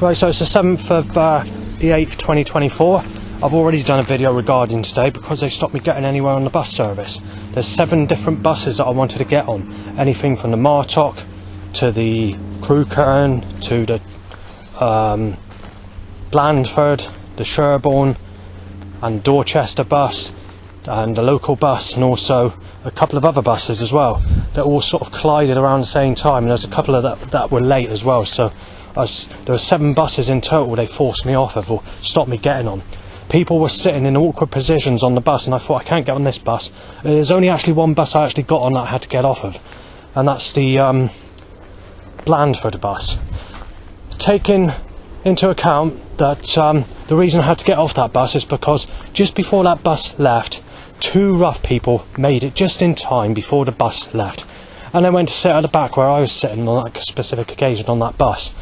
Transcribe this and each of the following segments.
Right, so it's the 7th of the 8th, 2024. I've already done a video regarding today because they stopped me getting anywhere on the bus service. There's 7 different buses that I wanted to get on. Anything from the Martock to the Crewkerne to the Blandford, the Sherborne and Dorchester bus and the local bus, and also a couple of other buses as well that all sort of collided around the same time, and there's a couple of that were late as well. So there were 7 buses in total they forced me off of or stopped me getting on. People were sitting in awkward positions on the bus, and I thought, I can't get on this bus. There's only actually one bus I actually got on that I had to get off of, and that's the Blandford bus. Taking into account that the reason I had to get off that bus is because just before that bus left, 2 rough people made it just in time before the bus left, and they went to sit at the back where I was sitting on that specific occasion on that bus.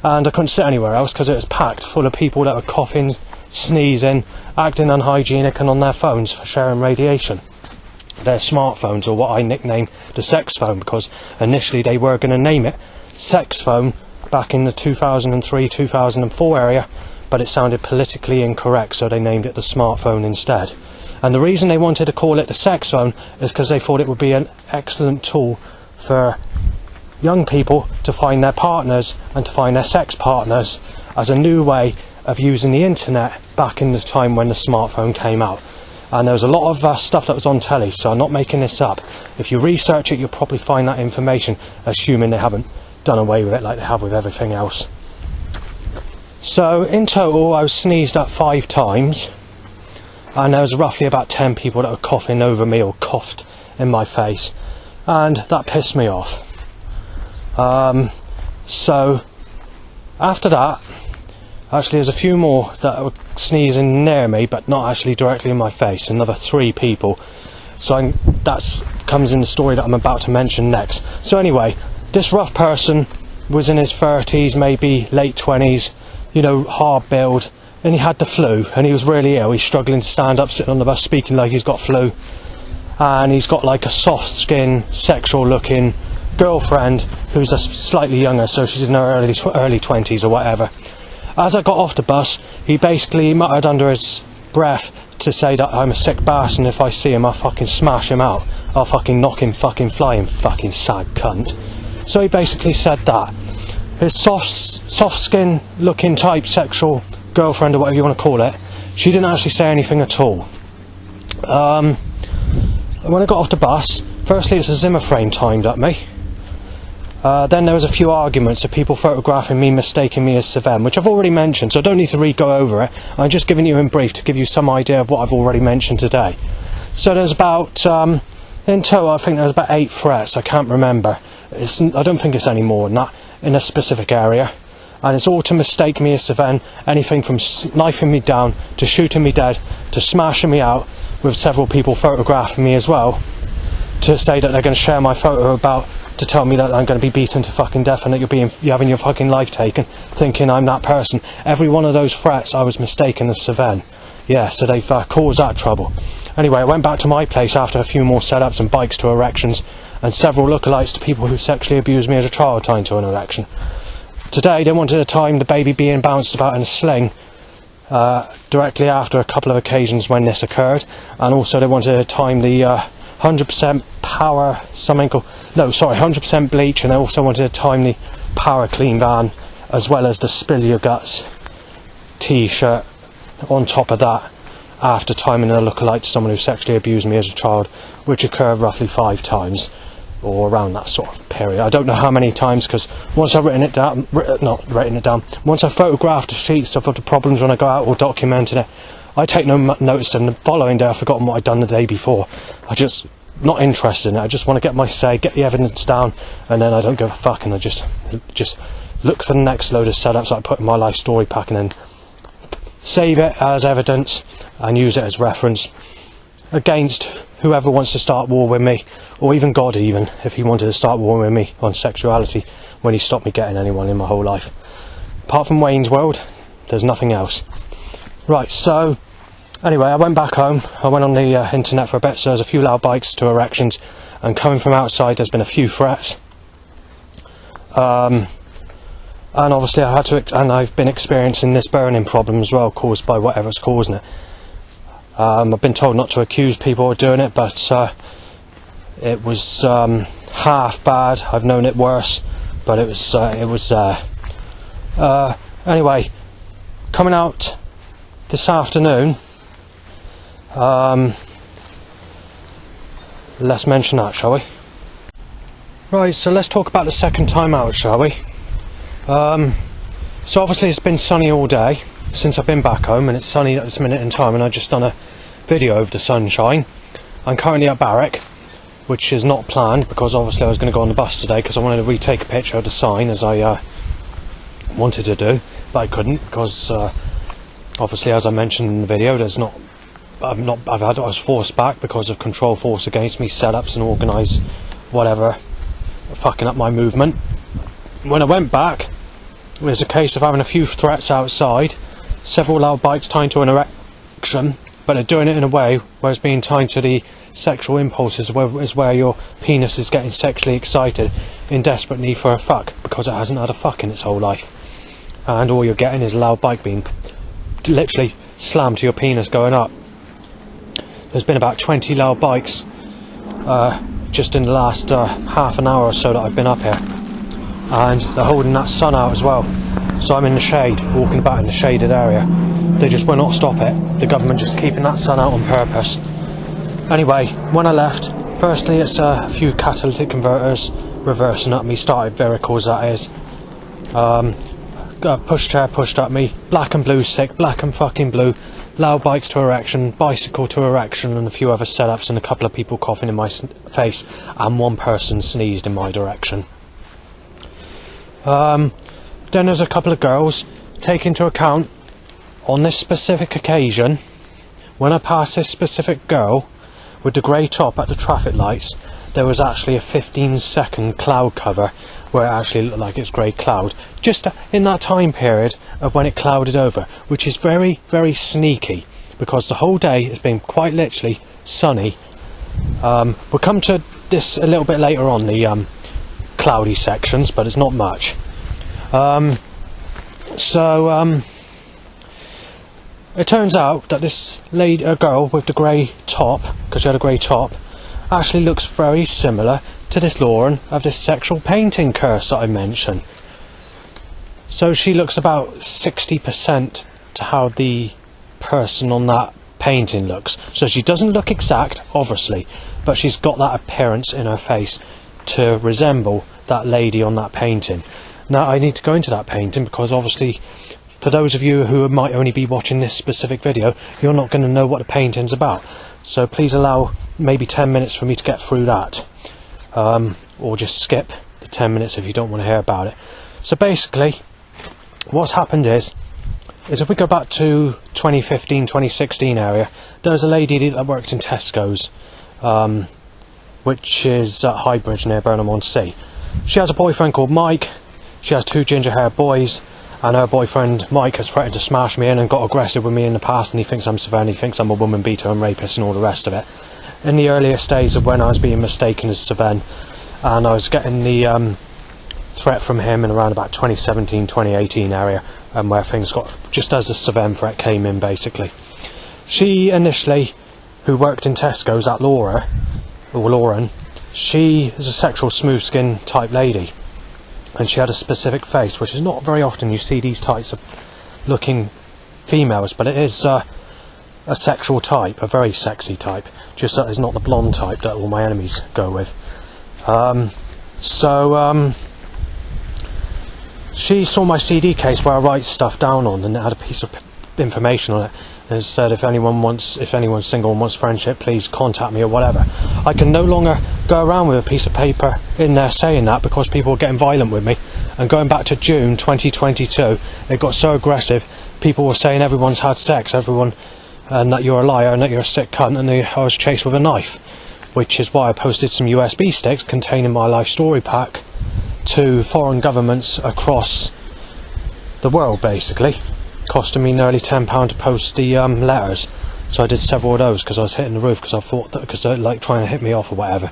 And I couldn't sit anywhere else because it was packed full of people that were coughing, sneezing, acting unhygienic and on their phones for sharing radiation. Their smartphones, or what I nicknamed the sex phone, because initially they were going to name it sex phone back in the 2003-2004 area, but it sounded politically incorrect, so they named it the smartphone instead. And the reason they wanted to call it the sex phone is because they thought it would be an excellent tool for young people to find their partners and to find their sex partners as a new way of using the internet back in the time when the smartphone came out. And there was a lot of stuff that was on telly, so I'm not making this up. If you research it, you'll probably find that information, assuming they haven't done away with it like they have with everything else. So in total I was sneezed at 5 times, and there was roughly about 10 people that were coughing over me or coughed in my face, and that pissed me off. So after that, actually there's a few more that were sneezing near me but not actually directly in my face, another 3 people. So that comes in the story that I'm about to mention next. So anyway, this rough person was in his 30s, maybe late 20s, you know, hard build, and he had the flu and he was really ill. He's struggling to stand up, sitting on the bus speaking like he's got flu, and he's got like a soft skin, sexual looking girlfriend who's slightly younger, so she's in her early 20s or whatever. As I got off the bus, he basically muttered under his breath to say that I'm a sick bastard, and if I see him I'll fucking smash him out, I'll fucking knock him fucking flying, fucking sad cunt. So he basically said that. His soft skin looking type sexual girlfriend, or whatever you want to call it, she didn't actually say anything at all. When I got off the bus, firstly it's a Zimmer frame timed at me. Then there was a few arguments of people photographing me, mistaking me as Savem, which I've already mentioned, so I don't need to go over it. I'm just giving you in brief to give you some idea of what I've already mentioned today. So there's about, in total I think there's about 8 threats, I can't remember. I don't think it's any more than that, in a specific area. And it's all to mistake me as Savem, anything from knifing me down, to shooting me dead, to smashing me out, with several people photographing me as well, to say that they're going to share my photo about, to tell me that I'm going to be beaten to fucking death and that you're having your fucking life taken, thinking I'm that person. Every one of those threats I was mistaken as Savem. Yeah, so they've caused that trouble. Anyway, I went back to my place after a few more setups and bikes to erections, and several lookalikes to people who sexually abused me as a child tied to an erection. Today they wanted to time the baby being bounced about in a sling directly after a couple of occasions when this occurred, and also they wanted to time the 100% power 100% bleach, and they also wanted to time the power clean van as well as the spill your guts t-shirt on top of that, after timing a lookalike to someone who sexually abused me as a child, which occurred roughly 5 times or around that sort of period. I don't know how many times, because once I've once I've photographed the sheets of the problems when I go out or documented it, I take no notice, and the following day I've forgotten what I'd done the day before. I just not interested in it. I just want to get my say, get the evidence down, and then I don't give a fuck, and I just look for the next load of setups that I put in my life story pack, and then save it as evidence and use it as reference against whoever wants to start war with me, or even God, even if he wanted to start war with me on sexuality when he stopped me getting anyone in my whole life. Apart from Wayne's World, there's nothing else. Right, so anyway, I went back home. I went on the internet for a bit, so there's a few loud bikes to erections, and coming from outside there's been a few threats. and obviously I've been experiencing this burning problem as well, caused by whatever's causing it. I've been told not to accuse people of doing it, but it was half bad. I've known it worse, but it was anyway, coming out this afternoon. Let's mention that, shall we? Right, so let's talk about the second time out, shall we? So obviously it's been sunny all day since I've been back home, and it's sunny at this minute in time, and I've just done a video of the sunshine. I'm currently at Barwick, which is not planned, because obviously I was going to go on the bus today because I wanted to retake a picture of the sign, as I wanted to do, but I couldn't because obviously, as I mentioned in the video, I was forced back because of control force against me, setups and organised whatever, fucking up my movement. When I went back, it was a case of having a few threats outside, several loud bikes tied to an erection, but they're doing it in a way where it's being tied to the sexual impulses, is where your penis is getting sexually excited in desperate need for a fuck, because it hasn't had a fuck in its whole life. And all you're getting is a loud bike being literally slammed to your penis going up. There's been about 20 loud bikes just in the last half an hour or so that I've been up here, and they're holding that sun out as well. So I'm in the shade, walking about in the shaded area. They just will not stop it. The government just keeping that sun out on purpose. Anyway, when I left, firstly it's a few catalytic converters reversing at me, started vehicles that is. Pushchair pushed at me, black and blue sick, black and fucking blue, loud bikes to erection, bicycle to erection, and a few other setups, and a couple of people coughing in my face, and one person sneezed in my direction. Then there's a couple of girls. Take into account, on this specific occasion, when I passed this specific girl with the grey top at the traffic lights, there was actually a 15-second cloud cover where it actually looked like it's grey cloud, just in that time period of when it clouded over, which is very, very sneaky, because the whole day has been quite literally sunny. We'll come to this a little bit later on, the cloudy sections, but it's not much. It turns out that this girl with the grey top, because she had a grey top, actually looks very similar to this Lauren of this sexual painting curse that I mentioned. So she looks about 60% to how the person on that painting looks. So she doesn't look exact, obviously, but she's got that appearance in her face to resemble that lady on that painting. Now I need to go into that painting because obviously, for those of you who might only be watching this specific video, you're not going to know what the painting's about. So please allow maybe 10 minutes for me to get through that. Or just skip the 10 minutes if you don't want to hear about it. So basically, what's happened is if we go back to 2015, 2016 area, there's a lady that worked in Tesco's, which is at Highbridge near Burnham-on-Sea. She has a boyfriend called Mike. She has 2 ginger-haired boys, and her boyfriend Mike has threatened to smash me in and got aggressive with me in the past, and he thinks I'm severe, he thinks I'm a woman beater and rapist and all the rest of it. In the earliest days of when I was being mistaken as Saven, and I was getting the threat from him in around about 2017, 2018 area, and where things got, just as the Saven threat came in basically. She initially, who worked in Tesco's at Lauren, she is a sexual smooth skin type lady, and she had a specific face, which is not very often you see these types of looking females, but it is a sexual type, a very sexy type, just that it's not the blonde type that all my enemies go with. She saw my CD case where I write stuff down on, and it had a piece of information on it, and it said if anyone's single and wants friendship, please contact me or whatever. I can no longer go around with a piece of paper in there saying that, because people are getting violent with me. And going back to June 2022, it got so aggressive, people were saying everyone's had sex, and that you're a liar and that you're a sick cunt, and I was chased with a knife, which is why I posted some USB sticks containing my life story pack to foreign governments across the world, basically, costing me nearly £10 to post the letters. So I did several of those because I was hitting the roof, because I thought that, because they're like trying to hit me off or whatever.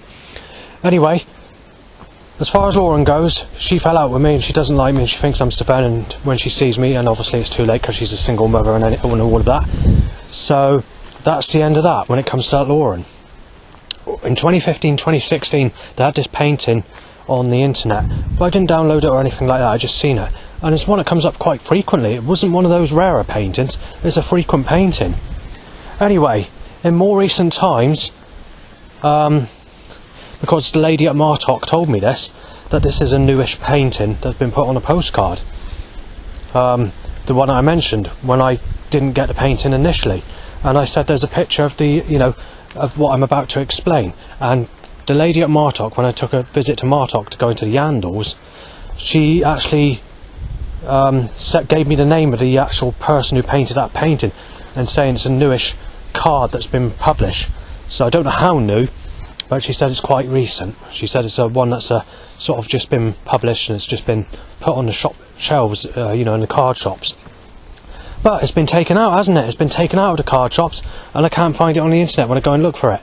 Anyway, as far as Lauren goes, she fell out with me and she doesn't like me and she thinks I'm Savannah when she sees me, and obviously it's too late because she's a single mother and all of that. So that's the end of that when it comes to that Lauren. In 2015, 2016, they had this painting on the internet, but I didn't download it or anything like that, I just seen it. And it's one that comes up quite frequently. It wasn't one of those rarer paintings, it's a frequent painting. Anyway, in more recent times, because the lady at Martok told me this, that this is a newish painting that's been put on a postcard. The one I mentioned when I didn't get the painting initially, and I said there's a picture of the, of what I'm about to explain. And the lady at Martok, when I took a visit to Martok to go into the Yandles, she actually gave me the name of the actual person who painted that painting, and saying it's a newish card that's been published. So I don't know how new, but she said it's quite recent. She said it's one that's sort of just been published and it's just been put on the shop shelves, in the card shops. But it's been taken out, hasn't it? It's been taken out of the card shops, and I can't find it on the internet when I go and look for it.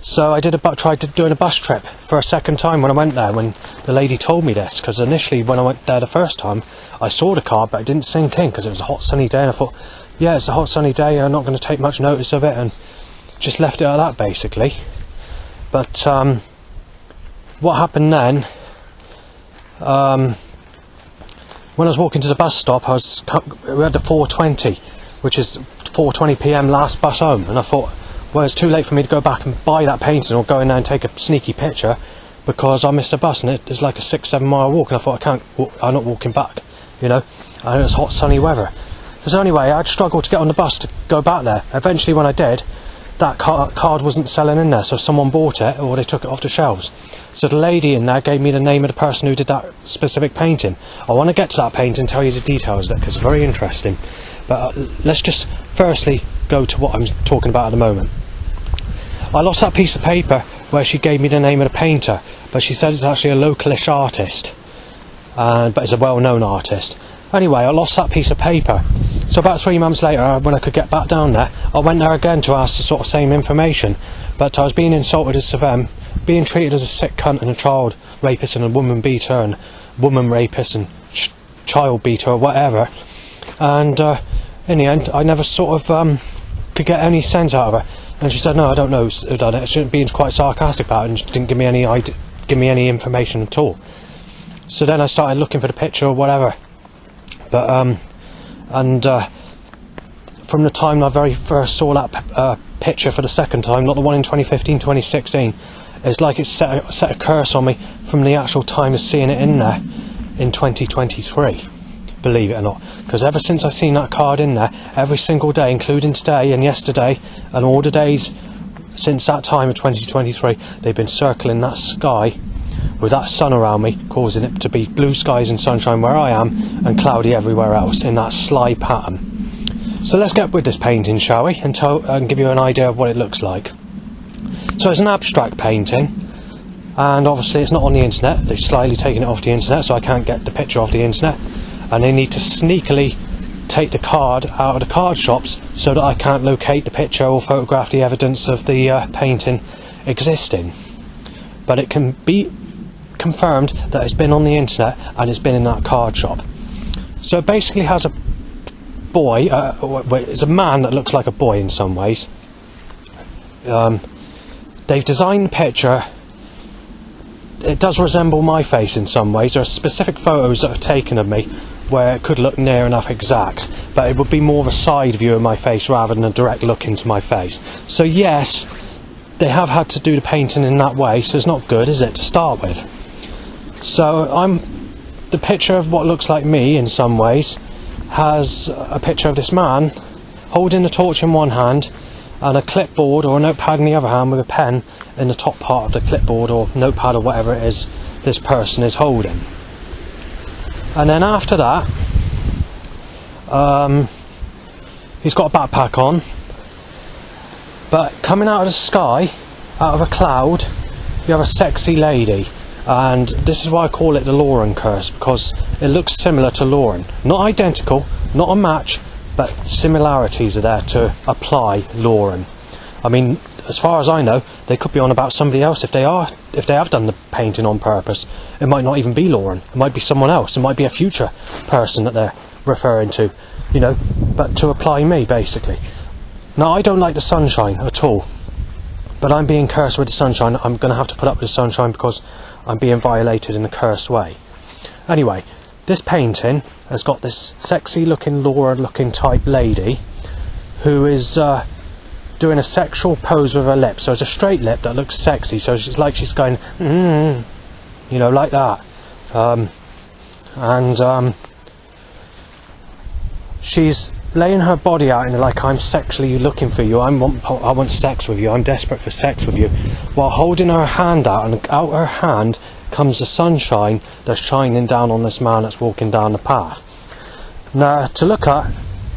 So I tried doing a bus trip for a second time when I went there, when the lady told me this, because initially when I went there the first time, I saw the card, but it didn't sink in because it was a hot sunny day, and I thought, yeah, it's a hot sunny day, I'm not going to take much notice of it, and just left it at that basically. But what happened then, when I was walking to the bus stop, we had the 4:20, which is 4:20 PM last bus home, and I thought, well, it's too late for me to go back and buy that painting or go in there and take a sneaky picture, because I missed the bus and it's like a 6-7 mile walk, and I thought I'm not walking back, and it was hot sunny weather. So anyway, I'd struggled to get on the bus to go back there. Eventually when I did, that card wasn't selling in there, so someone bought it or they took it off the shelves. So the lady in there gave me the name of the person who did that specific painting. I want to get to that painting and tell you the details of it because it's very interesting. But let's just firstly go to what I'm talking about at the moment. I lost that piece of paper where she gave me the name of the painter, but she said it's actually a localish artist, but it's a well-known artist. Anyway, I lost that piece of paper. So about 3 months later, when I could get back down there, I went there again to ask the sort of same information. But I was being insulted as Savannah, being treated as a sick cunt and a child rapist and a woman beater and woman rapist and child beater or whatever. And in the end, I never sort of could get any sense out of her. And she said, no, I don't know who done it. She was being quite sarcastic about it, and she didn't give me any information at all. So then I started looking for the picture or whatever. But from the time I very first saw that picture for the second time, not the one in 2015, 2016, it's like it set a curse on me from the actual time of seeing it in there in 2023, believe it or not. Because ever since I've seen that card in there, every single day, including today and yesterday, and all the days since that time of 2023, they've been circling that sky with that sun around me, causing it to be blue skies and sunshine where I am, and cloudy everywhere else in that sly pattern. So let's get with this painting, shall we, and give you an idea of what it looks like. So it's an abstract painting, and obviously it's not on the internet. They've slightly taken it off the internet, so I can't get the picture off the internet, and they need to sneakily take the card out of the card shops so that I can't locate the picture or photograph the evidence of the painting existing. But it can be confirmed that it's been on the internet and it's been in that card shop. So it basically has a boy, it's a man that looks like a boy in some ways. They've designed the picture, it does resemble my face in some ways. There are specific photos that are taken of me where it could look near enough exact, but it would be more of a side view of my face rather than a direct look into my face. So yes, they have had to do the painting in that way, so it's not good, is it, to start with? So the picture of what looks like me in some ways has a picture of this man holding a torch in one hand and a clipboard or a notepad in the other hand with a pen in the top part of the clipboard or notepad or whatever it is this person is holding. And then after that, he's got a backpack on, but coming out of the sky, out of a cloud, you have a sexy lady. And this is why I call it the Lauren curse, because it looks similar to Lauren. Not identical, not a match, but similarities are there to apply Lauren. I mean, as far as I know, they could be on about somebody else. If they have done the painting on purpose, it might not even be Lauren. It might be someone else. It might be a future person that they're referring to, you know, but to apply me, basically. Now, I don't like the sunshine at all, but I'm being cursed with the sunshine. I'm going to have to put up with the sunshine because I'm being violated in a cursed way. Anyway, this painting has got this sexy looking Laura looking type lady who is doing a sexual pose with her lips. So it's a straight lip that looks sexy, so it's like she's going you know, like that, and she's laying her body out and like, I'm sexually looking for you, I want sex with you, I'm desperate for sex with you, while holding her hand out, and out her hand comes the sunshine that's shining down on this man that's walking down the path. Now, to look at,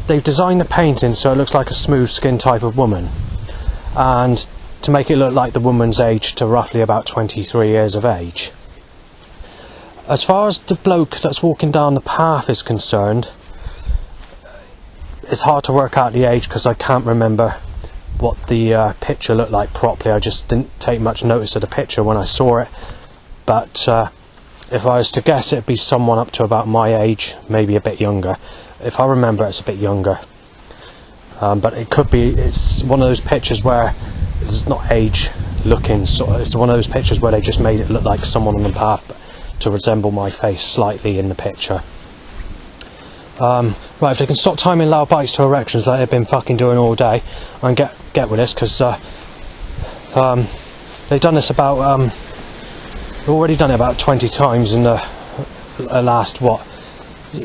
they've designed the painting so it looks like a smooth skin type of woman, and to make it look like the woman's age to roughly about 23 years of age. As far as the bloke that's walking down the path is concerned, it's hard to work out the age because I can't remember what the picture looked like properly. I just didn't take much notice of the picture when I saw it, but if I was to guess, it'd be someone up to about my age, maybe a bit younger. If I remember, it's a bit younger, but it could be, it's one of those pictures where it's not age looking, it's one of those pictures where they just made it look like someone on the path, but to resemble my face slightly in the picture. Right, if they can stop timing loud bites to erections like they've been fucking doing all day, and get with this, because they've done this about they've already done it about 20 times in the last, what,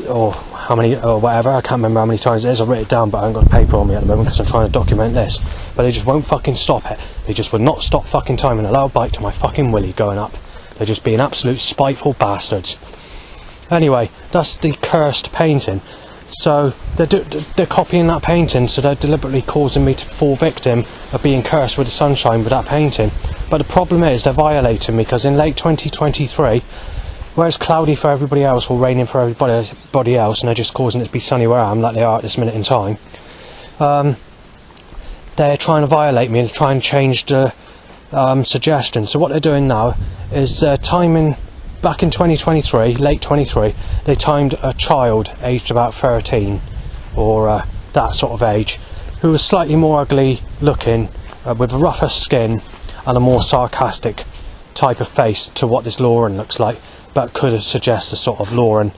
or how many, or whatever, I can't remember how many times it is. I've written it down, but I haven't got a paper on me at the moment because I'm trying to document this. But they just won't fucking stop it. They just would not stop fucking timing a loud bite to my fucking willy going up. They're just being absolute spiteful bastards. Anyway, that's the cursed painting. So they're copying that painting, so they're deliberately causing me to fall victim of being cursed with the sunshine with that painting. But the problem is they're violating me, because in late 2023, where it's cloudy for everybody else or raining for everybody else, and they're just causing it to be sunny where I am, like they are at this minute in time, they're trying to violate me and try and change the suggestion. So what they're doing now is timing. Back in 2023, late 23, they timed a child aged about 13, or that sort of age, who was slightly more ugly looking, with a rougher skin and a more sarcastic type of face to what this Lauren looks like, but could suggest a sort of Lauren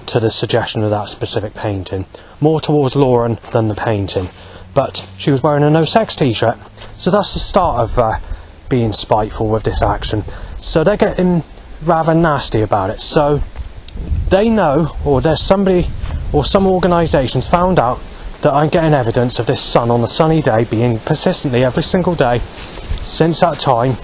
to the suggestion of that specific painting. More towards Lauren than the painting, but she was wearing a no sex t-shirt, so that's the start of being spiteful with this action. So they're getting rather nasty about it. So they know, or there's somebody or some organisations found out that I'm getting evidence of this sun on a sunny day being persistently every single day since that time,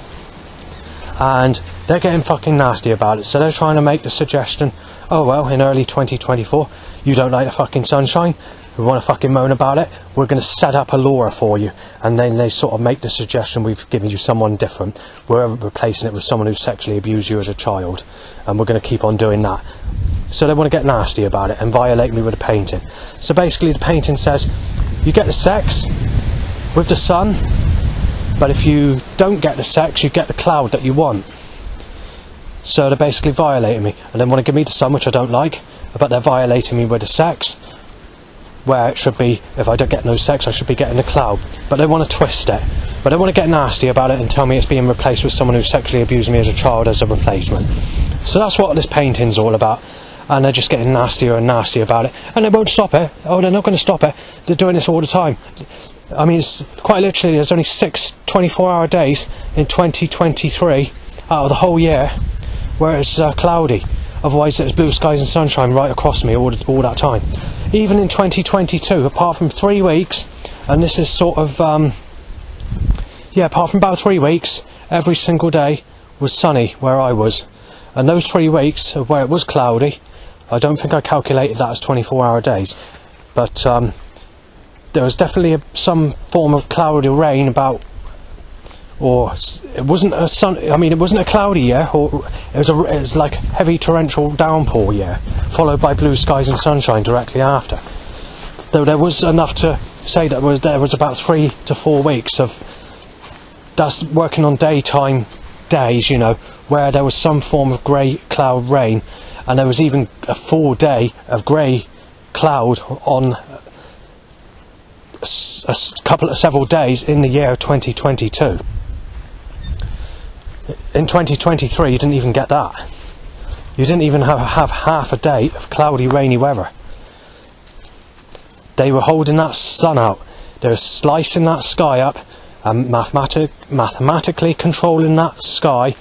and they're getting fucking nasty about it. So they're trying to make the suggestion, oh well, in early 2024 you don't like the fucking sunshine, we want to fucking moan about it, we're going to set up a Laura for you. And then they sort of make the suggestion, we've given you someone different, we're replacing it with someone who sexually abused you as a child, and we're going to keep on doing that. So they want to get nasty about it and violate me with a painting. So basically the painting says, you get the sex with the sun, but if you don't get the sex, you get the cloud that you want. So they're basically violating me, and they want to give me the sun, which I don't like, but they're violating me with the sex, where it should be, if I don't get no sex, I should be getting a cloud. But they want to twist it. But they want to get nasty about it and tell me it's being replaced with someone who sexually abused me as a child as a replacement. So that's what this painting's all about. And they're just getting nastier and nastier about it. And they won't stop it. Oh, they're not going to stop it. They're doing this all the time. I mean, it's quite literally, there's only 6 24-hour days in 2023 out of the whole year where it's cloudy. Otherwise there's blue skies and sunshine right across me all that time. Even in 2022, apart from 3 weeks, and this is sort of, apart from about 3 weeks, every single day was sunny where I was. And those 3 weeks where it was cloudy, I don't think I calculated that as 24-hour days, but there was definitely some form of cloudy rain about, or it wasn't a it wasn't a cloudy year, or it was like heavy torrential downpour year, followed by blue skies and sunshine directly after. Though there was enough to say that there was about 3 to 4 weeks of that's working on daytime days, you know, where there was some form of grey cloud rain, and there was even a full day of grey cloud on several days in the year 2022. In 2023 you didn't even get that. You didn't even have half a day of cloudy, rainy weather. They were holding that sun out. They were slicing that sky up and mathematically controlling that sky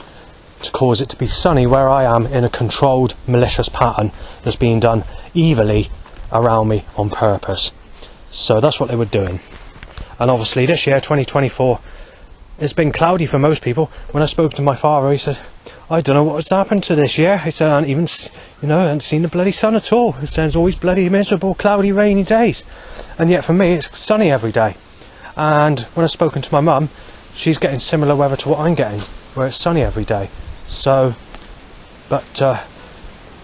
to cause it to be sunny where I am, in a controlled, malicious pattern that's being done evilly around me on purpose. So that's what they were doing. And obviously this year, 2024, it's been cloudy for most people. When I spoke to my father, he said, I don't know what's happened to this year. He said, I haven't seen the bloody sun at all. He said, it's always bloody miserable, cloudy, rainy days. And yet for me, it's sunny every day. And when I've spoken to my mum, she's getting similar weather to what I'm getting, where it's sunny every day. So, but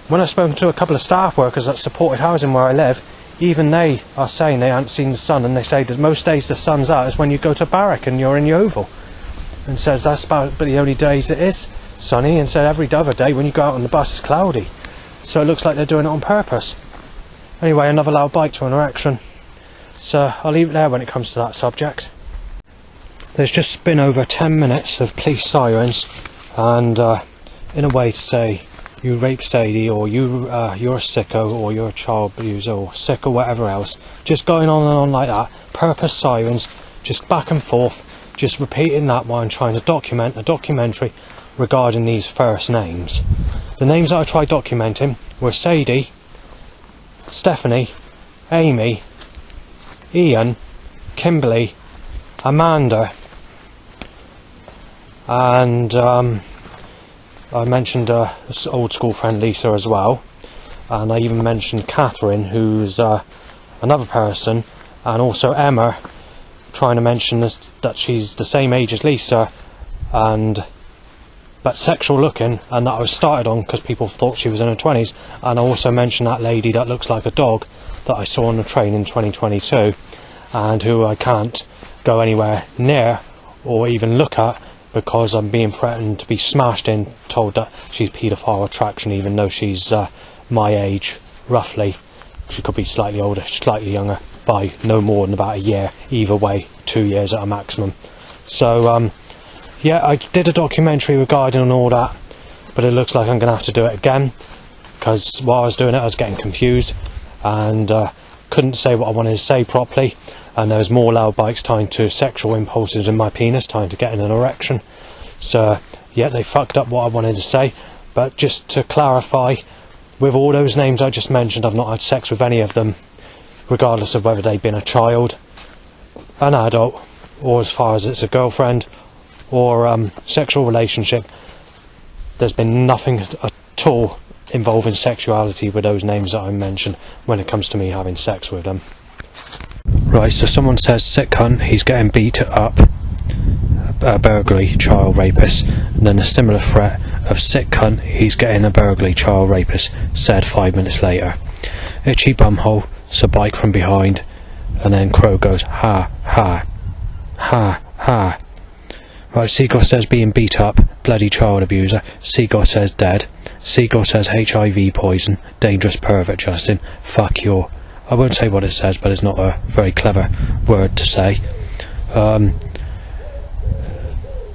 when I've spoken to a couple of staff workers at supported housing where I live, even they are saying they haven't seen the sun, and they say that most days the sun's out is when you go to barrack and you're in your oval. And says that's about the only days it is sunny, and said every other day when you go out on the bus it's cloudy. So it looks like they're doing it on purpose. Anyway, another loud bike to an erection. So I'll leave it there when it comes to that subject. There's just been over 10 minutes of police sirens, and in a way to say, you rape Sadie, or you're a sicko, or you're a child abuser, or sick, or whatever else. Just going on and on like that. Purpose sirens, just back and forth, just repeating that while I'm trying to document a documentary regarding these first names. The names that I tried documenting were Sadie, Stephanie, Amy, Ian, Kimberly, Amanda, and I mentioned this old school friend Lisa as well, and I even mentioned Catherine, who's another person, and also Emma, trying to mention that she's the same age as Lisa, but sexual looking, and that I was started on because people thought she was in her 20s. And I also mentioned that lady that looks like a dog that I saw on the train in 2022, and who I can't go anywhere near or even look at, because I'm being threatened to be smashed in, told that she's paedophile attraction, even though she's my age, roughly. She could be slightly older, slightly younger, by no more than about a year. Either way, 2 years at a maximum. So, yeah, I did a documentary regarding all that, but it looks like I'm going to have to do it again, because while I was doing it I was getting confused, and couldn't say what I wanted to say properly. And there was more loud bikes tied to sexual impulses in my penis, trying to get in an erection. So, yeah, they fucked up what I wanted to say. But just to clarify, with all those names I just mentioned, I've not had sex with any of them, regardless of whether they've been a child, an adult, or as far as it's a girlfriend, or sexual relationship. There's been nothing at all involving sexuality with those names that I mentioned when it comes to me having sex with them. Right, so someone says, sick cunt, he's getting beat up, a burglary, child rapist. And then a similar threat of sick cunt, he's getting a burglary, child rapist, said 5 minutes later. Itchy bumhole, so bike from behind, and then Crow goes, ha, ha, ha, ha. Right, Seagull says being beat up, bloody child abuser. Seagull says dead. Seagull says HIV poison, dangerous pervert Justin, fuck your... I won't say what it says, but it's not a very clever word to say. That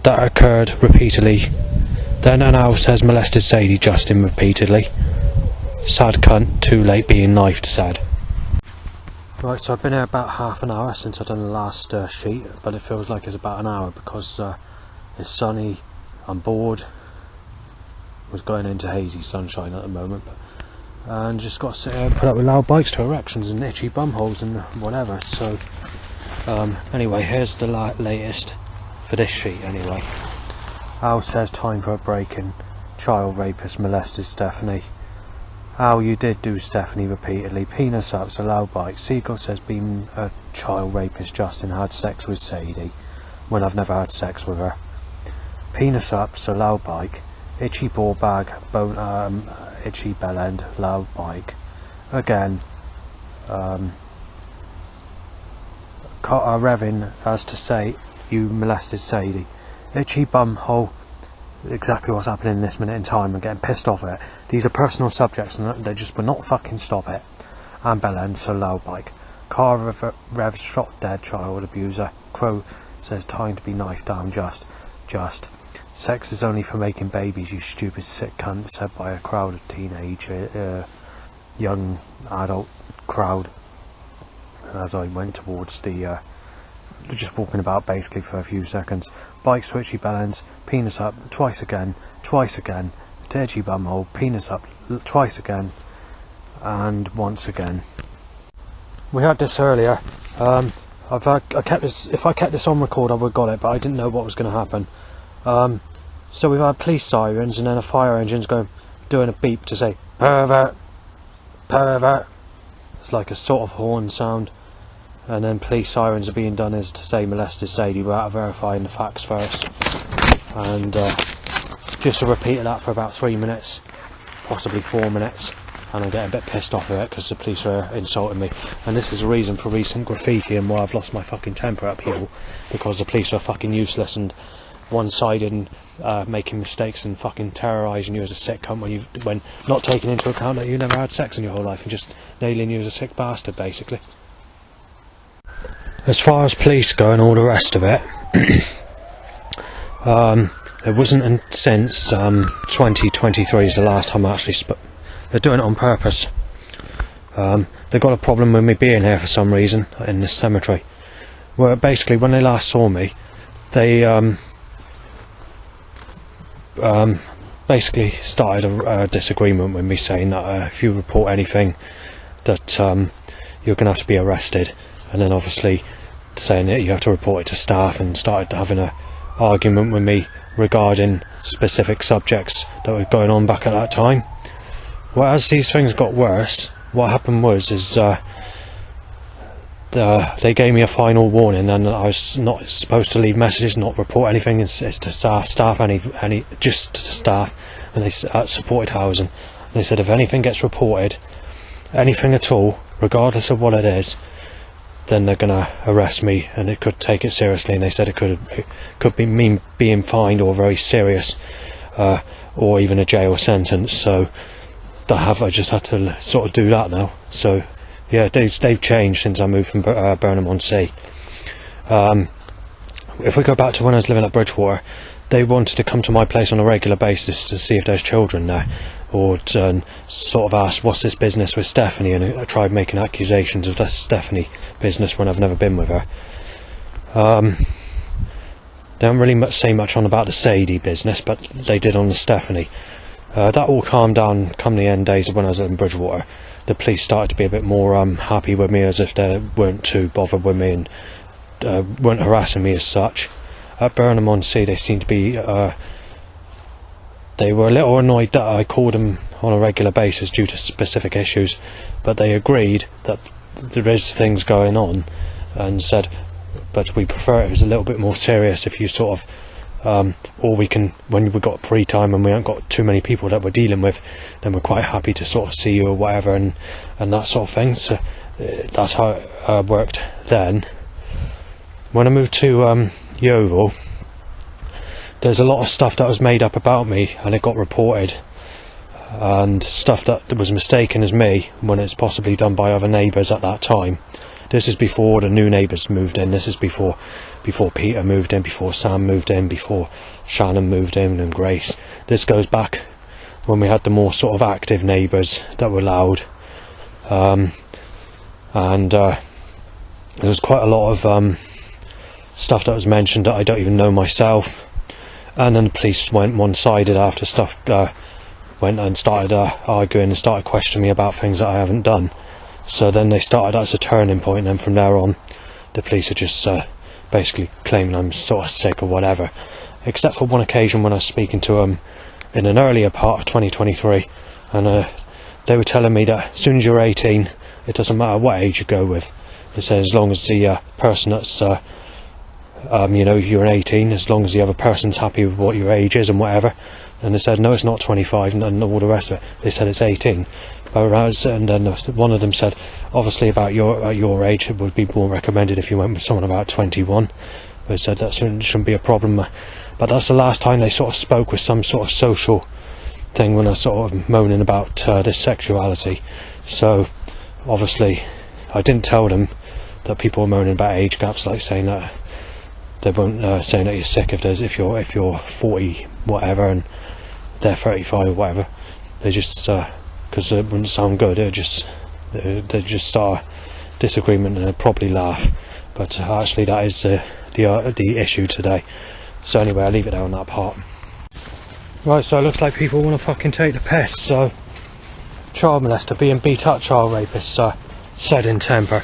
occurred repeatedly. Then an owl says molested Sadie Justin repeatedly. Sad cunt, too late being knifed, sad. Right, so I've been here about half an hour since I've done the last sheet, but it feels like it's about an hour because it's sunny, I'm bored. Was going into hazy sunshine at the moment, and just got to sit here and put up with loud bikes to erections and itchy bumholes and whatever. So anyway, here's the latest for this sheet anyway. Al says time for a break-in. Child rapist molested Stephanie. Al, you did do Stephanie repeatedly. Penis ups, a loud bike. Seagull says being a child rapist Justin had sex with Sadie when I've never had sex with her. Penis ups, a loud bike. Itchy ball bag, itchy bell end, loud bike. Again, revving as to say you molested Sadie. itchy bum hole, exactly what's happening in this minute in time, and getting pissed off at it. These are personal subjects and they just will not fucking stop it. Anne Bellend, so loud bike. Car revs shot dead child abuser. Crow says time to be knifed down just. Sex is only for making babies, you stupid sick cunt, said by a crowd of teenage, young adult crowd. As I went towards the, just walking about basically for a few seconds. Bike switchy Bellends, penis up, twice again, itchy bumhole, penis up, twice again, and once again. We had this earlier. I kept this. If I kept this on record, I would have got it, but I didn't know what was going to happen. So we've had police sirens, and then a fire engine's doing a beep to say pervert, pervert. It's like a sort of horn sound, and then police sirens are being done as to say molested Sadie without verifying the facts first. And just a repeat of that for about 3 minutes, possibly 4 minutes. And I'm getting a bit pissed off of it because the police are insulting me, and this is a reason for recent graffiti and why I've lost my fucking temper at people, because the police are fucking useless and one-sided and making mistakes and fucking terrorising you as a sick cunt when not taking into account that you never had sex in your whole life and just nailing you as a sick bastard, basically. As far as police go and all the rest of it, it wasn't since 2023 is the last time I actually they're doing it on purpose. They've got a problem with me being here for some reason in this cemetery. Where basically, when they last saw me, they basically started a disagreement with me, saying that if you report anything, that you're going to have to be arrested. And then obviously saying that you have to report it to staff, and started having an argument with me regarding specific subjects that were going on back at that time. Well, as these things got worse, what happened was they gave me a final warning, and I was not supposed to leave messages, not report anything. It's to staff, just to staff, and they supported housing. And they said if anything gets reported, anything at all, regardless of what it is, then they're going to arrest me, and it could take it seriously. And they said it could be mean being fined, or very serious, or even a jail sentence. So I just had to sort of do that now. So yeah, they've changed since I moved from Burnham-on-Sea. If we go back to when I was living at Bridgewater, they wanted to come to my place on a regular basis to see if there's children there, or to sort of ask what's this business with Stephanie, and I tried making accusations of this Stephanie business when I've never been with her. They don't really say much on about the Sadie business, but they did on the Stephanie. That all calmed down come the end days of when I was in Bridgewater. The police started to be a bit more happy with me, as if they weren't too bothered with me and weren't harassing me as such. At Burnham-on-Sea, they seemed to be they were a little annoyed that I called them on a regular basis due to specific issues, but they agreed that there is things going on, and said, but we prefer it was a little bit more serious if you sort of or we can, when we've got free time and we haven't got too many people that we're dealing with, then we're quite happy to sort of see you or whatever, and that sort of thing. So that's how it worked then. When I moved to Yeovil, there's a lot of stuff that was made up about me, and it got reported, and stuff that was mistaken as me when it's possibly done by other neighbours at that time. This is before the new neighbours moved in. This is before Peter moved in, before Sam moved in, before Shannon moved in, and Grace. This goes back when we had the more sort of active neighbours that were loud. There was quite a lot of stuff that was mentioned that I don't even know myself. And then the police went one-sided after stuff went and started arguing and started questioning me about things that I haven't done. So then they started as a turning point, and then from there on the police are just basically claiming I'm sort of sick or whatever, except for one occasion when I was speaking to them in an earlier part of 2023, and they were telling me that as soon as you're 18, it doesn't matter what age you go with. They said as long as the person that's you're 18, as long as the other person's happy with what your age is and whatever. And they said no, it's not 25 and all the rest of it. They said it's 18. And then one of them said, obviously about your age, it would be more recommended if you went with someone about 21. They said that shouldn't be a problem. but that's the last time they sort of spoke with some sort of social thing when I was sort of moaning about this sexuality. So obviously I didn't tell them that people were moaning about age gaps, like saying that they weren't saying that you're sick if you're 40 whatever and they're 35 or whatever. They just because it wouldn't sound good, they'd just start a disagreement and they'd probably laugh. But actually that is the issue today. So anyway, I'll leave it there on that part. Right, so it looks like people want to fucking take the piss. So child molester being beat up, child rapist said in temper.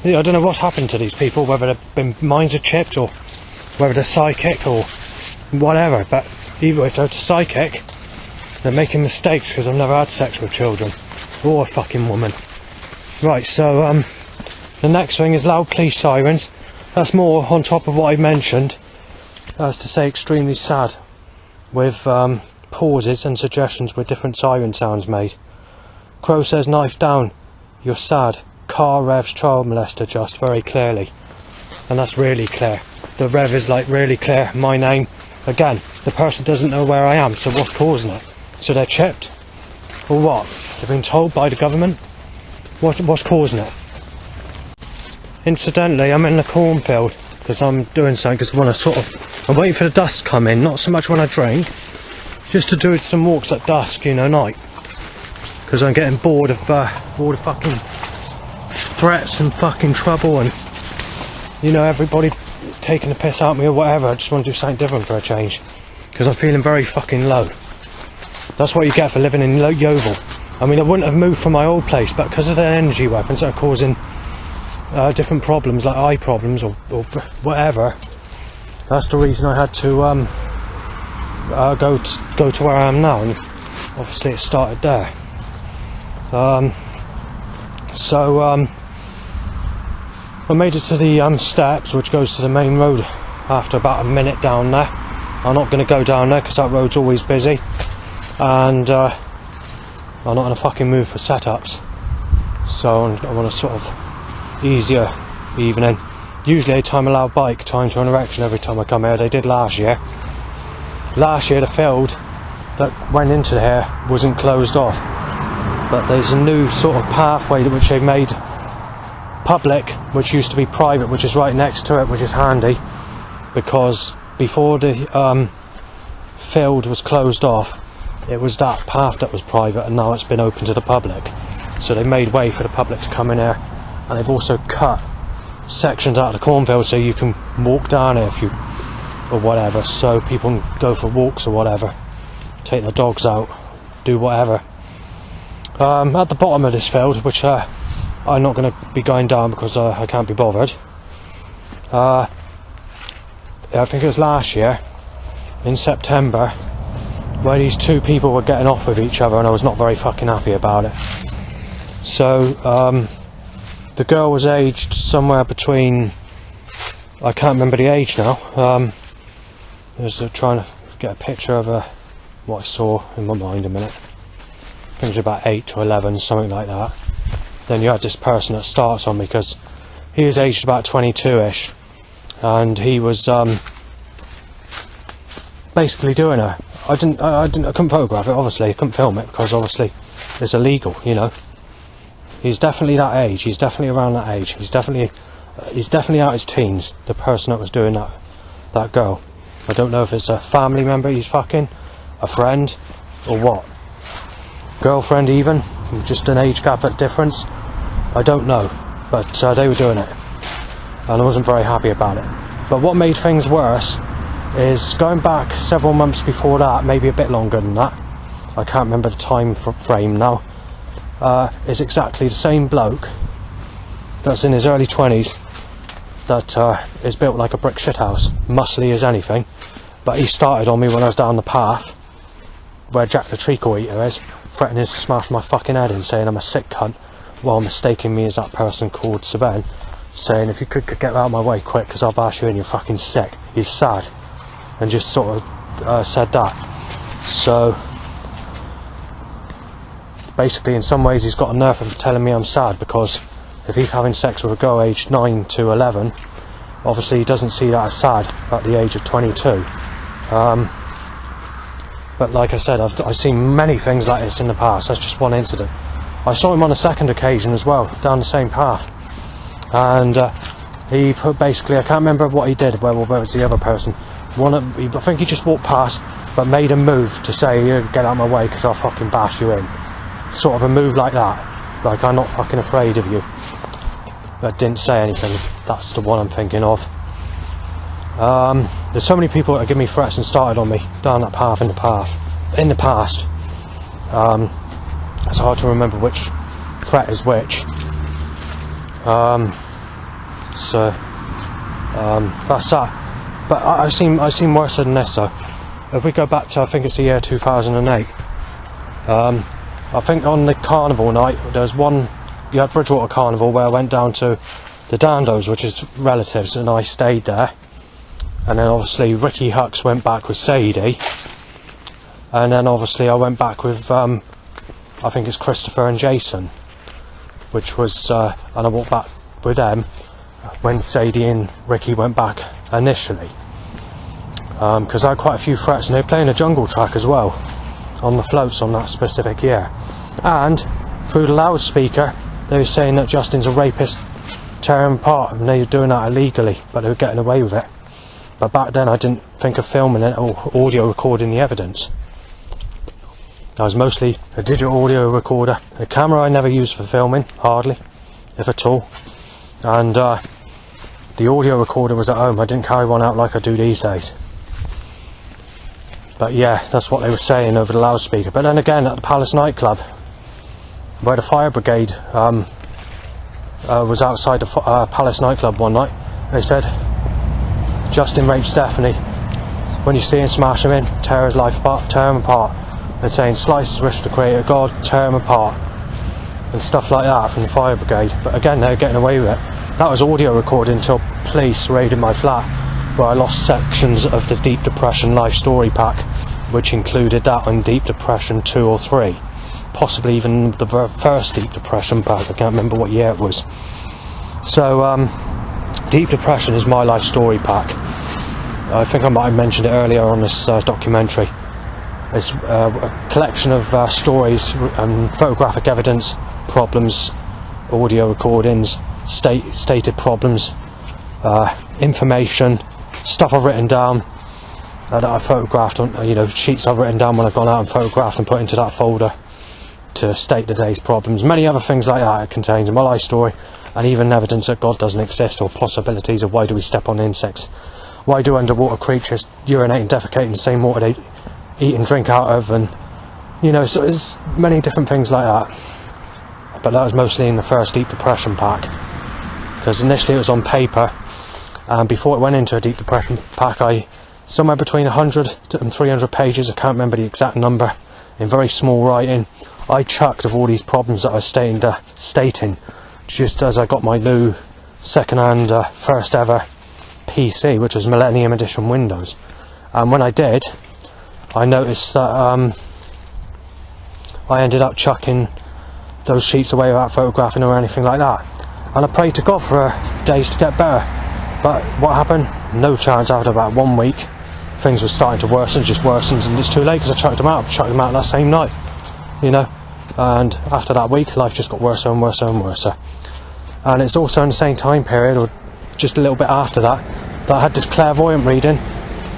Yeah, I don't know what's happened to these people, whether they've been minds are chipped or whether they're psychic or whatever, but either if they're psychic, they're making mistakes because I've never had sex with children or a fucking woman. Right, so the next thing is loud police sirens. That's more on top of what I mentioned, as to say extremely sad, with pauses and suggestions with different siren sounds made. Crow says knife down, you're sad. Car revs child molester just very clearly, and that's really clear. The rev is like really clear. My name, again, the person doesn't know where I am, so what's causing it? So they're chipped or what? They've been told by the government. What's causing it? Incidentally, I'm in the cornfield because I'm doing something, because I want to I'm waiting for the dusk to come in, not so much when I drink, just to do some walks at dusk, night, because I'm getting bored of all the fucking threats and fucking trouble and everybody taking the piss out of me or whatever. I just want to do something different for a change, because I'm feeling very fucking low. That's what you get for living in Yeovil. I mean, I wouldn't have moved from my old place, but because of the energy weapons that are causing different problems, like eye problems or whatever, that's the reason I had to go to where I am now, and obviously it started there. I made it to the steps, which goes to the main road after about a minute down there. I'm not going to go down there because that road's always busy, and I'm not in a fucking mood for setups, so I want a sort of easier evening. Usually they time allow bike time to an erection every time I come here. They did last year. Last year the field that went into here wasn't closed off, but there's a new sort of pathway which they've made public, which used to be private, which is right next to it, which is handy, because before the field was closed off, it was that path that was private, and now it's been open to the public. So they made way for the public to come in here, and they've also cut sections out of the cornfield so you can walk down here or whatever, so people can go for walks or whatever, take their dogs out, do whatever. At the bottom of this field, which I'm not going to be going down because I can't be bothered, I think it was last year in September, where these two people were getting off with each other, and I was not very fucking happy about it. So the girl was aged somewhere between, I can't remember the age now. I was trying to get a picture of what I saw in my mind a minute. I think it was about 8 to 11, something like that. Then you had this person that starts on me, because he was aged about 22ish, and he was basically doing her. I couldn't photograph it, obviously. I couldn't film it because obviously it's illegal, He's definitely that age. He's definitely around that age. He's definitely out his teens. The person that was doing that girl. I don't know if it's a family member he's fucking, a friend, or what. Girlfriend even, just an age gap at difference. I don't know, but they were doing it, and I wasn't very happy about it. But what made things worse is going back several months before that, maybe a bit longer than that, I can't remember the time frame now, is exactly the same bloke that's in his early 20s that is built like a brick shithouse, muscly as anything, but he started on me when I was down the path where Jack the Treacle Eater is, threatening to smash my fucking head in, saying I'm a sick cunt, while mistaking me as that person called Savan, saying if you could get out of my way quick because I'll bash you in, you're fucking sick. He's sad, and just sort of said that. So basically in some ways he's got a nerve of telling me I'm sad, because if he's having sex with a girl aged 9 to 11, obviously he doesn't see that as sad at the age of 22. But like I said, I've seen many things like this in the past. That's just one incident. I saw him on a second occasion as well, down the same path. And he put basically, I can't remember what he did, where was the other person. I think he just walked past, but made a move to say, get out of my way because I'll fucking bash you in. Sort of a move like that. Like, I'm not fucking afraid of you. But didn't say anything. That's the one I'm thinking of. There's so many people that give me threats and started on me down that path in the past. It's hard to remember which threat is which. That's that. But I've seen worse than this though. If we go back to, I think it's the year 2008. I think on the carnival night, there's one, you had Bridgewater Carnival where I went down to the Dandos, which is relatives, and I stayed there. And then obviously Ricky Hux went back with Sadie. And then obviously I went back with, I think it's Christopher and Jason. Which was, and I walked back with them when Sadie and Ricky went back initially. Because I had quite a few threats, and they were playing a jungle track as well on the floats on that specific year. And through the loudspeaker, they were saying that Justin's a rapist, tearing him apart, and they were doing that illegally, but they were getting away with it. But back then I didn't think of filming it or audio recording the evidence. I was mostly a digital audio recorder. A camera I never used for filming, hardly, if at all. And the audio recorder was at home. I didn't carry one out like I do these days. But yeah, that's what they were saying over the loudspeaker. But then again, at the Palace nightclub, where the fire brigade was outside the Palace nightclub one night, they said, Justin raped Stephanie. When you see him, smash him in, tear his life apart, tear him apart. They're saying slice his wrist to creator God, tear him apart. And stuff like that from the fire brigade. But again, they're getting away with it. That was audio recorded until police raided my flat, where I lost sections of the Deep Depression Life Story Pack, which included that on Deep Depression 2 or 3. Possibly even the first Deep Depression pack, I can't remember what year it was. So, Deep Depression is my life story pack. I think I might have mentioned it earlier on this documentary. It's a collection of stories and photographic evidence, problems, audio recordings, stated problems, information, stuff I've written down that I photographed on, sheets I've written down when I've gone out and photographed and put into that folder to state the day's problems. Many other things like that it contains in my life story, and even evidence that God doesn't exist, or possibilities of why do we step on insects, why do underwater creatures urinate and defecate in the same water they eat and drink out of, and so there's many different things like that. But that was mostly in the first Deep Depression pack, because initially it was on paper, and before it went into a Deep Depression pack, somewhere between 100 and 300 pages, I can't remember the exact number, in very small writing, I chucked of all these problems that I was stating, just as I got my new second-hand first ever PC, which was Millennium Edition Windows. And when I did, I noticed that I ended up chucking those sheets away without photographing or anything like that. And I prayed to God for days to get better. But what happened? No chance. After about 1 week, things were starting to worsen, just worsened, and it's too late because I chucked them out. That same night, And after that week, life just got worse and worse and worse. And it's also in the same time period, or just a little bit after that, that I had this clairvoyant reading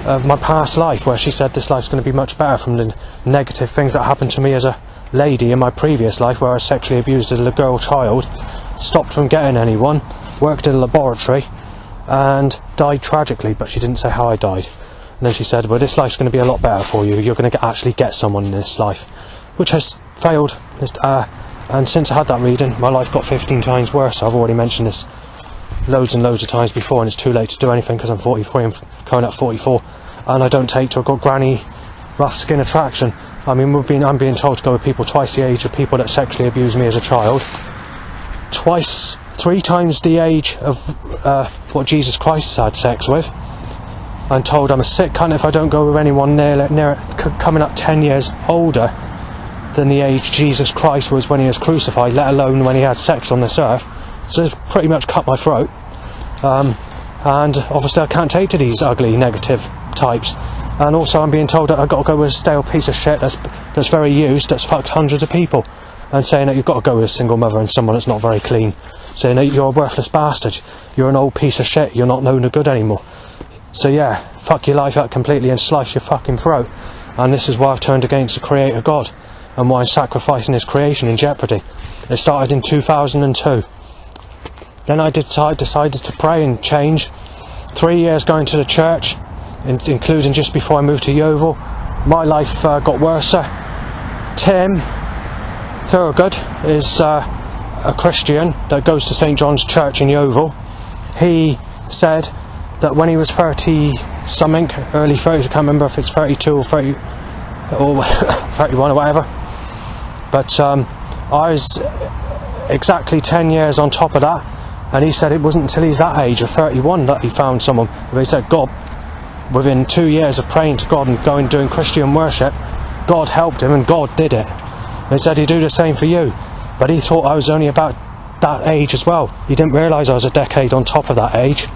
of my past life, where she said this life's going to be much better from the negative things that happened to me as a lady in my previous life, where I was sexually abused as a girl child, stopped from getting anyone, worked in a laboratory, and died tragically, but she didn't say how I died. And then she said, well, this life's going to be a lot better for you, you're going to actually get someone in this life, which has failed. And since I had that reading, my life got 15 times worse. I've already mentioned this loads and loads of times before, and it's too late to do anything because I'm 43 and coming up 44, and I don't take to a good granny rough skin attraction. I mean, I'm being told to go with people twice the age of people that sexually abused me as a child, 3 times the age of what Jesus Christ has had sex with. I'm told I'm a sick cunt if I don't go with anyone near coming up 10 years older than the age Jesus Christ was when he was crucified, let alone when he had sex on this earth. So it's pretty much cut my throat. And obviously I can't take to these ugly, negative types. And also I'm being told that I've got to go with a stale piece of shit that's very used, that's fucked hundreds of people, and saying that you've got to go with a single mother and someone that's not very clean, saying that you're a worthless bastard, you're an old piece of shit, you're not known no good anymore. So yeah, fuck your life up completely and slice your fucking throat. And this is why I've turned against the Creator God, and why I'm sacrificing His creation in jeopardy. It started in 2002. Then I decided to pray and change. 3 years going to the church, including just before I moved to Yeovil. My life got worse. Tim Thurgood is a Christian that goes to St John's Church in Yeovil. He said that when he was 30 something, early 30s, I can't remember if it's 32 or 30 or 31 or whatever, but I was exactly 10 years on top of that, and he said it wasn't until he's that age of 31 that he found someone. But he said God, within 2 years of praying to God and going doing Christian worship, God helped him and God did it. And he said he'd do the same for you, but he thought I was only about that age as well. He didn't realise I was a decade on top of that age.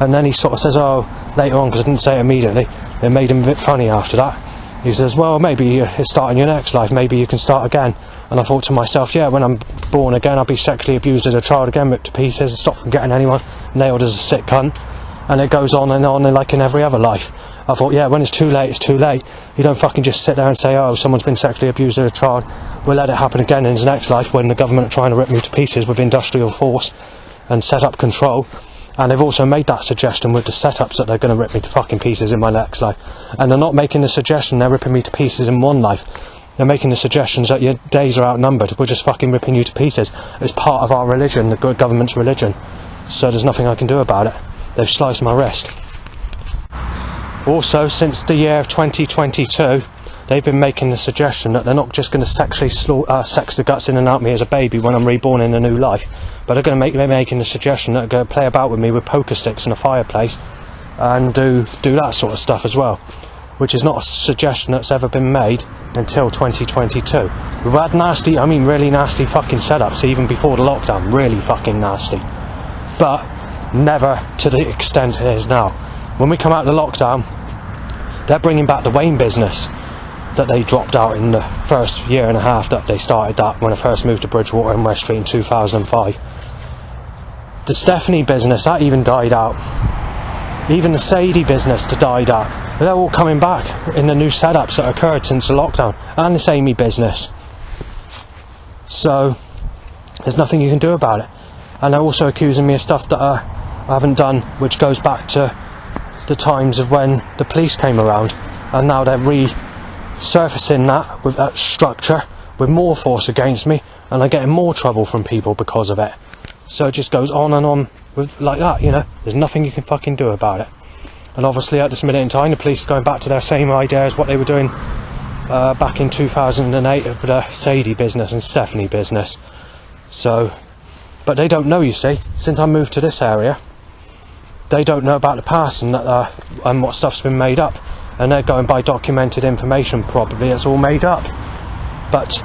And then he sort of says, oh, later on, because I didn't say it immediately, it made him a bit funny after that. He says, well, maybe you're starting your next life, maybe you can start again. And I thought to myself, yeah, when I'm born again, I'll be sexually abused as a child again, ripped to pieces, and stop from getting anyone, nailed as a sick cunt. And it goes on, and like in every other life. I thought, yeah, when it's too late, it's too late. You don't fucking just sit there and say, oh, someone's been sexually abused as a child. We'll let it happen again in his next life when the government are trying to rip me to pieces with industrial force and set up control. And they've also made that suggestion with the setups that they're going to rip me to fucking pieces in my next life. And they're not making the suggestion they're ripping me to pieces in one life. They're making the suggestions that your days are outnumbered. We're just fucking ripping you to pieces. It's part of our religion, the government's religion. So there's nothing I can do about it. They've sliced my wrist. Also, since the year of 2022, they've been making the suggestion that they're not just going to sexually sex the guts in and out me as a baby when I'm reborn in a new life, but they're going to be making the suggestion that they're going to play about with me with poker sticks in a fireplace and do that sort of stuff as well, which is not a suggestion that's ever been made until 2022. We've had nasty, I mean really nasty fucking setups even before the lockdown, really fucking nasty, but never to the extent it is now. When we come out of the lockdown, they're bringing back the Wayne business that they dropped out in the first year and a half that they started that when I first moved to Bridgewater and West Street in 2005. The Stephanie business, that even died out. Even the Sadie business died out. They're all coming back in the new setups that occurred since the lockdown. And this Amy business. So, there's nothing you can do about it. And they're also accusing me of stuff that I haven't done, which goes back to the times of when the police came around. And now they're resurfacing that with that structure with more force against me, and I'm getting more trouble from people because of it. So it just goes on and on with, like that, you know. There's nothing you can fucking do about it. And obviously at this minute in time the police are going back to their same idea as what they were doing back in 2008 with the Sadie business and Stephanie business. So, but they don't know, you see, since I moved to this area, they don't know about the past and that and what stuff's been made up. And they're going by documented information, probably it's all made up. But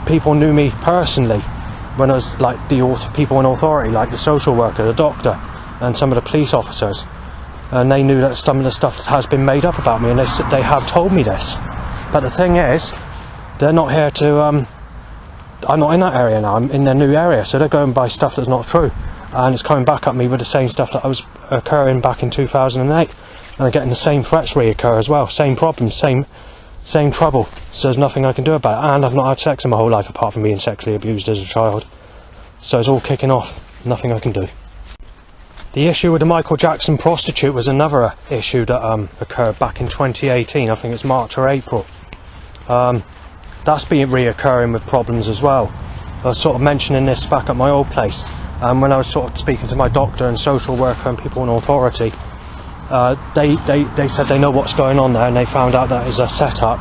people knew me personally when I was like the people in authority, like the social worker, the doctor, and some of the police officers, and they knew that some of the stuff has been made up about me, and they have told me this. But the thing is, they're not here to. I'm not in that area now. I'm in a new area, so they're going by stuff that's not true, and it's coming back at me with the same stuff that was occurring back in 2008. And I'm getting the same threats reoccur as well, same problems, same trouble. So there's nothing I can do about it. And I've not had sex in my whole life apart from being sexually abused as a child. So it's all kicking off. Nothing I can do. The issue with the Michael Jackson prostitute was another issue that occurred back in 2018. I think it's March or April. That's been reoccurring with problems as well. I was sort of mentioning this back at my old place. When I was sort of speaking to my doctor and social worker and people in authority, they said they know what's going on there, and they found out that it's a setup,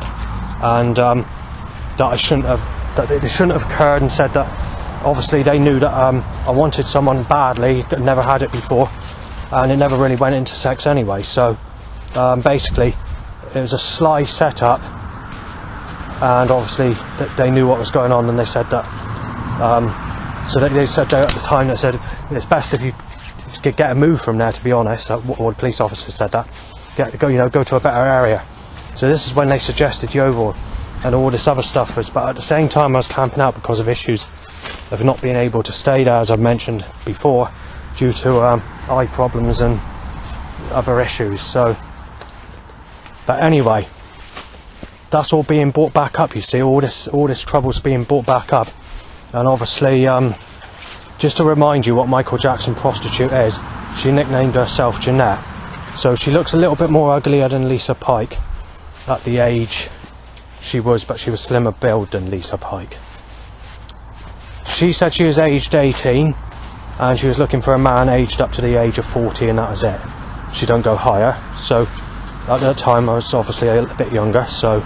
and that it shouldn't have occurred, and said that obviously they knew that I wanted someone badly, that never had it before, and it never really went into sex anyway. So basically it was a sly setup, and obviously they knew what was going on, and they said that so they said there at the time, they said it's best if you get a move from there, to be honest. What the police officer said that. Go to a better area. So this is when they suggested Yeovil and all this other stuff was, but at the same time I was camping out because of issues of not being able to stay there, as I've mentioned before, due to eye problems and other issues. So, but anyway, that's all being brought back up. You see, all this trouble's being brought back up, and obviously, just to remind you what Michael Jackson prostitute is, she nicknamed herself Jeanette. So she looks a little bit more uglier than Lisa Pike at the age she was, but she was slimmer build than Lisa Pike. She said she was aged 18 and she was looking for a man aged up to the age of 40, and that was it. She don't go higher. So at that time I was obviously a bit younger, so,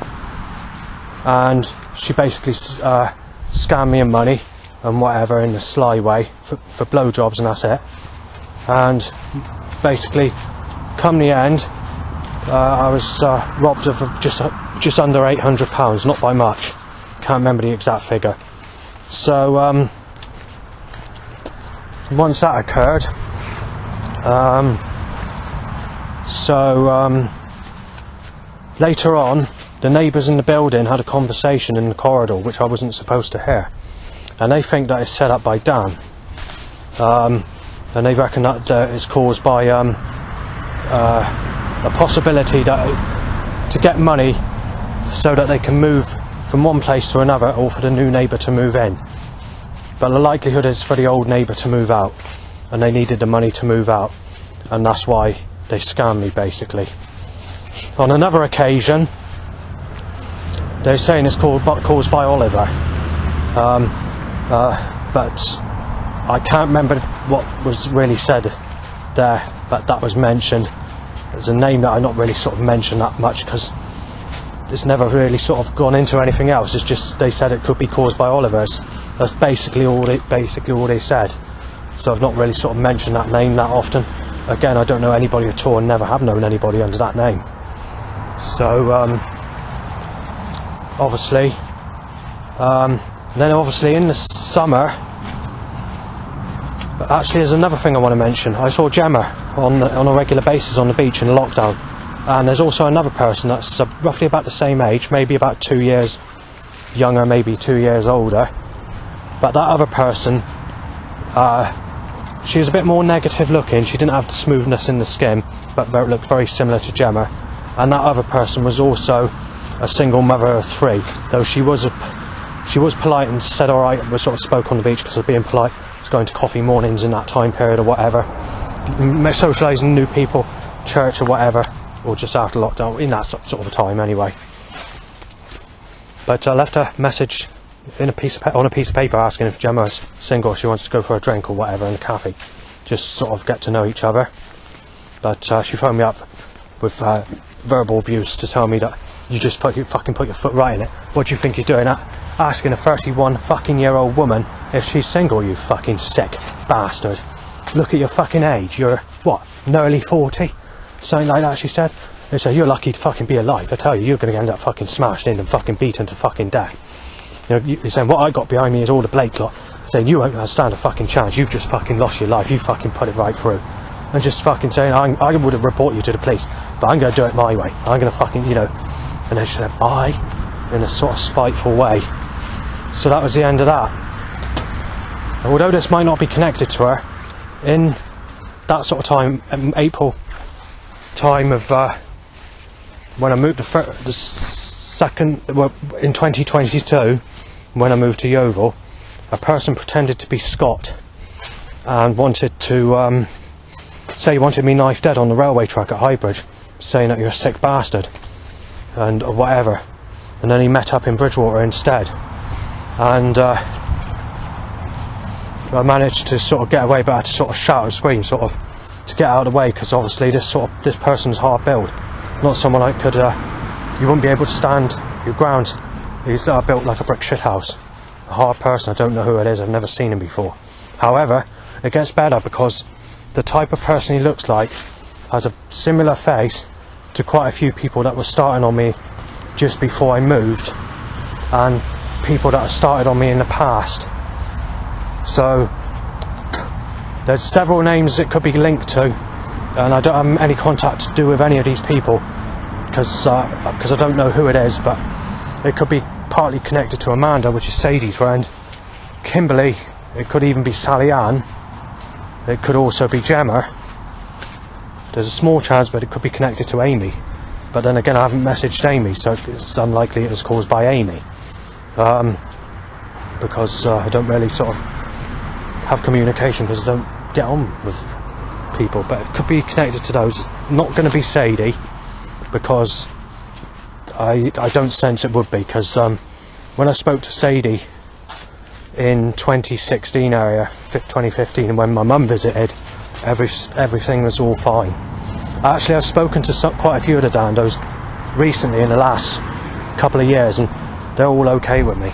and she basically scammed me in money and whatever in the sly way for blowjobs, and that's it. And basically, come the end, I was robbed of just under £800, not by much. Can't remember the exact figure. So once that occurred, later on, the neighbours in the building had a conversation in the corridor which I wasn't supposed to hear, and they think that it's set up by Dan, and they reckon that it's caused by a possibility that to get money so that they can move from one place to another, or for the new neighbour to move in. But the likelihood is for the old neighbour to move out, and they needed the money to move out, and that's why they scammed me basically. On another occasion, they're saying it's caused by Oliver, but I can't remember what was really said there, but that was mentioned. It's a name that I not really sort of mentioned that much because it's never really sort of gone into anything else. It's just they said it could be caused by Oliver's. That's basically all they said. So I've not really sort of mentioned that name that often. Again, I don't know anybody at all and never have known anybody under that name. So obviously, then obviously in the summer, actually there's another thing I want to mention. I saw Gemma on a regular basis on the beach in lockdown, and there's also another person that's roughly about the same age, maybe about 2 years younger, maybe 2 years older, but that other person, she was a bit more negative looking. She didn't have the smoothness in the skin, but looked very similar to Gemma. And that other person was also a single mother of 3, though she was polite and said alright, we sort of spoke on the beach because of being polite. I was going to coffee mornings in that time period or whatever, socialising new people, church or whatever, or just after lockdown, in that sort of a time anyway. But I left a message on a piece of paper asking if Gemma was single, she wants to go for a drink or whatever in a cafe, just sort of get to know each other. But she phoned me up with verbal abuse to tell me that you just put your foot right in it. What do you think you're doing, asking a 31 fucking year old woman if she's single, you fucking sick bastard? Look at your fucking age, you're what, nearly 40? Something like that, she said. They said, you're lucky to fucking be alive. I tell you, you're going to end up fucking smashed in and fucking beaten to fucking death. You know, you're saying what I got behind me is all the Blake lot, saying you won't stand a fucking chance, you've just fucking lost your life, you fucking put it right through. And just fucking saying, I would have reported you to the police, but I'm going to do it my way. I'm going to fucking, you know. And then she said, bye, in a sort of spiteful way. So that was the end of that. And although this might not be connected to her, in that sort of time, April time of when I moved the second, well, in 2022, when I moved to Yeovil, a person pretended to be Scott and wanted to say he wanted me knife dead on the railway track at Highbridge, saying that you're a sick bastard and whatever. And then he met up in Bridgewater instead, and I managed to sort of get away, but I had to sort of shout and scream sort of to get out of the way, because obviously this person's hard built, not someone I could you wouldn't be able to stand your ground. He's built like a brick shit house, a hard person. I don't know who it is, I've never seen him before. However, it gets better because the type of person he looks like has a similar face to quite a few people that were starting on me just before I moved, and people that have started on me in the past. So there's several names it could be linked to, and I don't have any contact to do with any of these people. because I don't know who it is, but it could be partly connected to Amanda, which is Sadie's friend, Kimberly, it could even be Sally Ann, it could also be Gemma. There's a small chance, but it could be connected to Amy. But then again, I haven't messaged Amy, so it's unlikely it was caused by Amy. Because I don't really sort of have communication, because I don't get on with people. But it could be connected to those. It's not going to be Sadie, because I don't sense it would be, because when I spoke to Sadie in 2016 area, 2015, when my mum visited, everything was all fine. Actually, I've spoken to quite a few of the Dandos recently in the last couple of years, and they're all okay with me.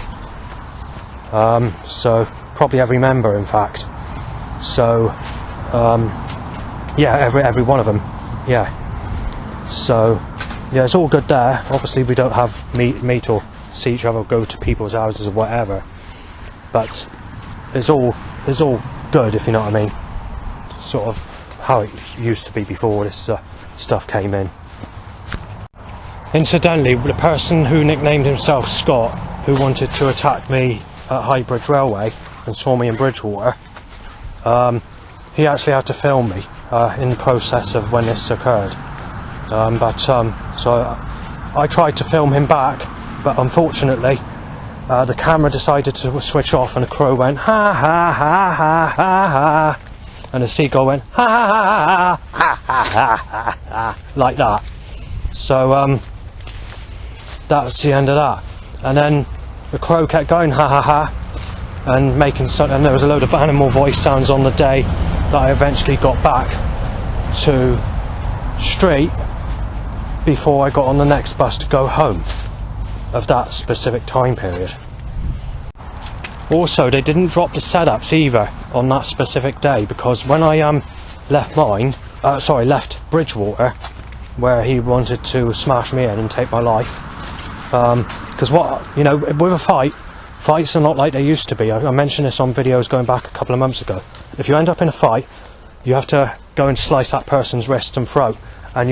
So probably every member, in fact. So yeah, every one of them. Yeah. So yeah, it's all good there. Obviously, we don't have meet or see each other, or go to people's houses or whatever. But it's all good, if you know what I mean. Sort of how it used to be before this stuff came in. Incidentally, the person who nicknamed himself Scott, who wanted to attack me at Highbridge Railway and saw me in Bridgewater, he actually had to film me in the process of when this occurred. So I tried to film him back, but unfortunately the camera decided to switch off, and the crow went ha ha ha ha ha ha, and the seagull went ha ha ha ha ha ha ha, like that. So that's the end of that. And then the crow kept going ha ha ha, and making and there was a load of animal voice sounds on the day that I eventually got back to Street before I got on the next bus to go home of that specific time period. Also, they didn't drop the setups either on that specific day, because when I left Bridgewater, where he wanted to smash me in and take my life, because with a fights are not like they used to be. I mentioned this on videos going back a couple of months ago. If you end up in a fight, you have to go and slice that person's wrist and throat, and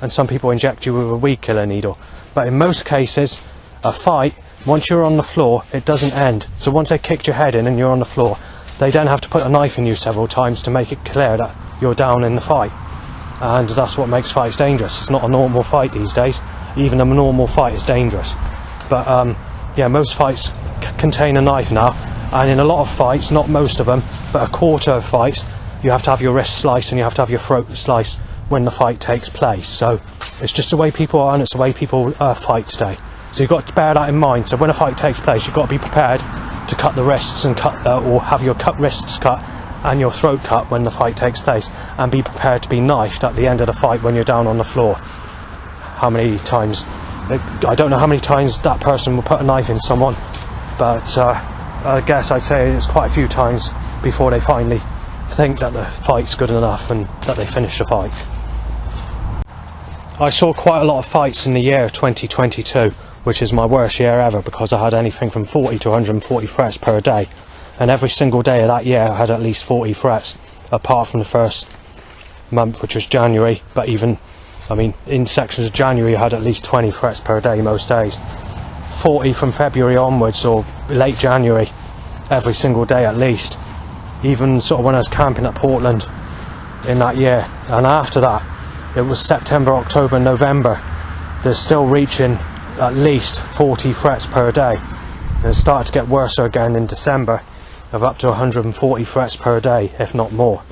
some people inject you with a weed killer needle. But in most cases, a fight, once you're on the floor, it doesn't end. So once they kicked your head in and you're on the floor, they then have to put a knife in you several times to make it clear that you're down in the fight. And that's what makes fights dangerous. It's not a normal fight these days. Even a normal fight is dangerous. But yeah, most fights contain a knife now. And in a lot of fights, not most of them, but a quarter of fights, you have to have your wrist sliced and you have to have your throat sliced when the fight takes place. So it's just the way people are, and it's the way people fight today. So you've got to bear that in mind. So when a fight takes place, you've got to be prepared to cut the wrists and or have your wrists cut and your throat cut when the fight takes place, and be prepared to be knifed at the end of the fight when you're down on the floor. How many times? I don't know how many times that person will put a knife in someone, but I guess I'd say it's quite a few times before they finally think that the fight's good enough and that they finish the fight. I saw quite a lot of fights in the year of 2022, which is my worst year ever, because I had anything from 40 to 140 threats per day, and every single day of that year I had at least 40 threats, apart from the first month, which was January. But even, in sections of January I had at least 20 threats per day most days. 40 from February onwards, or late January, every single day at least. Even sort of when I was camping at Portland in that year. And after that, it was September, October, November, they're still reaching at least 40 threats per day. And it started to get worse again in December, of up to 140 threats per day, if not more.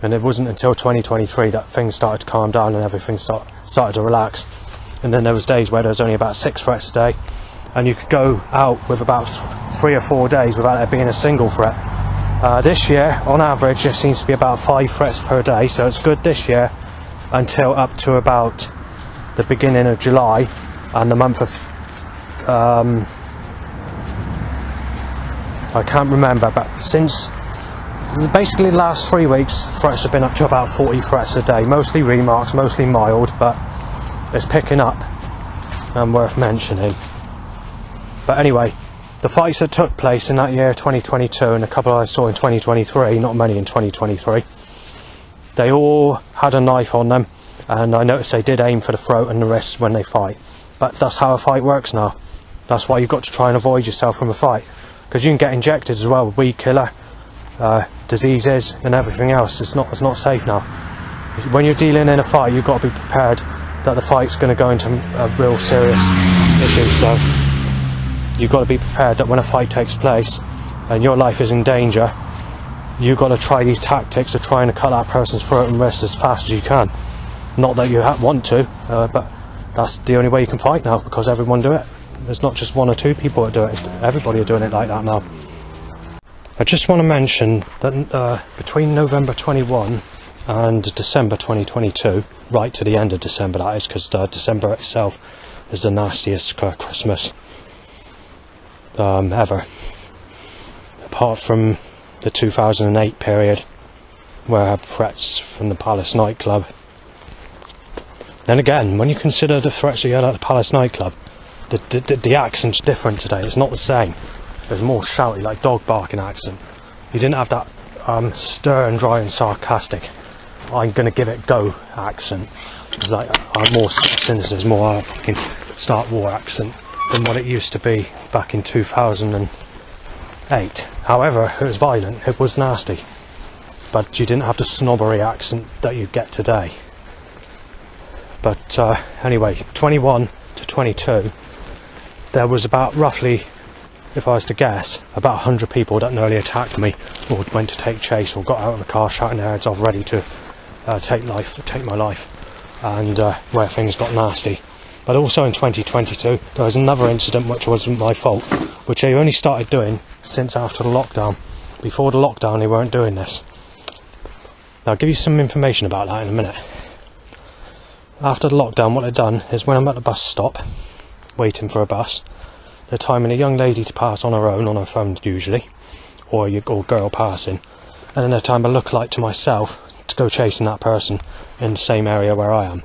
And it wasn't until 2023 that things started to calm down and everything started to relax. And then there was days where there was only about 6 threats a day, and you could go out with about 3 or 4 days without there being a single threat. This year, on average, it seems to be about 5 threats per day, so it's good this year until up to about the beginning of July and the month of I can't remember, but since basically the last 3 weeks, threats have been up to about 40 threats a day, mostly remarks, mostly mild, but it's picking up and worth mentioning. But anyway, the fights that took place in that year 2022, and a couple I saw in 2023, not many in 2023, they all had a knife on them, and I noticed they did aim for the throat and the wrists when they fight. But that's how a fight works now. That's why you've got to try and avoid yourself from a fight, because you can get injected as well with weed killer, diseases and everything else. It's not safe now. When you're dealing in a fight, you've got to be prepared that the fight's going to go into a real serious issue. So you've got to be prepared that when a fight takes place and your life is in danger, you've got to try these tactics of trying to cut that person's throat and wrist as fast as you can. Not that you want to, but that's the only way you can fight now, because everyone do it. There's not just one or two people that do it, everybody are doing it like that now. I just want to mention that between November 21 and December 2022, right to the end of December that is, because December itself is the nastiest Christmas ever. Apart from the 2008 period, where I had threats from the Palace nightclub. Then again, when you consider the threats you had at the Palace nightclub, the accent's different today. It's not the same. There's more shouty, like dog barking accent. You didn't have that stern, dry and sarcastic, I'm gonna give it go accent. It's like more sinister, more fucking start war accent than what it used to be back in 2008. However, it was violent, it was nasty, but you didn't have the snobbery accent that you get today. But anyway, 21 to 22, there was about roughly, if I was to guess, about 100 people that nearly attacked me, or went to take chase, or got out of the car shouting their heads off, ready to take my life, and where things got nasty. But also in 2022, there was another incident which wasn't my fault, which they only started doing since after the lockdown. Before the lockdown, they weren't doing this. I'll give you some information about that in a minute. After the lockdown, what they've done is when I'm at the bus stop, waiting for a bus, they're timing a young lady to pass on her own, on her phone usually, or a girl passing, and then they're timing a lookalike to myself to go chasing that person in the same area where I am,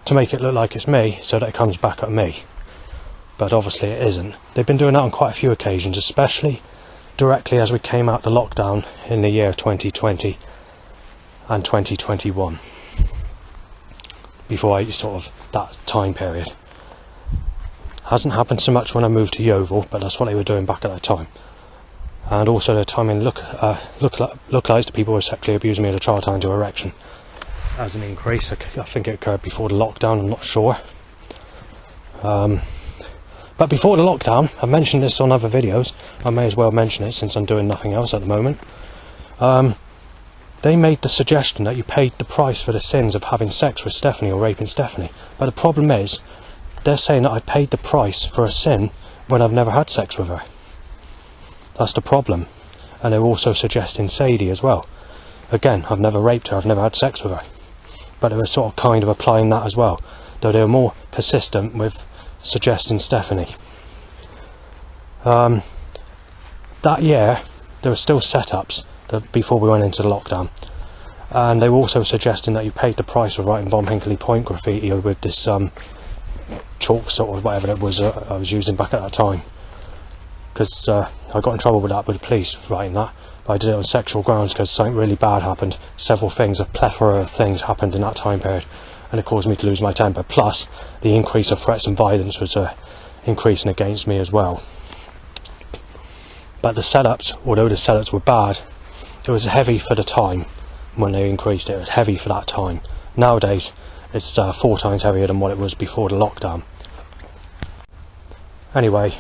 to make it look like it's me, so that it comes back at me. But obviously it isn't. They've been doing that on quite a few occasions, especially directly as we came out the lockdown in the year 2020 and 2021. Before that time period. Hasn't happened so much when I moved to Yeovil, but that's what they were doing back at that time. And also they're timing lookalikes to people who sexually abused me at a child time to erection as an increase. I think it occurred before the lockdown, I'm not sure. But before the lockdown, I mentioned this on other videos, I may as well mention it since I'm doing nothing else at the moment. They made the suggestion that you paid the price for the sins of having sex with Stephanie or raping Stephanie. But the problem is, they're saying that I paid the price for a sin when I've never had sex with her. That's the problem. And they're also suggesting Sadie as well. Again, I've never raped her, I've never had sex with her. But they were sort of kind of applying that as well. Though they were more persistent with suggesting Stephanie. That year, there were still setups before we went into the lockdown, and they were also suggesting that you paid the price for writing Von Hinckley Point graffiti with this chalk sort of whatever it was I was using back at that time, because I got in trouble with that with the police writing that, but I did it on sexual grounds because something really bad happened. Several things, a plethora of things happened in that time period, and it caused me to lose my temper, plus the increase of threats and violence was increasing against me as well. But the setups, although the setups were bad, it was heavy for the time when they increased it. It was heavy for that time. Nowadays, it's 4 times heavier than what it was before the lockdown. Anyway,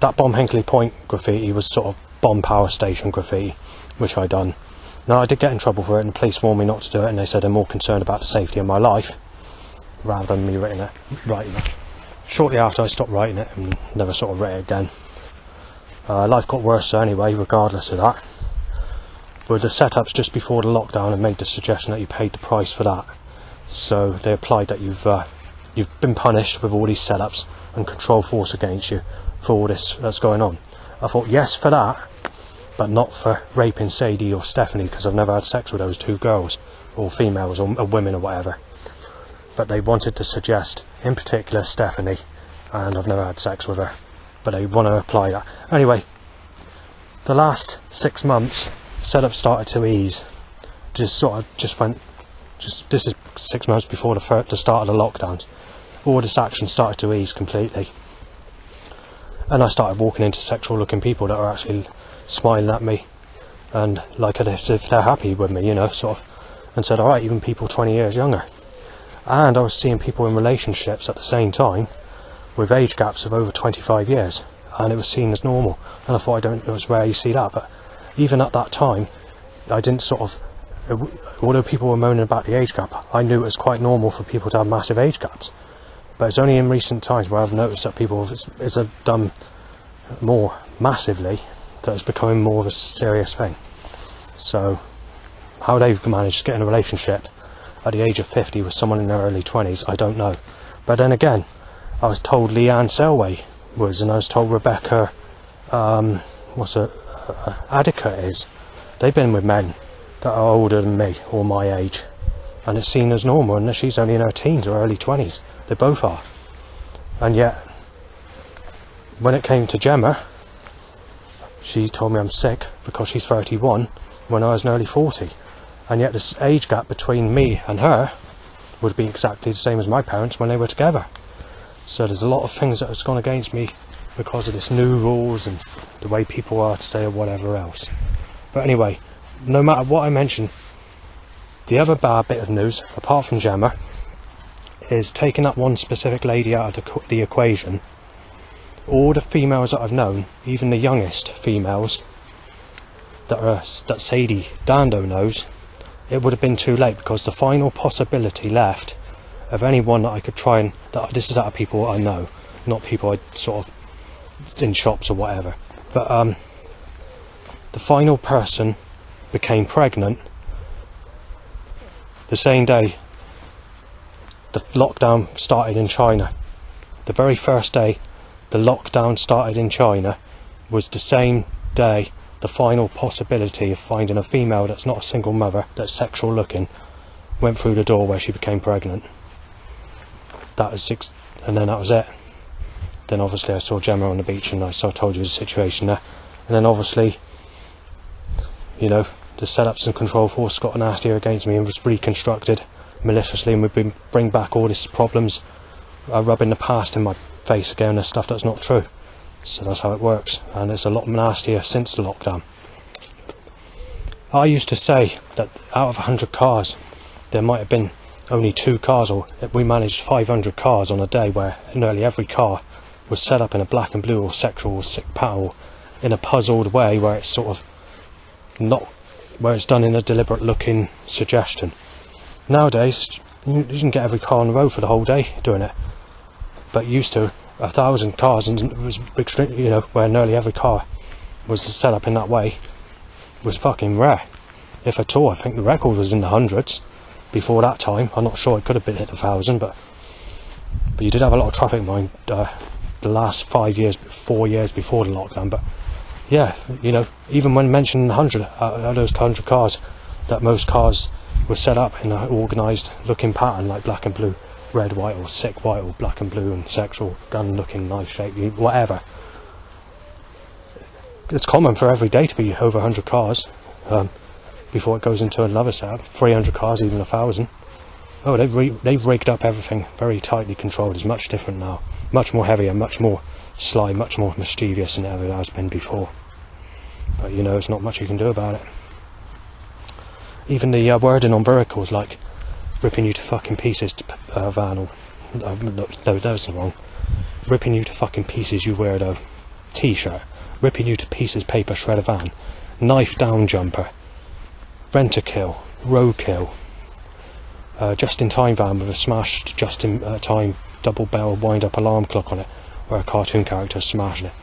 that Bomb Hinckley Point graffiti was sort of bomb power station graffiti, which I done. Now, I did get in trouble for it, and the police warned me not to do it, and they said they're more concerned about the safety of my life rather than me writing it. Shortly after, I stopped writing it and never sort of wrote it again. Life got worse anyway, regardless of that. But the setups just before the lockdown and made the suggestion that you paid the price for that. So they applied that you've been punished with all these setups and control force against you for all this that's going on. I thought yes for that, but not for raping Sadie or Stephanie, because I've never had sex with those 2 girls, or females, or women or whatever. But they wanted to suggest, in particular, Stephanie, and I've never had sex with her. But they want to apply that. Anyway, the last 6 months, setup started to ease. Just went this is 6 months before the start of the lockdowns, all this action started to ease completely. And I started walking into sexual looking people that are actually smiling at me and like as if they're happy with me, you know, sort of, and said, alright, even people 20 years younger. And I was seeing people in relationships at the same time with age gaps of over 25 years, and it was seen as normal. And I thought, it was rare you see that, but even at that time, I didn't sort of, although people were moaning about the age gap, I knew it was quite normal for people to have massive age gaps. But it's only in recent times where I've noticed that people have done more massively, that it's becoming more of a serious thing. So how they've managed to get in a relationship at the age of 50 with someone in their early 20s, I don't know. But then again, I was told Leanne Selway was, and I was told Rebecca Adika is. They've been with men that are older than me or my age, and it's seen as normal, and she's only in her teens or early 20s. They both are. And yet when it came to Gemma, she told me I'm sick because she's 31 when I was nearly 40, and yet this age gap between me and her would be exactly the same as my parents when they were together. So there's a lot of things that has gone against me because of this new rules and the way people are today or whatever else. But anyway, no matter what I mention, the other bad bit of news, apart from Gemma, is taking that one specific lady out of the equation. All the females that I've known, even the youngest females that Sadie Dando knows, it would have been too late, because the final possibility left of anyone that I could try and, this is out of people I know, not people I sort of in shops or whatever, but the final person became pregnant the same day the lockdown started in China. The very first day the lockdown started in China was the same day the final possibility of finding a female that's not a single mother, that's sexual looking, went through the door where she became pregnant. That was and then that was it. Then obviously I saw Gemma on the beach, and I told you the situation there. And then obviously, you know, the setups and control force got nastier against me and was reconstructed maliciously, and we've been bring back all these problems, rubbing the past in my face again, the stuff that's not true. So that's how it works, and it's a lot nastier since the lockdown. I used to say that out of 100 cars there might have been only 2 cars, or we managed 500 cars on a day where nearly every car was set up in a black and blue or sexual or sick pattern, in a puzzled way where it's sort of not, where it's done in a deliberate looking suggestion. Nowadays you can get every car on the road for the whole day doing it, but used to 1,000 cars, and it was extreme, you know, where nearly every car was set up in that way, was fucking rare, if at all. I think the record was in the hundreds before that time. I'm not sure, it could have been hit 1,000, but you did have a lot of traffic mind the last 4 years before the lockdown. But yeah, you know, even when mentioning 100 out of those 100 cars, that most cars were set up in an organised looking pattern, like black and blue, red, white, or sick white, or black and blue and sexual, gun looking, knife shape, whatever. It's common for every day to be over 100 cars before it goes into another setup, 300 cars, even 1,000. Oh, they've rigged up everything very tightly controlled. It's much different now, much more heavier, much more sly, much more mischievous than it ever has been before. But you know, there's not much you can do about it. Even the wording on vehicles, like ripping you to fucking pieces, van, or no, that's wrong. Ripping you to fucking pieces, you weirdo. T-shirt. Ripping you to pieces, paper shredder van. Knife down jumper. Rent-a-kill. Roadkill. Just-in-time van with a smashed just-in-time double-bell wind-up alarm clock on it, where a cartoon character smashed it.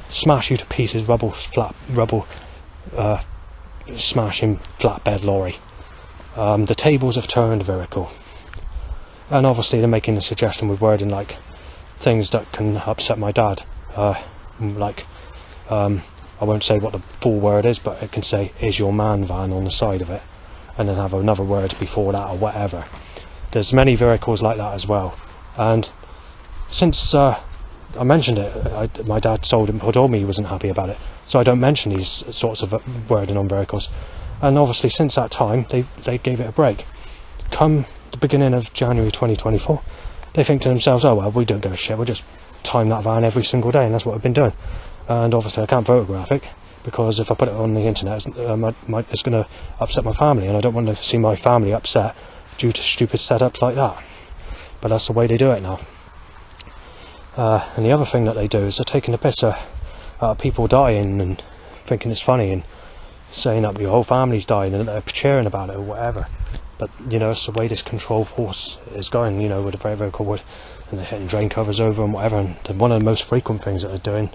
Smash you to pieces, smashing flatbed lorry. The tables have turned vehicle. And obviously they're making a suggestion with wording like things that can upset my dad. I won't say what the full word is, but it can say, "Is your man van" on the side of it, and then have another word before that or whatever. There's many vehicles like that as well. And since I mentioned it, my dad told me he wasn't happy about it, so I don't mention these sorts of wording on vehicles. And obviously since that time they gave it a break. come the beginning of January 2024, they think to themselves, oh well, we don't give a shit, we'll just time that van every single day, and that's what I've been doing. And obviously I can't photograph it, because if I put it on the internet, it's going to upset my family, and I don't want to see my family upset due to stupid setups like that. But that's the way they do it now. And the other thing that they do is they're taking the piss out of people dying and thinking it's funny and saying that your whole family's died and they're cheering about it or whatever. But, you know, it's the way this control force is going, you know, with the very, very cold wood, and they're hitting drain covers over and whatever. And one of the most frequent things that they're doing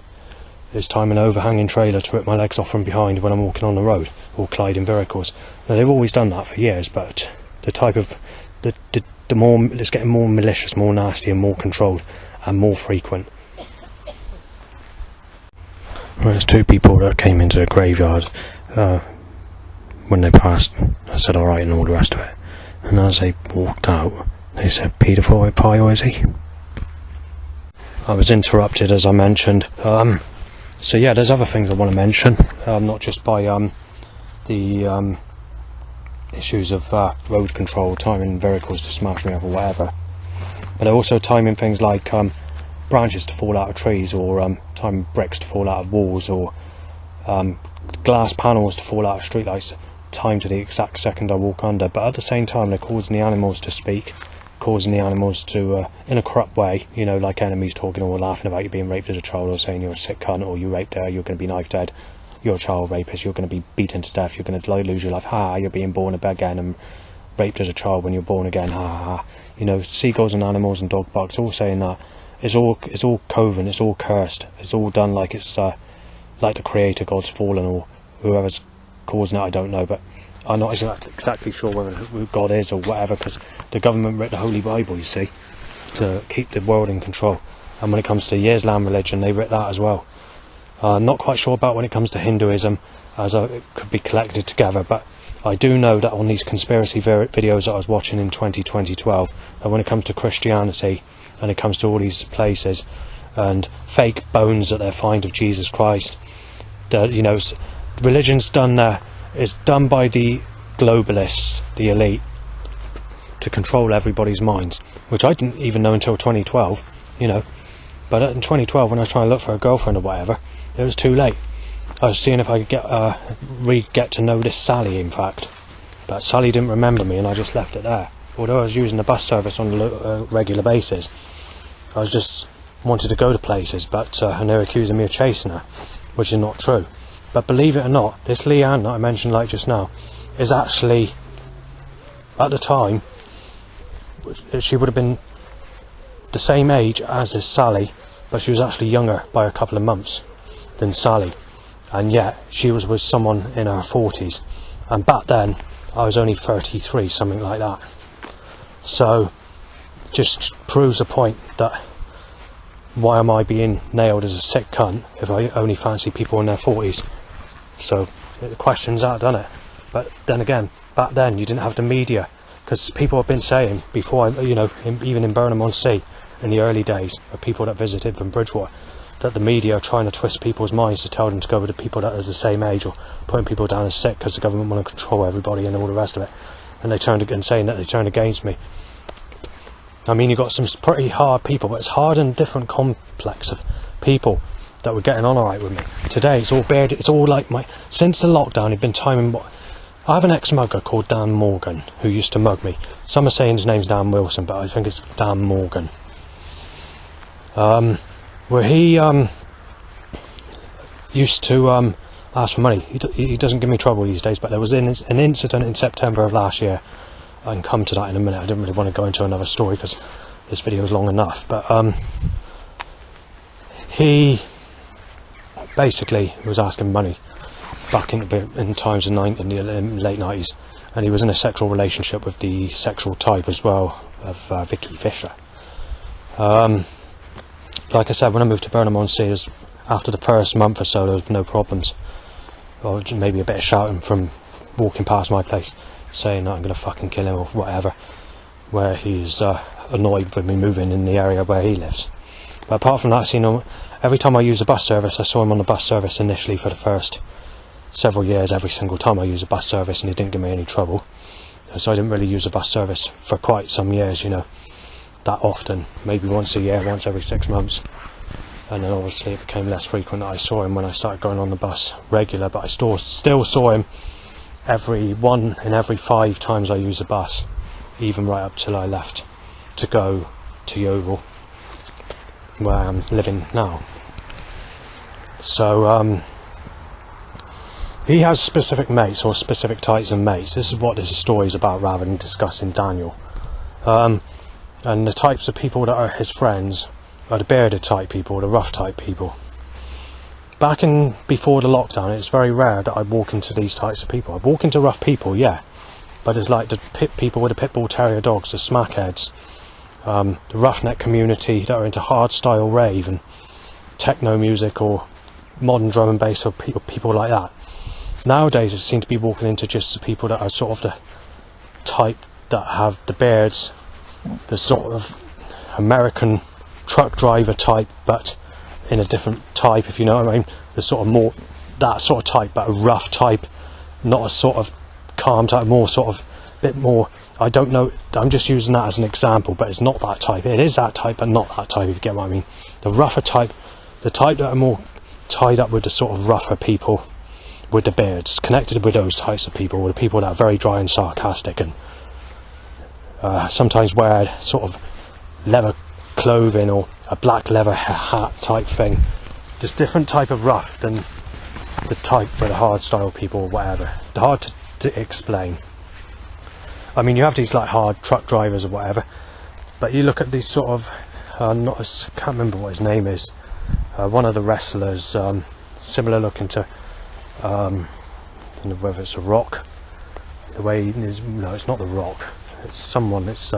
is timing an overhanging trailer to rip my legs off from behind when I'm walking on the road, or colliding vehicles. Now, they've always done that for years, but the type of, the more, it's getting more malicious, more nasty and more controlled and more frequent. Well, there's two people that came into the graveyard when they passed. I said alright and all the rest of it, and as they walked out they said, "Paedophile Pio, is he?" I was interrupted, as I mentioned. So yeah, there's other things I want to mention, not just by the issues of road control, timing vehicles to smash me up or whatever, but also timing things like branches to fall out of trees, or timing bricks to fall out of walls, or glass panels to fall out of streetlights, timed to the exact second I walk under. But at the same time, they're causing the animals to speak, causing the animals to, in a corrupt way, you know, like enemies talking or laughing about you being raped as a child, or saying you're a sick cunt, or you raped her, you're going to be knife dead, you're a child rapist, you're going to be beaten to death, you're going to lose your life, ha, you're being born again and raped as a child when you're born again, ha ha ha. You know, seagulls and animals and dog barks all saying that. It's all coven, it's all cursed, it's all done like it's like the creator god's fallen, or whoever's causing it, I don't know, but I'm not exactly sure who God is or whatever, because the government wrote the Holy Bible, you see, to keep the world in control. And when it comes to the Islam religion, they wrote that as well. Not quite sure about when it comes to Hinduism, as it could be collected together, but I do know that on these conspiracy videos that I was watching in 2012, that when it comes to Christianity, and it comes to all these places, and fake bones that they find of Jesus Christ, that, you know, religion's done is done by the globalists, the elite, to control everybody's minds, which I didn't even know until 2012, you know. But in 2012, when I was trying to look for a girlfriend or whatever, it was too late. I was seeing if I could get to know this Sally, in fact, but Sally didn't remember me, and I just left it there. Although I was using the bus service on a regular basis, I was just wanted to go to places, but and they're accusing me of chasing her, which is not true. But believe it or not, this Leanne that I mentioned like just now is actually, at the time, she would have been the same age as this Sally, but she was actually younger by a couple of months than Sally, and yet she was with someone in her 40s, and back then I was only 33, something like that. So just proves the point that why am I being nailed as a sick cunt if I only fancy people in their 40s? So the question's out, doesn't it? But then again, back then you didn't have the media, because people have been saying before, you know, even in Burnham-on-Sea in the early days, of people that visited from Bridgewater, that the media are trying to twist people's minds to tell them to go with the people that are the same age, or putting people down as sick because the government want to control everybody and all the rest of it. And they turned against, saying that they turned against me. I mean, you've got some pretty hard people, but it's hard and different complex of people that were getting on alright with me. Today it's all beard, it's all like since the lockdown he'd been timing. I have an ex-mugger called Dan Morgan who used to mug me. Some are saying his name's Dan Wilson, but I think it's Dan Morgan. Where he used to ask for money. He doesn't give me trouble these days, but there was an incident in September of last year. I can come to that in a minute. I didn't really want to go into another story because this video is long enough, but he basically was asking money back in times in the late 90s, and he was in a sexual relationship with the sexual type as well of Vicky Fisher. Like I said, when I moved to Burnham-on-Sea, after the first month or so there was no problems, or just maybe a bit of shouting from walking past my place saying that I'm going to fucking kill him or whatever, where he's annoyed with me moving in the area where he lives. But apart from that, you know, every time I use a bus service, I saw him on the bus service initially for the first several years, every single time I used a bus service, and he didn't give me any trouble. So I didn't really use a bus service for quite some years, you know, that often, maybe once a year, once every 6 months. And then obviously it became less frequent that I saw him when I started going on the bus regular, but I still saw him every 5 times I used the bus, even right up till I left to go to Yeovil, where I'm living now. So he has specific mates, or specific types of mates. This is what this story is about, rather than discussing Daniel. And the types of people that are his friends are the bearded type people, the rough type people. Before the lockdown, it's very rare that I walk into these types of people. I walk into rough people, yeah, but it's like the people with the pit bull terrier dogs, the smackheads, the roughneck community that are into hardstyle rave and techno music or modern drum and bass, or people like that. Nowadays, I seem to be walking into just the people that are sort of the type that have the beards, the sort of American truck driver type, but in a different type, if you know what I mean. The sort of more that sort of type, but a rough type, not a sort of calm type, more sort of bit more. I don't know. I'm just using that as an example, but it's not that type. It is that type, but not that type. If you get what I mean. The rougher type, the type that are more tied up with the sort of rougher people, with the beards, connected with those types of people, with the people that are very dry and sarcastic, and sometimes wear sort of leather clothing or a black leather hat type thing. There's different type of rough than the type for the hard style people or whatever. It's hard to explain. I mean, you have these like hard truck drivers or whatever, but you look at these sort of can't remember what his name is, one of the wrestlers, similar looking to I don't know whether it's a Rock, the way he is. No, it's not the Rock, it's someone. It's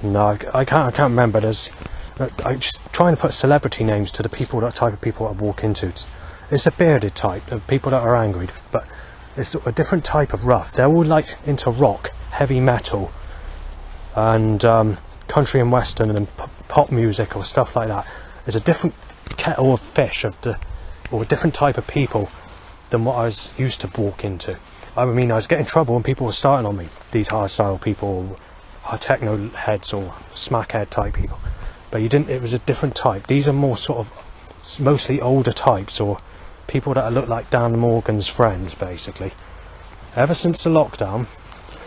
no, I can't remember. I'm just trying to put celebrity names to the people, that type of people I walk into. It's a bearded type of people that are angry, but it's a different type of rough. They're all like into rock, heavy metal, and country and western and pop music or stuff like that. There's a different kettle of fish or a different type of people than what I was used to walk into. I mean, I was getting in trouble when people were starting on me, these hardstyle people, or techno heads or smackhead type people. But it was a different type. These are more sort of mostly older types, or people that look like Dan Morgan's friends, basically. Ever since the lockdown,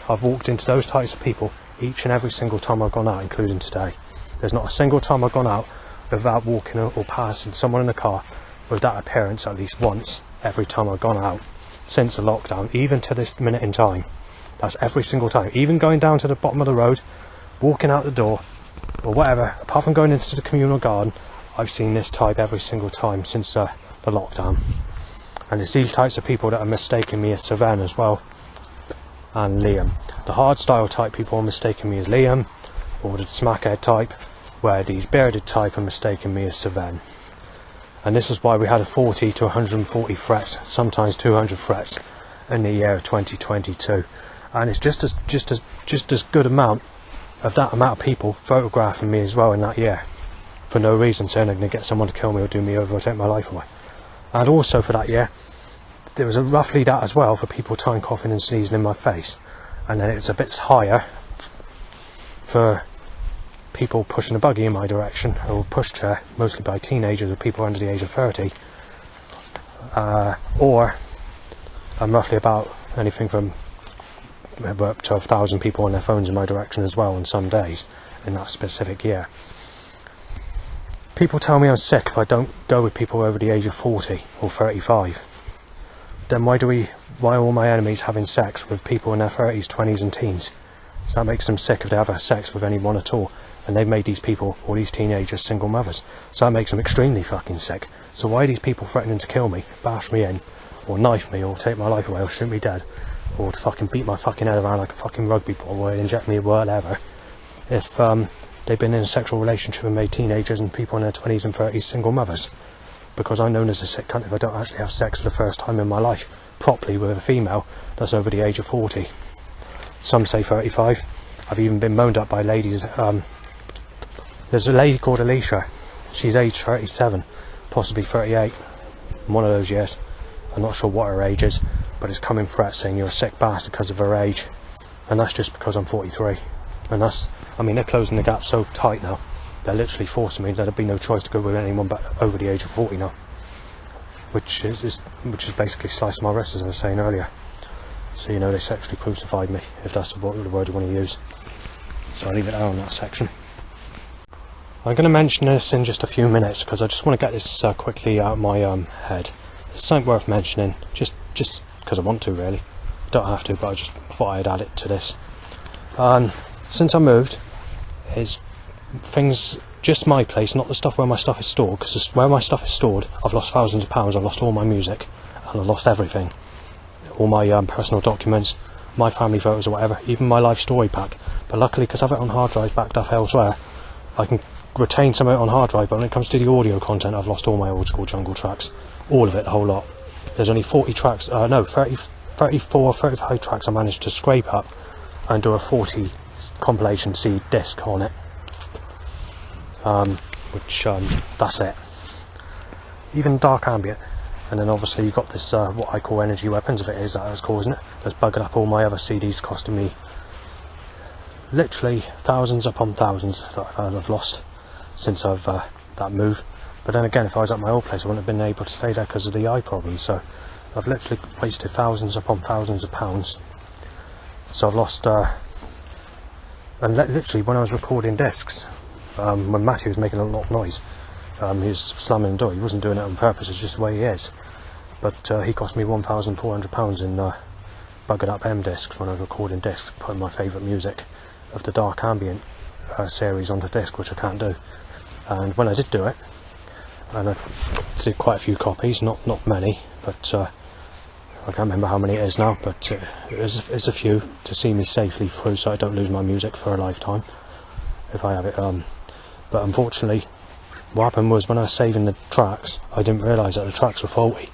I've walked into those types of people each and every single time I've gone out, including today. There's not a single time I've gone out without walking or passing someone in a car with that appearance at least once every time I've gone out since the lockdown, even to this minute in time. That's every single time. Even going down to the bottom of the road, walking out the door, or whatever, apart from going into the communal garden, I've seen this type every single time since the lockdown. And it's these types of people that are mistaking me as Sven as well, and Liam. The hardstyle type people are mistaking me as Liam, or the smackhead type, where these bearded type are mistaking me as Sven. And this is why we had a 40 to 140 threats, sometimes 200 threats in the year of 2022. And it's just as good amount of that amount of people photographing me as well in that year, for no reason, saying they're going to get someone to kill me or do me over or take my life away. And also for that year, there was roughly that as well, for people time coughing and sneezing in my face. And then it's a bit higher for people pushing a buggy in my direction, or pushchair, mostly by teenagers or people under the age of 30. Or I'm roughly about anything from up to 1,000 people on their phones in my direction as well on some days in that specific year. People tell me I'm sick if I don't go with people over the age of 40 or 35. Then why are all my enemies having sex with people in their 30s, 20s and teens? So that makes them sick if they ever have sex with anyone at all. And they've made these people, or these teenagers, single mothers. So that makes them extremely fucking sick. So why are these people threatening to kill me, bash me in, or knife me, or take my life away, or shoot me dead, or to fucking beat my fucking head around like a fucking rugby ball, or inject me, or whatever, if they've been in a sexual relationship and made teenagers and people in their 20s and 30s single mothers? Because I'm known as a sick cunt if I don't actually have sex for the first time in my life properly with a female that's over the age of 40. Some say 35. I've even been moaned up by ladies. There's a lady called Alicia. She's aged 37, possibly 38, in one of those years. I'm not sure what her age is, but it's come in threats saying you're a sick bastard because of her age, and that's just because I'm 43. And that's, I mean, they're closing the gap so tight now, they're literally forcing me, there'd be no choice to go with anyone but over the age of 40 now, which is basically slicing my wrist, as I was saying earlier. So, you know, they sexually crucified me, if that's the word you want to use. So I'll leave it there on that section. I'm going to mention this in just a few minutes because I just want to get this quickly out of my head. It's something worth mentioning, just because I want to, really. Don't have to, but I just thought I'd add it to this. Since I moved, it's things, just my place, not the stuff where my stuff is stored, because where my stuff is stored, I've lost thousands of pounds, I've lost all my music, and I've lost everything. All my personal documents, my family photos or whatever, even my life story pack. But luckily, because I have it on hard drives backed up elsewhere, I can retain some of it on hard drive, but when it comes to the audio content, I've lost all my old school jungle tracks. All of it, the whole lot. There's only 40 tracks, 34, 35 tracks I managed to scrape up and do a 40 compilation C disc on it. That's it. Even dark ambient. And then obviously you've got this, what I call energy weapons, if it is that I was causing it. That's buggered up all my other CDs, costing me literally thousands upon thousands that I've lost since I've that move. But then again, if I was at my old place, I wouldn't have been able to stay there because of the eye problem. So I've literally wasted thousands upon thousands of pounds. So I've lost, and literally when I was recording discs, when Matty was making a lot of noise, he was slamming the door. He wasn't doing it on purpose, it's just the way he is. But he cost me £1,400 in buggered up M discs when I was recording discs, putting my favourite music of the dark ambient series onto disc, which I can't do. And when I did do it, and I did quite a few copies, not many, but I can't remember how many it is now, but it's a few to see me safely through so I don't lose my music for a lifetime if I have it. But unfortunately, what happened was when I was saving the tracks, I didn't realise that the tracks were faulty,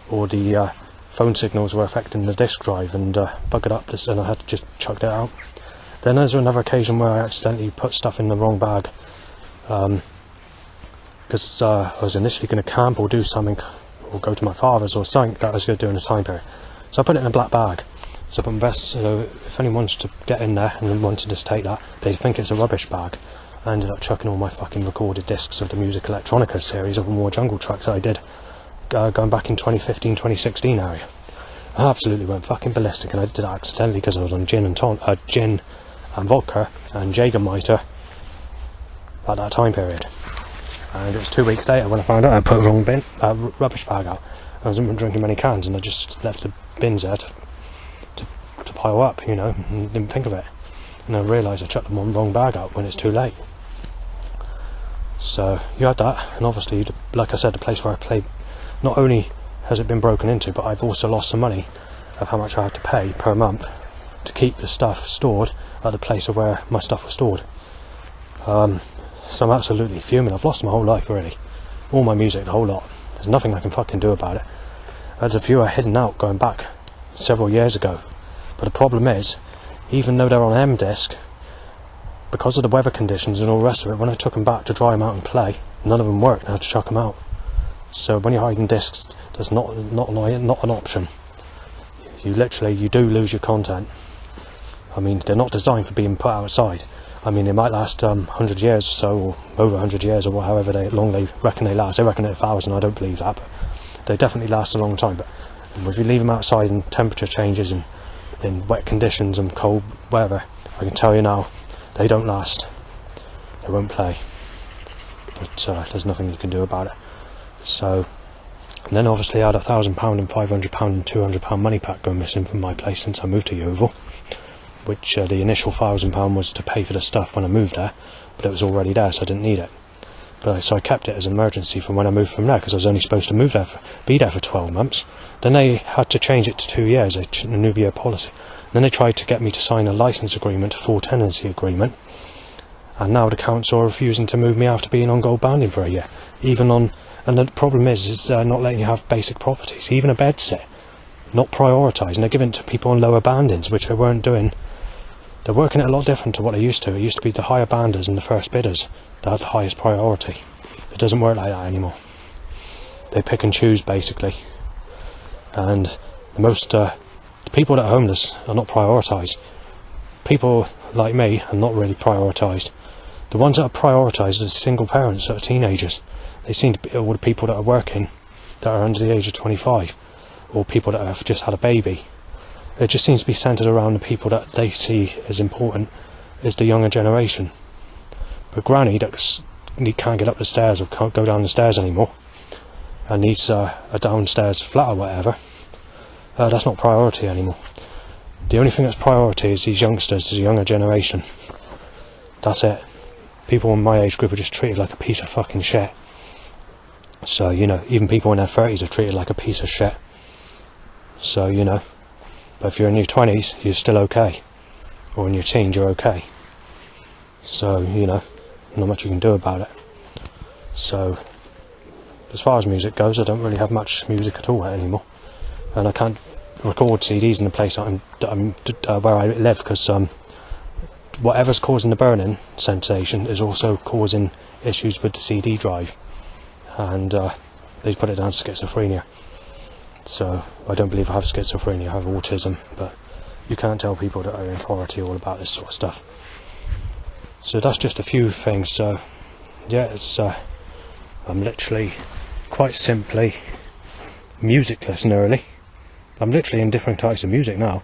or the phone signals were affecting the disk drive and buggered up this, and I had to just chuck it out. Then there's another occasion where I accidentally put stuff in the wrong bag, because I was initially going to camp or do something, or go to my father's or something that I was going to do in a time period. So I put it in a black bag. So I put so if anyone wants to get in there and wanted to take that, they'd think it's a rubbish bag. I ended up chucking all my fucking recorded discs of the Music Electronica series of more jungle tracks that I did, going back in 2015, 2016 area. I absolutely went fucking ballistic, and I did it accidentally because I was on gin and vodka and Jägermeister at that time period. And it was 2 weeks later when I found out I put the wrong rubbish bag out. I wasn't drinking many cans, and I just left the bins there to pile up, you know, and didn't think of it. And I realised I chucked the wrong bag out when it's too late. So you had that, and obviously, like I said, the place where I played, not only has it been broken into, but I've also lost some money of how much I had to pay per month to keep the stuff stored at the place of where my stuff was stored. So I'm absolutely fuming. I've lost my whole life, really. All my music, the whole lot. There's nothing I can fucking do about it. There's a few I hidden out going back several years ago. But the problem is, even though they're on M disc, because of the weather conditions and all the rest of it, when I took them back to dry them out and play, none of them worked, and I had to chuck them out. So when you're hiding discs, that's not an option. You do lose your content. I mean, they're not designed for being put outside. I mean, they might last 100 years or so, or over 100 years, or however long they reckon they last. They reckon they're 1,000, I don't believe that, but they definitely last a long time. But if you leave them outside and temperature changes and in wet conditions and cold weather, I can tell you now, they don't last. They won't play. But there's nothing you can do about it. So, and then obviously I had £1,000 and £500 and £200 money pack going missing from my place since I moved to Yeovil, which the initial £1,000 was to pay for the stuff when I moved there, but it was already there, so I didn't need it. But so I kept it as an emergency from when I moved from there, because I was only supposed to be there for 12 months. Then they had to change it to 2 years, a Nubia policy. Then they tried to get me to sign a license agreement, a full tenancy agreement, and now the council are refusing to move me after being on gold banding for a year. And the problem is not letting you have basic properties, even a bed set, not prioritised, and they're giving it to people on lower bandings, which they weren't doing. They're working it a lot different to what they used to. It used to be the higher banders and the first bidders that had the highest priority. It doesn't work like that anymore. They pick and choose, basically. And The people that are homeless are not prioritised. People like me are not really prioritised. The ones that are prioritised are single parents that are teenagers. They seem to be all the people that are working that are under the age of 25, or people that have just had a baby. It just seems to be centred around the people that they see as important as the younger generation. But Granny that can't get up the stairs or can't go down the stairs anymore and needs a downstairs flat or whatever, that's not priority anymore. The only thing that's priority is these youngsters, the younger generation. That's it. People in my age group are just treated like a piece of fucking shit. So, you know, even people in their 30s are treated like a piece of shit. So, you know, but if you're in your 20s, you're still okay. Or in your teens, you're okay. So, you know, not much you can do about it. So, as far as music goes, I don't really have much music at all anymore. And I can't record CDs in the place where I live, because whatever's causing the burning sensation is also causing issues with the CD drive. And they put it down to schizophrenia. So I don't believe I have schizophrenia, I have autism, but you can't tell people that are in authority all about this sort of stuff. So that's just a few things. So yeah, it's I'm literally, quite simply, musicless nearly. I'm literally in different types of music now.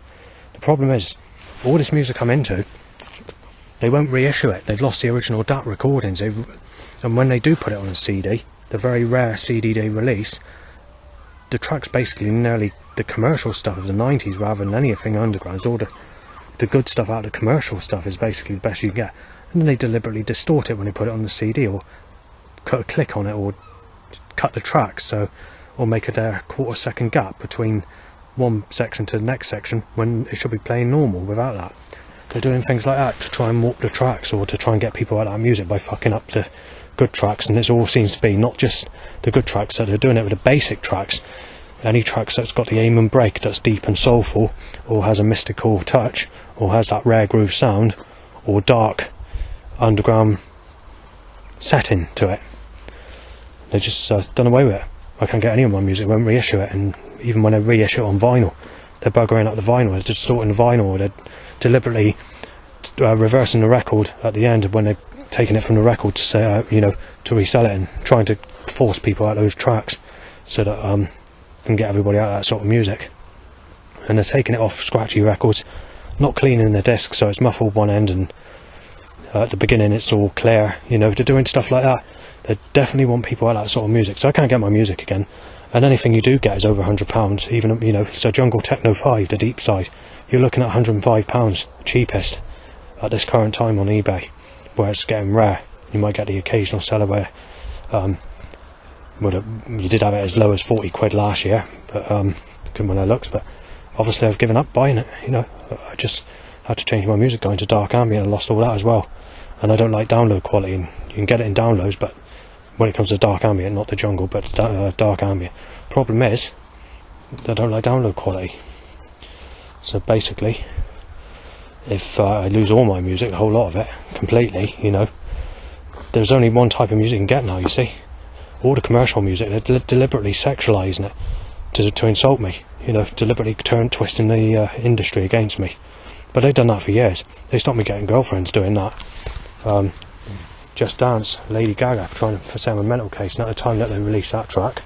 The problem is, all this music I'm into, they won't reissue it. They've lost the original DAT recordings. And when they do put it on a CD, the very rare CD they release, the track's basically nearly the commercial stuff of the 90s rather than anything underground. All the good stuff out of the commercial stuff is basically the best you get. And then they deliberately distort it when they put it on the CD, or cut a click on it, or cut the track, so, or make a quarter-second gap between one section to the next section when it should be playing normal without that. They're doing things like that to try and warp the tracks, or to try and get people out of that music by fucking up the good tracks. And it all seems to be not just the good tracks, so they're doing it with the basic tracks. Any tracks that's got the aim and break that's deep and soulful, or has a mystical touch, or has that rare groove sound, or dark underground setting to it, they just done away with it. I can't get any of my music, won't reissue it. And even when they reissue it on vinyl, they're buggering up the vinyl, they're distorting the vinyl, or they're deliberately reversing the record at the end when they're taking it from the record to say, you know, to resell it, and trying to force people out those tracks so that they can get everybody out of that sort of music. And they're taking it off scratchy records, not cleaning the disc so it's muffled one end, and at the beginning it's all clear. You know, they're doing stuff like that. They definitely want people out of that sort of music. So I can't get my music again, and anything you do get is over £100. Even, you know, so Jungle Techno 5, the deep side, you're looking at £105 cheapest at this current time on eBay, where it's getting rare. You might get the occasional seller where you did have it as low as 40 quid last year, but couldn't when it looks. But obviously I've given up buying it. You know, I just had to change my music, going to dark ambient, and lost all that as well. And I don't like download quality, and you can get it in downloads, but when it comes to dark ambient, not the jungle, but dark ambient, problem is I don't like download quality. So basically, if I lose all my music, a whole lot of it, completely, you know, there's only one type of music you can get now, you see. All the commercial music, they're deliberately sexualising it to insult me, you know, deliberately twisting the industry against me. But they've done that for years. They stopped me getting girlfriends doing that. Just Dance, Lady Gaga, trying to settle a mental case, and at the time that they release that track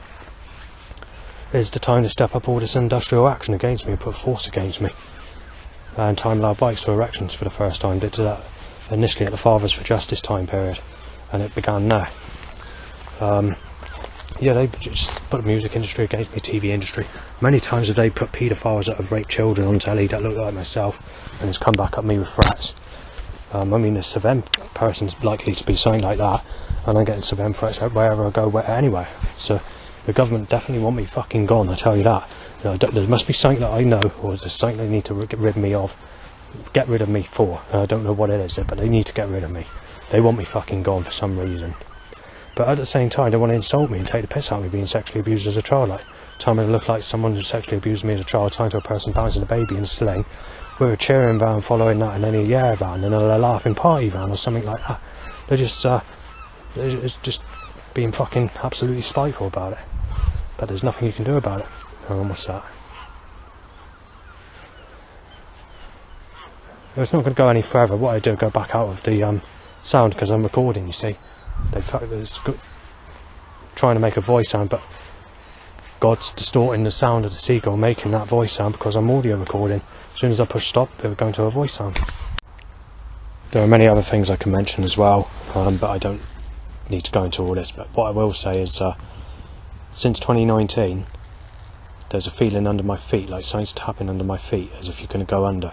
is the time to step up all this industrial action against me and put force against me. And Time Allowed Bikes to Erections for the first time did that initially at the Fathers for Justice time period, and it began there. Yeah, they just put the music industry against me, TV industry. Many times have they put paedophiles that have raped children on telly that look like myself, and it's come back at me with threats. I mean, the Savem person's likely to be something like that, and I'm getting Savem threats wherever I go, anywhere. So the government definitely want me fucking gone, I tell you that. You know, there must be something that I know, or is there something they need to get rid of me for. I don't know what it is, but they need to get rid of me. They want me fucking gone for some reason. But at the same time, they want to insult me and take the piss out of me being sexually abused as a child. Like, time I look like someone who sexually abused me as a child, tying to a person bouncing a baby in a sling, with a cheering van following that, and then a yeah van, and a laughing party van, or something like that. They're just being fucking absolutely spiteful about it. But there's nothing you can do about it. Oh, what's that? it's not going to go any further. What I do, go back out of the sound, because I'm recording, you see. It's good, trying to make a voice sound, but God's distorting the sound of the seagull, making that voice sound, because I'm audio recording. As soon as I push stop, it will go into a voice sound. There are many other things I can mention as well, but I don't need to go into all this. But what I will say is, since 2019, there's a feeling under my feet, like something's tapping under my feet, as if you're going to go under.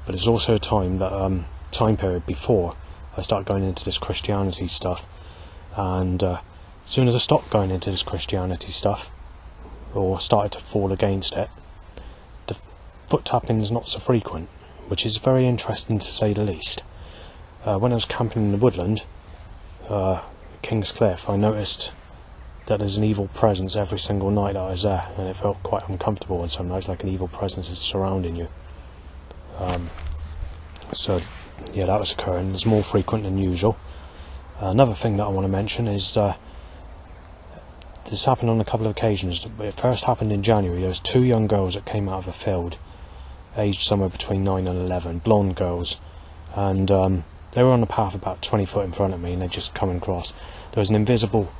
But there's also a time period before I start going into this Christianity stuff, and as soon as I stopped going into this Christianity stuff, or started to fall against it, the foot tapping is not so frequent, which is very interesting to say the least. When I was camping in the woodland, King's Cliff, I noticed that there's an evil presence every single night that I was there, and it felt quite uncomfortable, and some nights like an evil presence is surrounding you. So yeah, that was occurring. It's more frequent than usual. Another thing that I want to mention is this happened on a couple of occasions. It first happened in January. There was 2 young girls that came out of a field, aged somewhere between 9 and 11, blonde girls, and they were on the path about 20 foot in front of me, and they just come across. There was an invisible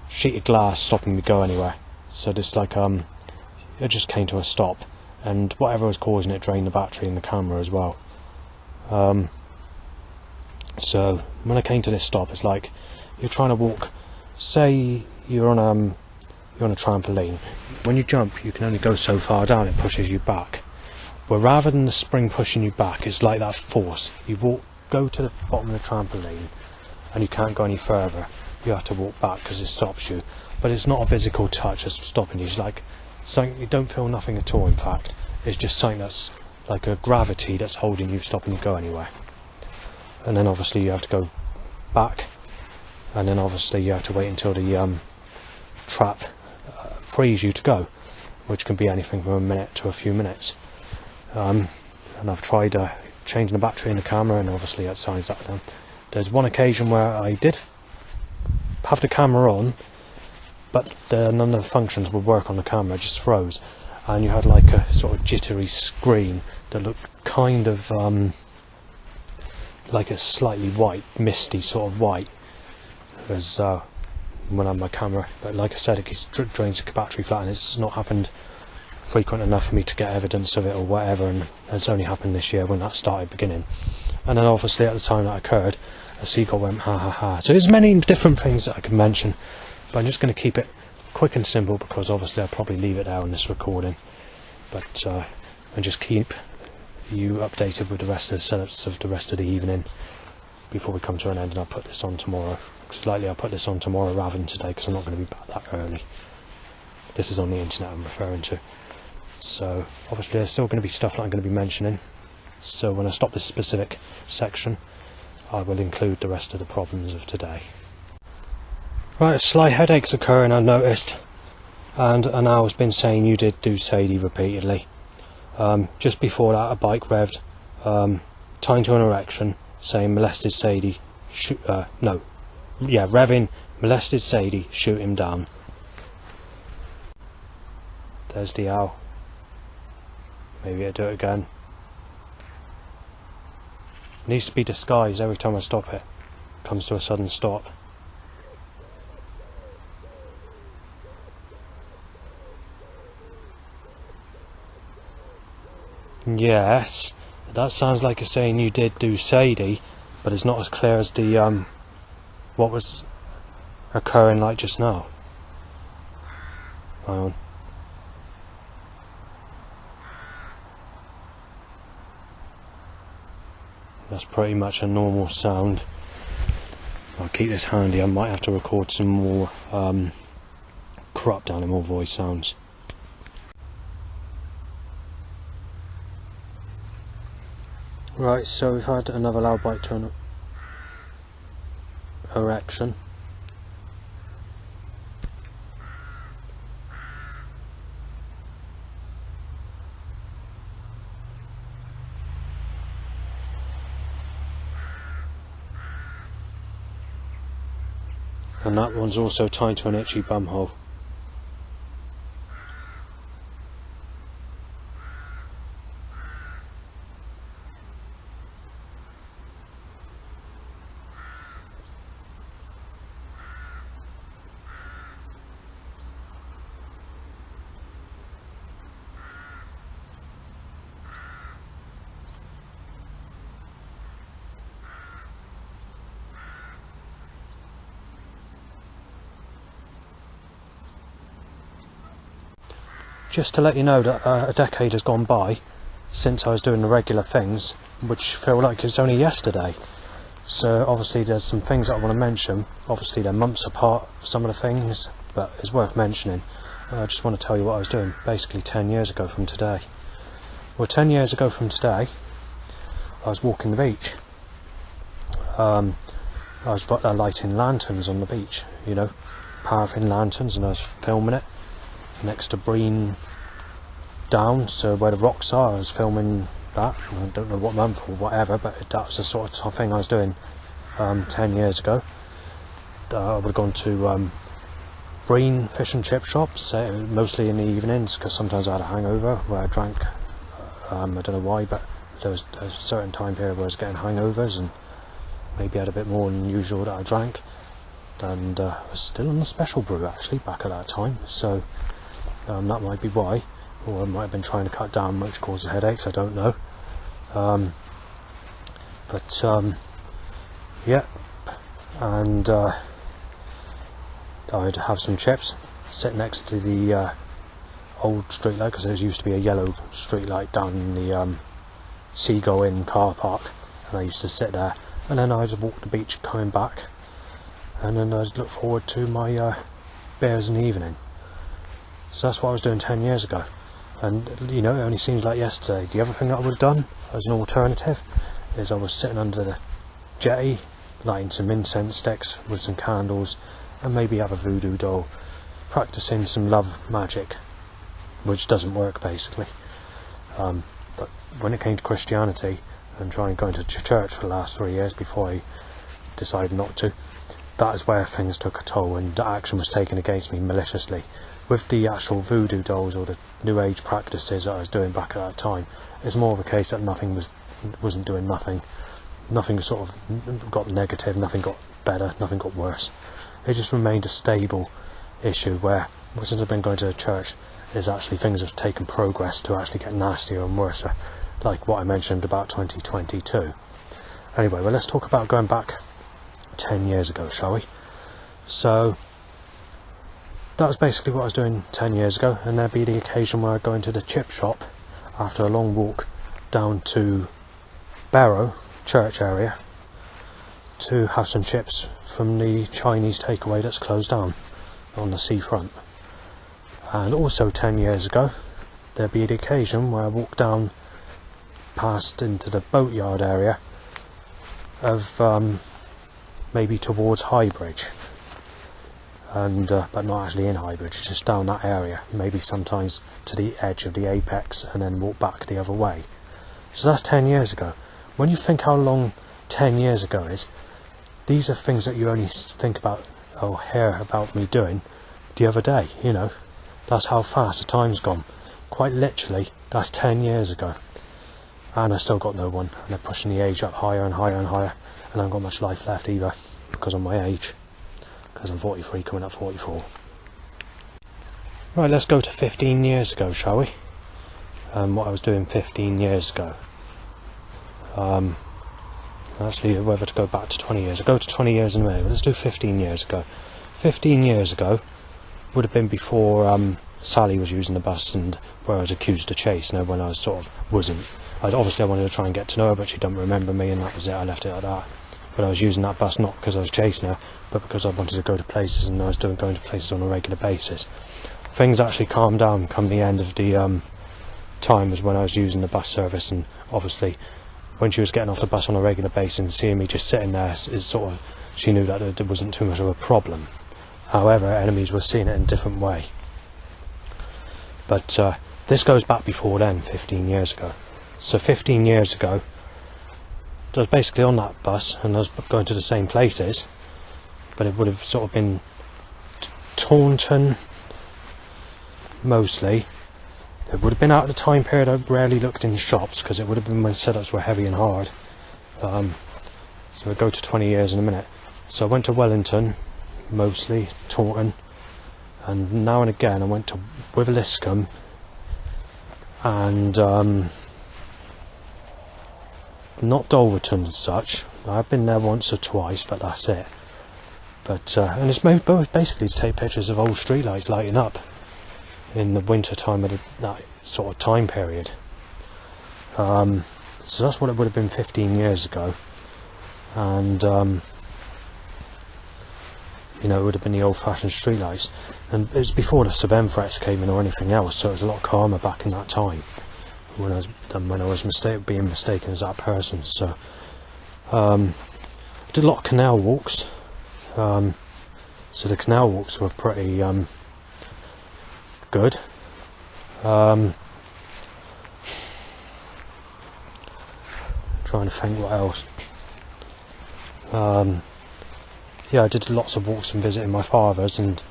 sheet of glass stopping me go anywhere. So this it just came to a stop, and whatever was causing it drained the battery in the camera as well. So when I came to this stop, it's like you're trying to walk. Say you're on a trampoline. When you jump, you can only go so far down. It pushes you back. Well, rather than the spring pushing you back, it's like that force. You go to the bottom of the trampoline, and you can't go any further. You have to walk back because it stops you. But it's not a physical touch that's stopping you. It's like something you don't feel nothing at all. In fact, it's just something that's like a gravity that's holding you, stopping you go anywhere. And then obviously you have to go back, and then obviously you have to wait until the trap frees you to go, which can be anything from a minute to a few minutes. And I've tried changing the battery in the camera, and obviously it signs that down. There's one occasion where I did have the camera on, but none of the functions would work on the camera, it just froze, and you had like a sort of jittery screen that looked kind of like a slightly white, misty sort of white, as when I had my camera. But like I said, it drains the battery flat, and it's not happened frequent enough for me to get evidence of it or whatever, and it's only happened this year when that started beginning. And then obviously at the time that occurred, a seagull went ha ha ha. So there's many different things that I can mention, but I'm just going to keep it quick and simple, because obviously I'll probably leave it there on this recording, but and just keep you updated with the rest of the setups of the rest of the evening before we come to an end. And I'll put this on tomorrow, because likely I'll put this on tomorrow rather than today, because I'm not going to be back that early. This is on the internet I'm referring to. So obviously there's still going to be stuff that I'm going to be mentioning, so when I stop this specific section, I will include the rest of the problems of today. Right, slight headaches occurring, I noticed, and Al's been saying you did do Sadie repeatedly. Just before that, a bike revved, tying to an erection, saying molested Sadie, revving molested Sadie, shoot him down. There's the owl. Maybe I'll do it again. It needs to be disguised every time I stop it. Comes to a sudden stop. Yes, that sounds like you're saying you did do Sadie, but it's not as clear as the what was occurring like just now. Hang on. That's pretty much a normal sound. I'll keep this handy. I might have to record some more crop down and more voice sounds. Right, so we've had another loud bike to an erection. And that one's also tied to an itchy bumhole. just to let you know that a decade has gone by since I was doing the regular things, which feel like it's only yesterday. So obviously there's some things that I want to mention. Obviously they're months apart, some of the things, but it's worth mentioning. I just want to tell you what I was doing basically 10 years ago from today. Well, 10 years ago from today, I was walking the beach. I was lighting lanterns on the beach, you know, paraffin lanterns, and I was filming it next to Breen Down, so where the rocks are. I was filming that. I don't know what month or whatever, but that's the sort of thing I was doing 10 years ago. I would have gone to Breen fish and chip shops, mostly in the evenings, because sometimes I had a hangover where I drank. I don't know why, but there was a certain time period where I was getting hangovers, and maybe had a bit more than usual that I drank. And I was still on the special brew actually back at that time, so that might be why. Or I might have been trying to cut down, which causes headaches, I don't know. Yeah, and I'd have some chips, sit next to the old streetlight, because there used to be a yellow streetlight down in the Seagull Inn car park, and I used to sit there, and then I'd walk the beach coming back, and then I'd look forward to my beers in the evening. So that's what I was doing 10 years ago. And you know, it only seems like yesterday. The other thing that I would have done as an alternative is I was sitting under the jetty, lighting some incense sticks with some candles, and maybe have a voodoo doll, practicing some love magic, which doesn't work basically. But when it came to Christianity and trying going to church for the last 3 years before I decided not to, that is where things took a toll, and action was taken against me maliciously. With the actual voodoo dolls or the new age practices that I was doing back at that time, it's more of a case that wasn't doing nothing. Nothing sort of got negative, nothing got better, nothing got worse. It just remained a stable issue where, since I've been going to church, is actually things have taken progress to actually get nastier and worse, like what I mentioned about 2022. Anyway, well, let's talk about going back 10 years ago, shall we? So that was basically what I was doing 10 years ago, and there'd be the occasion where I'd go into the chip shop after a long walk down to Barrow church area to have some chips from the Chinese takeaway that's closed down on the seafront. And also 10 years ago there'd be the occasion where I walked down past into the boatyard area of maybe towards Highbridge, and but not actually in Highbridge, just down that area, maybe sometimes to the edge of the apex, and then walk back the other way. So that's 10 years ago. When you think how long 10 years ago is, these are things that you only think about or hear about me doing the other day, you know. That's how fast the time's gone. Quite literally, that's 10 years ago. And I still got no one, and they're pushing the age up higher and higher and higher, and I haven't got much life left either, because of my age. Because I'm 43, coming up 44. Right, let's go to 15 years ago, shall we? What I was doing 15 years ago. Actually, whether to go back to 20 years. I'll go to 20 years in a minute. Let's do 15 years ago. 15 years ago would have been before Sally was using the bus, and where I was accused of chase. Now, when I was sort of wasn't. Obviously I wanted to try and get to know her, but she didn't remember me, and that was it. I left it at that. But I was using that bus not because I was chasing her, but because I wanted to go to places, and I was going to places on a regular basis. Things actually calmed down come the end of the time was when I was using the bus service, and obviously when she was getting off the bus on a regular basis and seeing me just sitting there, is sort of, she knew that there wasn't too much of a problem. However, enemies were seeing it in a different way. But this goes back before then, 15 years ago. So 15 years ago, I was basically on that bus, and I was going to the same places, but it would have sort of been Taunton, mostly. It would have been out of the time period I rarely looked in shops, because it would have been when setups were heavy and hard. So we'll go to 20 years in a minute. So I went to Wellington, mostly, Taunton, and now and again I went to Wiveliscombe, and not Dulverton as such. I've been there once or twice, but that's it. But and it's basically to take pictures of old streetlights lighting up. in the winter time of that sort of time period. So that's what it would have been 15 years ago, and you know, it would have been the old-fashioned streetlights, and it was before the surveillance threats came in or anything else, so it was a lot calmer back in that time when I was being mistaken as that person. So I did a lot of canal walks, so the canal walks were pretty good. Trying to think what else. Yeah, I did lots of walks and visiting my father's, and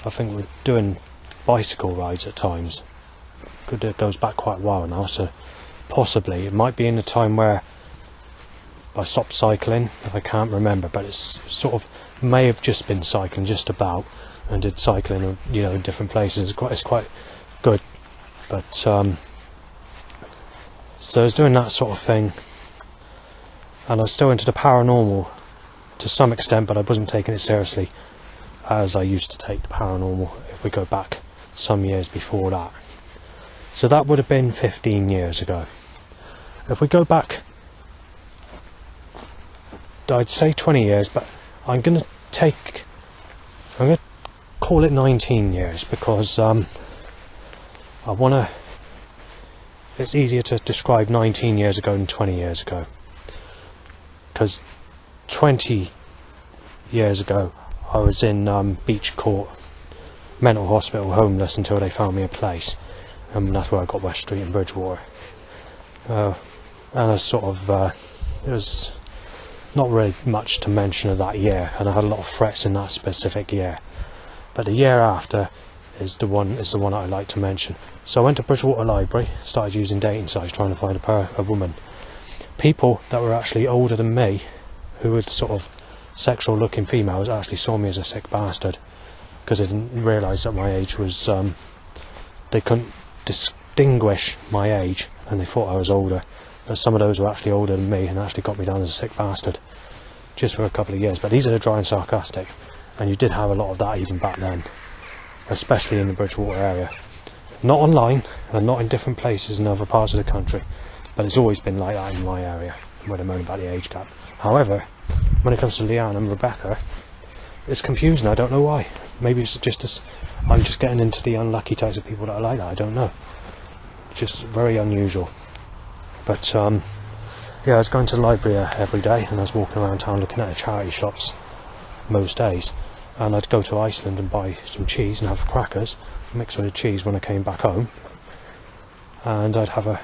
I think we're doing bicycle rides at times. It goes back quite a while now, so possibly it might be in a time where I stopped cycling. I can't remember, but it's sort of may have just been cycling just about, and did cycling, you know, in different places. It's quite good, but so I was doing that sort of thing, and I was still into the paranormal to some extent, but I wasn't taking it seriously as I used to take the paranormal if we go back some years before that. So that would have been 15 years ago. If we go back, I'd say 20 years, but I'm going to call it 19 years, because it's easier to describe 19 years ago than 20 years ago, because 20 years ago I was in Beach Court mental hospital, homeless until they found me a place, and that's where I got West Street in Bridgewater. And I sort of there was not really much to mention of that year, and I had a lot of threats in that specific year, but the year after is the one that I like to mention. So I went to Bridgewater Library, started using dating sites trying to find a woman. People that were actually older than me, who were sort of sexual looking females, actually saw me as a sick bastard, because they didn't realise that my age was they couldn't distinguish my age, and they thought I was older. But some of those were actually older than me and actually got me down as a sick bastard just for a couple of years. But these are the dry and sarcastic, and you did have a lot of that even back then, especially in the Bridgewater area. Not online and not in different places in other parts of the country, but it's always been like that in my area when I moan about the age gap. However, when it comes to Leanne and Rebecca, it's confusing. I don't know why. Maybe it's just I'm just getting into the unlucky types of people that are like that. I don't know. Just very unusual. But yeah, I was going to the library every day, and I was walking around town looking at the charity shops most days. And I'd go to Iceland and buy some cheese and have crackers mixed with the cheese when I came back home. And I'd have a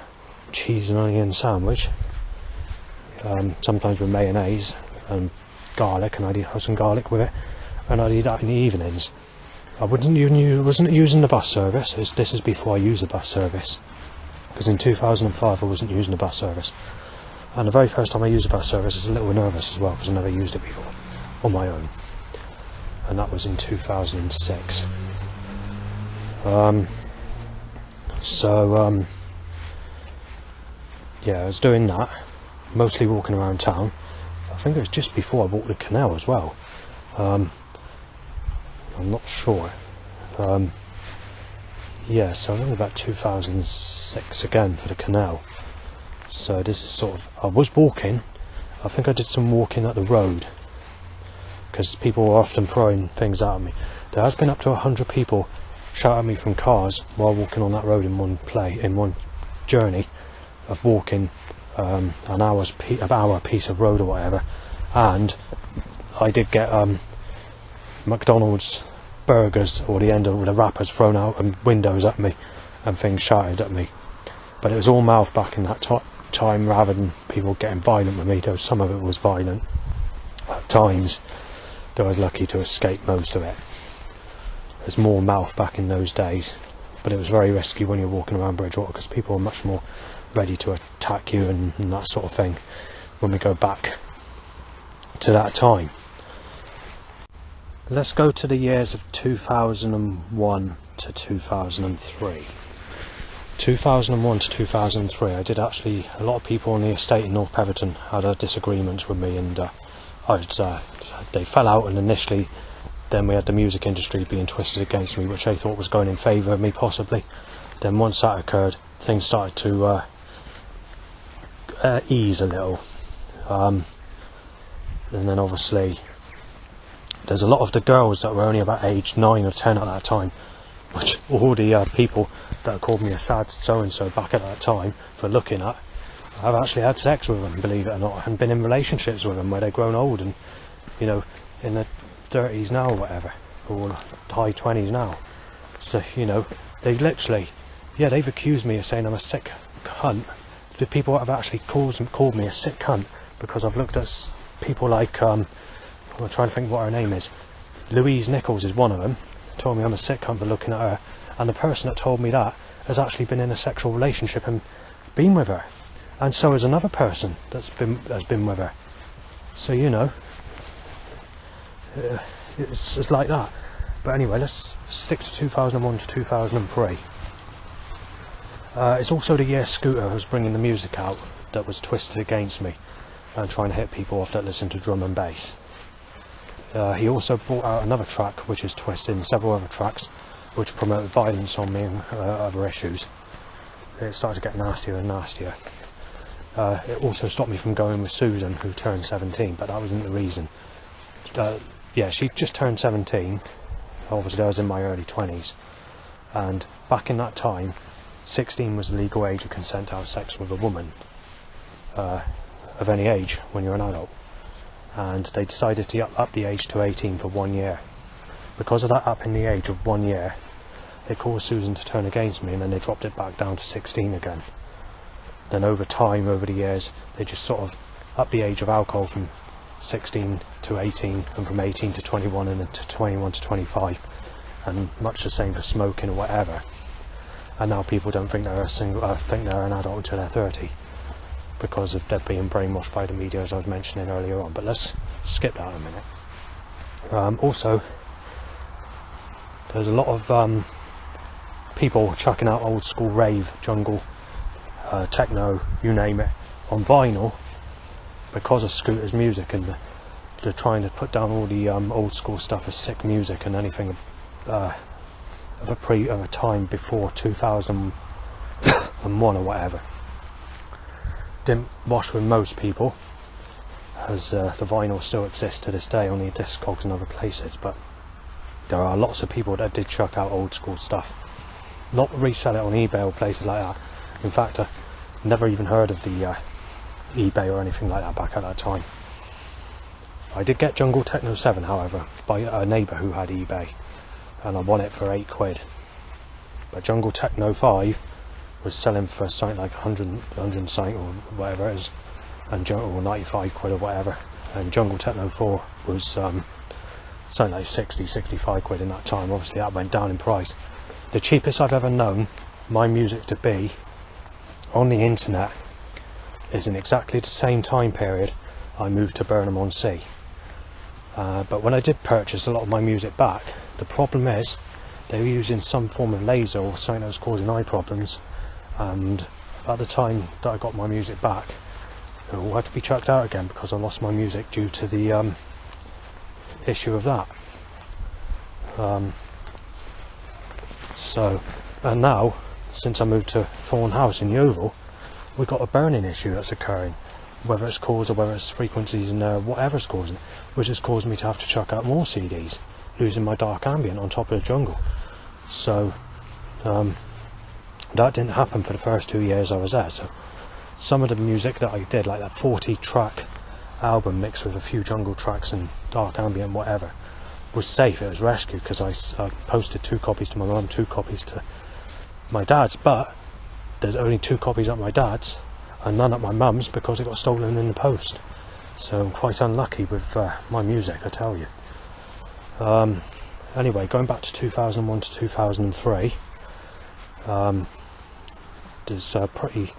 cheese and onion sandwich, sometimes with mayonnaise and garlic, and I'd have some garlic with it, and I'd eat that in the evenings. I wasn't using the bus service. This is before I used the bus service, because in 2005 I wasn't using the bus service, and the very first time I used the bus service I was a little nervous as well, because I never used it before on my own, and that was in 2006. Yeah, I was doing that, mostly walking around town. I think it was just before I walked the canal as well. I'm not sure. Yeah, so I think about 2006 again for the canal. So this is sort of, I was walking. I think I did some walking at the road, because people were often throwing things at me. There has been up to 100 people shout at me from cars while walking on that road in one journey of walking an hour piece of road or whatever. And I did get McDonald's burgers or the end of the wrappers thrown out and windows at me and things shouted at me, but it was all mouth back in that time rather than people getting violent with me, though some of it was violent at times, though I was lucky to escape most of it. There's more mouth back in those days, but it was very risky when you're walking around Bridgewater, because people were much more ready to attack you and that sort of thing when we go back to that time. Let's go to the years of 2001 to 2003. 2001 to 2003, I did actually, a lot of people on the estate in North Peverton had a disagreement with me, and they fell out, and initially Then we had the music industry being twisted against me, which they thought was going in favour of me, possibly. Then once that occurred, things started to ease a little. And then obviously, there's a lot of the girls that were only about age 9 or 10 at that time, which all the people that called me a sad so-and-so back at that time for looking at, I've actually had sex with them, believe it or not, and been in relationships with them where they've grown old and, you know, in the 30s now or whatever, or high 20s now. So, you know, they literally, yeah, they've accused me of saying I'm a sick cunt. The people have actually called me a sick cunt because I've looked at people like, I'm trying to think what her name is. Louise Nichols is one of them. Told me I'm a sick cunt for looking at her, and the person that told me that has actually been in a sexual relationship and been with her, and so has another person that's been with her. So, you know, it's like that. But anyway, let's stick to 2001 to 2003. It's also the year Scooter was bringing the music out that was twisted against me and trying to hit people off that listen to drum and bass. He also brought out another track which is twisted, and several other tracks which promoted violence on me and other issues. It started to get nastier and nastier. It also stopped me from going with Susan, who turned 17, but that wasn't the reason. Yeah, she just turned 17. Obviously I was in my early 20s, and back in that time 16 was the legal age of consent to have sex with a woman of any age when you're an adult, and they decided to up the age to 18 for 1 year. Because of that up in the age of 1 year, it caused Susan to turn against me, and then they dropped it back down to 16 again. Then over time, over the years, they just sort of upped the age of alcohol from 16 to 18, and from 18 to 21, and then to 21 to 25, and much the same for smoking or whatever. And now people don't think they're think they're an adult until they're 30, because of them being brainwashed by the media, as I was mentioning earlier on. But let's skip that a minute. Also, there's a lot of people chucking out old school rave, jungle, techno, you name it, on vinyl because of Scooter's music, and they're trying to put down all the old school stuff as sick music and anything of a time before 2001 or whatever. Didn't wash with most people, as the vinyl still exists to this day on the Discogs and other places, but there are lots of people that did chuck out old school stuff, not resell it on eBay or places like that. In fact, I never even heard of the eBay or anything like that back at that time. I did get Jungle Techno 7, however, by a neighbour who had eBay, and I won it for £8. But Jungle Techno 5 was selling for something like 100 something or whatever it is, and or 95 quid or whatever, and Jungle Techno 4 was something like 65 quid in that time. Obviously that went down in price. The cheapest I've ever known my music to be on the internet is in exactly the same time period I moved to Burnham-on-Sea. But when I did purchase a lot of my music back, the problem is they were using some form of laser or something that was causing eye problems, and at the time that I got my music back, it all had to be chucked out again because I lost my music due to the issue of that. And now, since I moved to Thorn House in Yeovil, we've got a burning issue that's occurring, whether it's cause or whether it's frequencies in there, whatever's causing it, which has caused me to have to chuck out more CDs, losing my dark ambient on top of the jungle. So that didn't happen for the first 2 years I was there. So some of the music that I did, like that 40-track album mixed with a few jungle tracks and dark ambient, whatever, was safe. It was rescued because I posted 2 copies to my mum, 2 copies to my dad's, but there's only 2 copies at my dad's and none at my mum's because it got stolen in the post. So I'm quite unlucky with my music, I tell you. Anyway, going back to 2001 to 2003, there's a pretty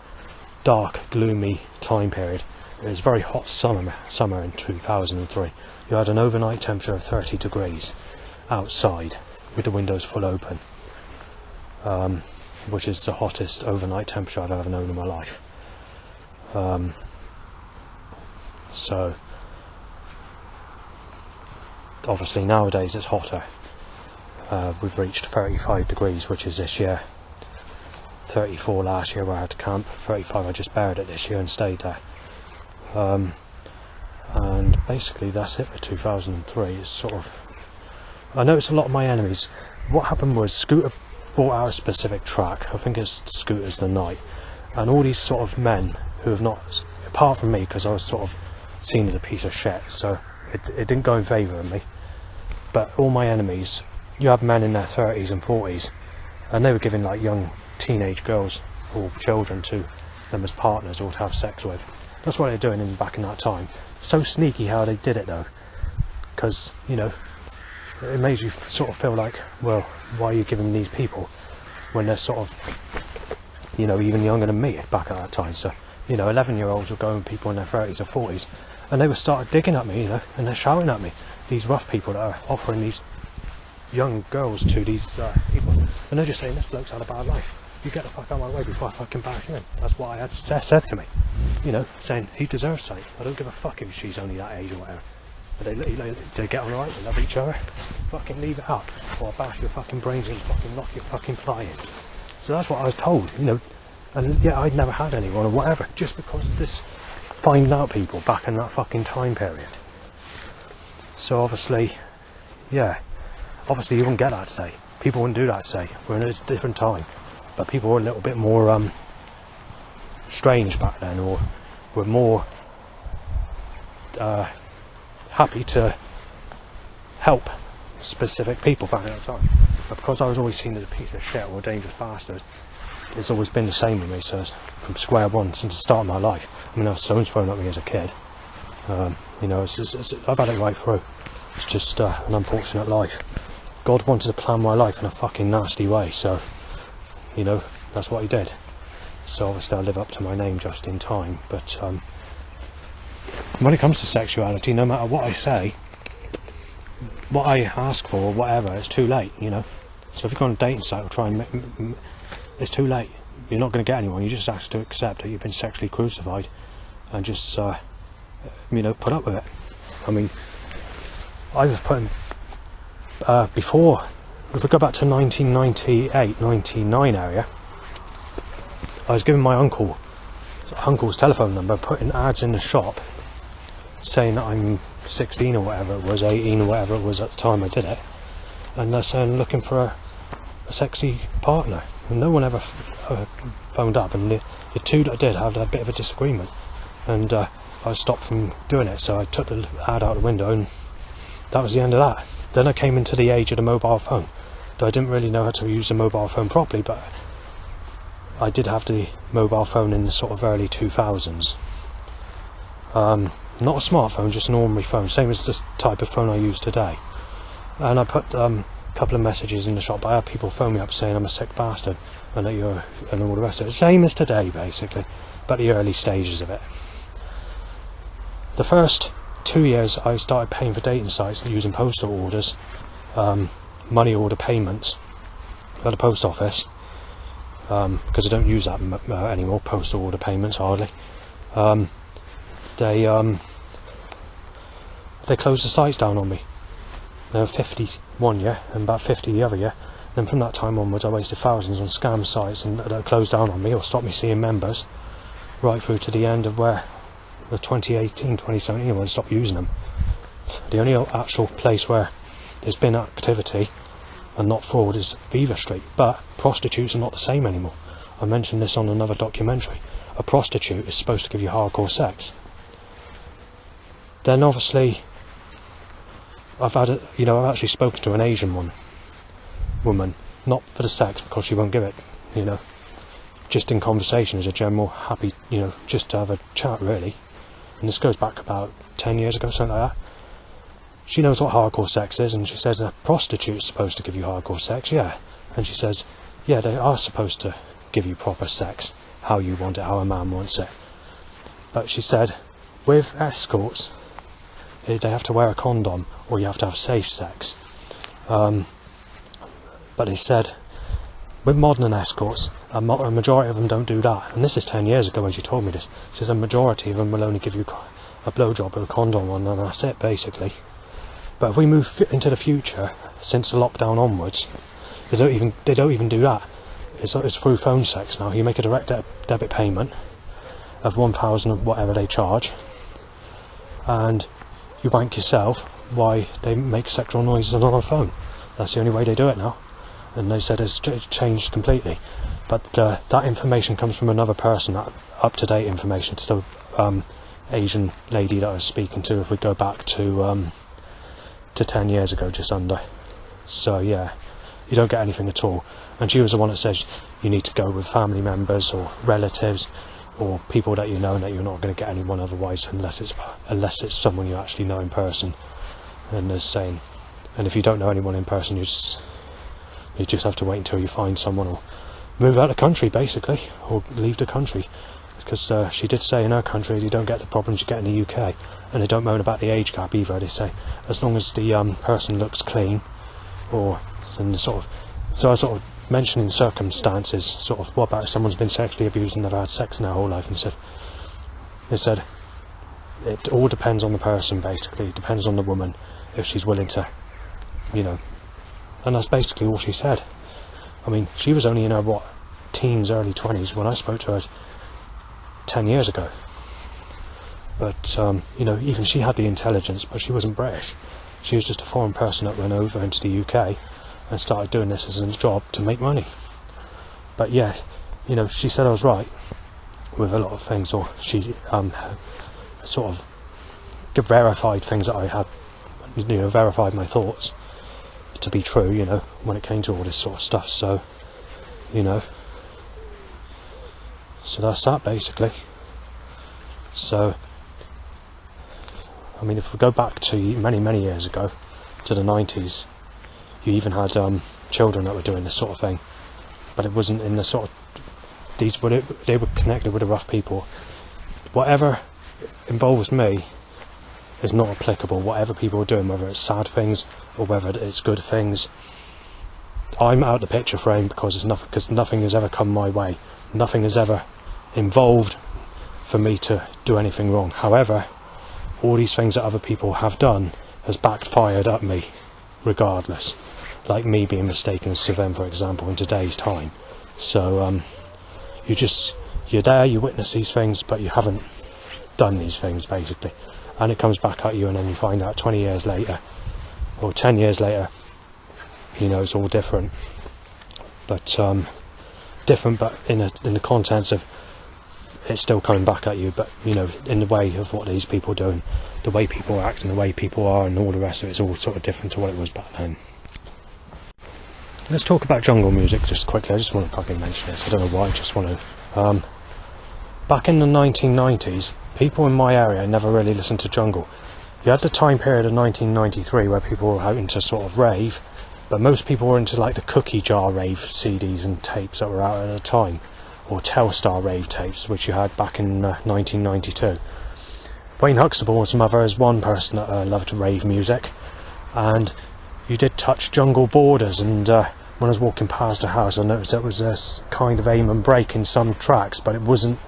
dark, gloomy time period. It was a very hot summer in 2003. You had an overnight temperature of 30 degrees outside with the windows full open, which is the hottest overnight temperature I've ever known in my life. So obviously nowadays it's hotter. We've reached 35 degrees, which is this year. 34 last year where I had to camp. 35 I just buried it this year and stayed there. And basically that's it for 2003. It's sort of, I noticed a lot of my enemies. What happened was Scooter brought out a specific track. I think it's Scooter's The Night, and all these sort of men who have not, apart from me, because I was sort of seen as a piece of shit, so it didn't go in favour of me. But all my enemies, you have men in their 30s and 40s, and they were giving like young teenage girls or children to them as partners or to have sex with. That's what they're doing back in that time. So sneaky how they did it though, because, you know, it made you sort of feel like, well, why are you giving these people when they're sort of, you know, even younger than me back at that time. So, you know, 11-year-olds were going with people in their 30s or 40s, and they would start digging at me, you know, and they're shouting at me. These rough people that are offering these young girls to these people, and they're just saying, this bloke's had a bad life. You get the fuck out of my way before I fucking bash him. That's what I had said to me. You know, saying he deserves something. I don't give a fuck if she's only that age or whatever. But they get on alright, they love each other. Fucking leave it up, or I'll bash your fucking brains in, fucking knock your fucking fly in. So that's what I was told, you know. And yeah, I'd never had anyone or whatever, just because of this finding out people back in that fucking time period. So obviously, yeah, obviously you wouldn't get that today. People wouldn't do that today. We're in a different time. But people were a little bit more strange back then, or were more happy to help specific people back at that time. But because I was always seen as a piece of shit or a dangerous bastard, it's always been the same with me. So from square one, since the start of my life. I mean, I was stones thrown at me as a kid. You know, I've had it right through. It's just an unfortunate life. God wanted to plan my life in a fucking nasty way, so, you know, that's what he did. So obviously I live up to my name just in time. But when it comes to sexuality, no matter what I say, what I ask for, or whatever, it's too late, you know. So if you go on a dating site or try and it's too late. You're not going to get anyone. You just have to accept that you've been sexually crucified and just, you know, put up with it. I mean, I was putting, before, if we go back to 1998, 99 area, I was giving my uncle's telephone number, putting ads in the shop saying that I'm 16 or whatever it was, 18 or whatever it was at the time I did it, and they're saying looking for a sexy partner, and no one ever phoned up, and the two that I did had a bit of a disagreement, and I stopped from doing it, so I took the ad out the window, and that was the end of that. Then I came into the age of the mobile phone. I didn't really know how to use a mobile phone properly, but I did have the mobile phone in the sort of early 2000s. Not a smartphone, just an ordinary phone, same as the type of phone I use today. And I put a couple of messages in the shop. I had people phone me up saying I'm a sick bastard and that you're, and all the rest of it. Same as today, basically, but the early stages of it. The first 2 years I started paying for dating sites using postal orders, money order payments at the post office, because I don't use that anymore, postal order payments hardly. They closed the sites down on me. There were 50 one year and about 50 the other year. Then from that time onwards I wasted thousands on scam sites and that closed down on me or stopped me seeing members, right through to the end of where the 2018, 2017 when I stopped using them. The only actual place where there's been activity and not fraud is Beaver Street, but prostitutes are not the same anymore. I mentioned this on another documentary. A prostitute is supposed to give you hardcore sex. Then obviously I've actually spoken to an Asian woman, not for the sex because she won't give it, you know, just in conversation as a general happy, you know, just to have a chat really. And this goes back about 10 years ago, something like that. She knows what hardcore sex is, and she says a prostitute's supposed to give you hardcore sex, yeah. And she says, yeah, they are supposed to give you proper sex, how you want it, how a man wants it. But she said, with escorts, they have to wear a condom, or you have to have safe sex. But they said, with modern escorts, a majority of them don't do that. And this is 10 years ago when she told me this. She says a majority of them will only give you a blowjob with a condom on, and that's it, basically. But if we move into the future, since the lockdown onwards, they don't even do that. It's through phone sex now. You make a direct debit payment of 1,000 whatever they charge, and you bank yourself why they make sexual noises on a phone. That's the only way they do it now, and they said it's changed completely. But that information comes from another person, that up-to-date information. It's the Asian lady that I was speaking to, if we go back to 10 years ago, just under. So yeah, you don't get anything at all. And she was the one that says you need to go with family members or relatives or people that you know, and that you're not going to get anyone otherwise unless it's someone you actually know in person. And they're saying, and if you don't know anyone in person, you just have to wait until you find someone, or move out of the country basically, or leave the country. Because she did say in her country you don't get the problems you get in the UK, and they don't moan about the age gap either. They say as long as the person looks clean, or and sort of. So I sort of mentioning circumstances, sort of, what about if someone's been sexually abused and they've had sex in their whole life, and they said it all depends on the person basically. It depends on the woman if she's willing to, you know, and that's basically all she said. I mean, she was only in her teens, early 20s when I spoke to her 10 years ago. But you know, even she had the intelligence, but she wasn't British. She was just a foreign person that went over into the UK and started doing this as a job to make money. But yeah, you know, she said I was right with a lot of things, or she sort of verified things that I had, you know, verified my thoughts to be true, you know, when it came to all this sort of stuff. So, you know, so that's that basically. So, I mean, if we go back to many years ago, to the 90s, you even had children that were doing this sort of thing, but it wasn't in the sort of, they were connected with the rough people. Whatever involves me is not applicable. Whatever people are doing, whether it's sad things or whether it's good things, I'm out of the picture frame because nothing has ever come my way. Nothing has ever involved for me to do anything wrong. However, all these things that other people have done has backfired at me regardless. Like me being mistaken as them, for example, in today's time. So you're there, you witness these things, but you haven't done these things basically, and it comes back at you, and then you find out 20 years later or 10 years later, you know, it's all different. But different, but in the contents of it's still coming back at you, but you know, in the way of what these people do, and the way people act and the way people are and all the rest of it's all sort of different to what it was back then. Let's talk about jungle music just quickly. I just want to fucking mention this. I don't know why, I just want to. Back in the 1990s, people in my area never really listened to jungle. You had the time period of 1993 where people were out into sort of rave, but most people were into like the cookie jar rave CDs and tapes that were out at the time, or Telstar rave tapes, which you had back in 1992. Wayne Huxtable and some others, one person that loved rave music, and you did touch jungle borders, and when I was walking past a house I noticed there was this kind of aim and break in some tracks, but it wasn't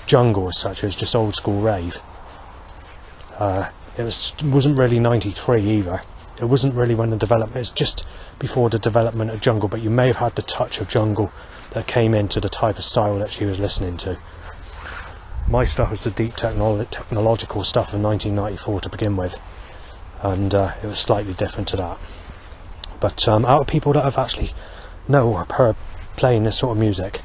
jungle as such, it was just old school rave. It wasn't really 93 either. It wasn't really when the development, it's just before the development of jungle, but you may have had the touch of jungle that came into the type of style that she was listening to. My stuff was the deep technological stuff of 1994 to begin with, and it was slightly different to that. But out of people that have actually know or heard playing this sort of music,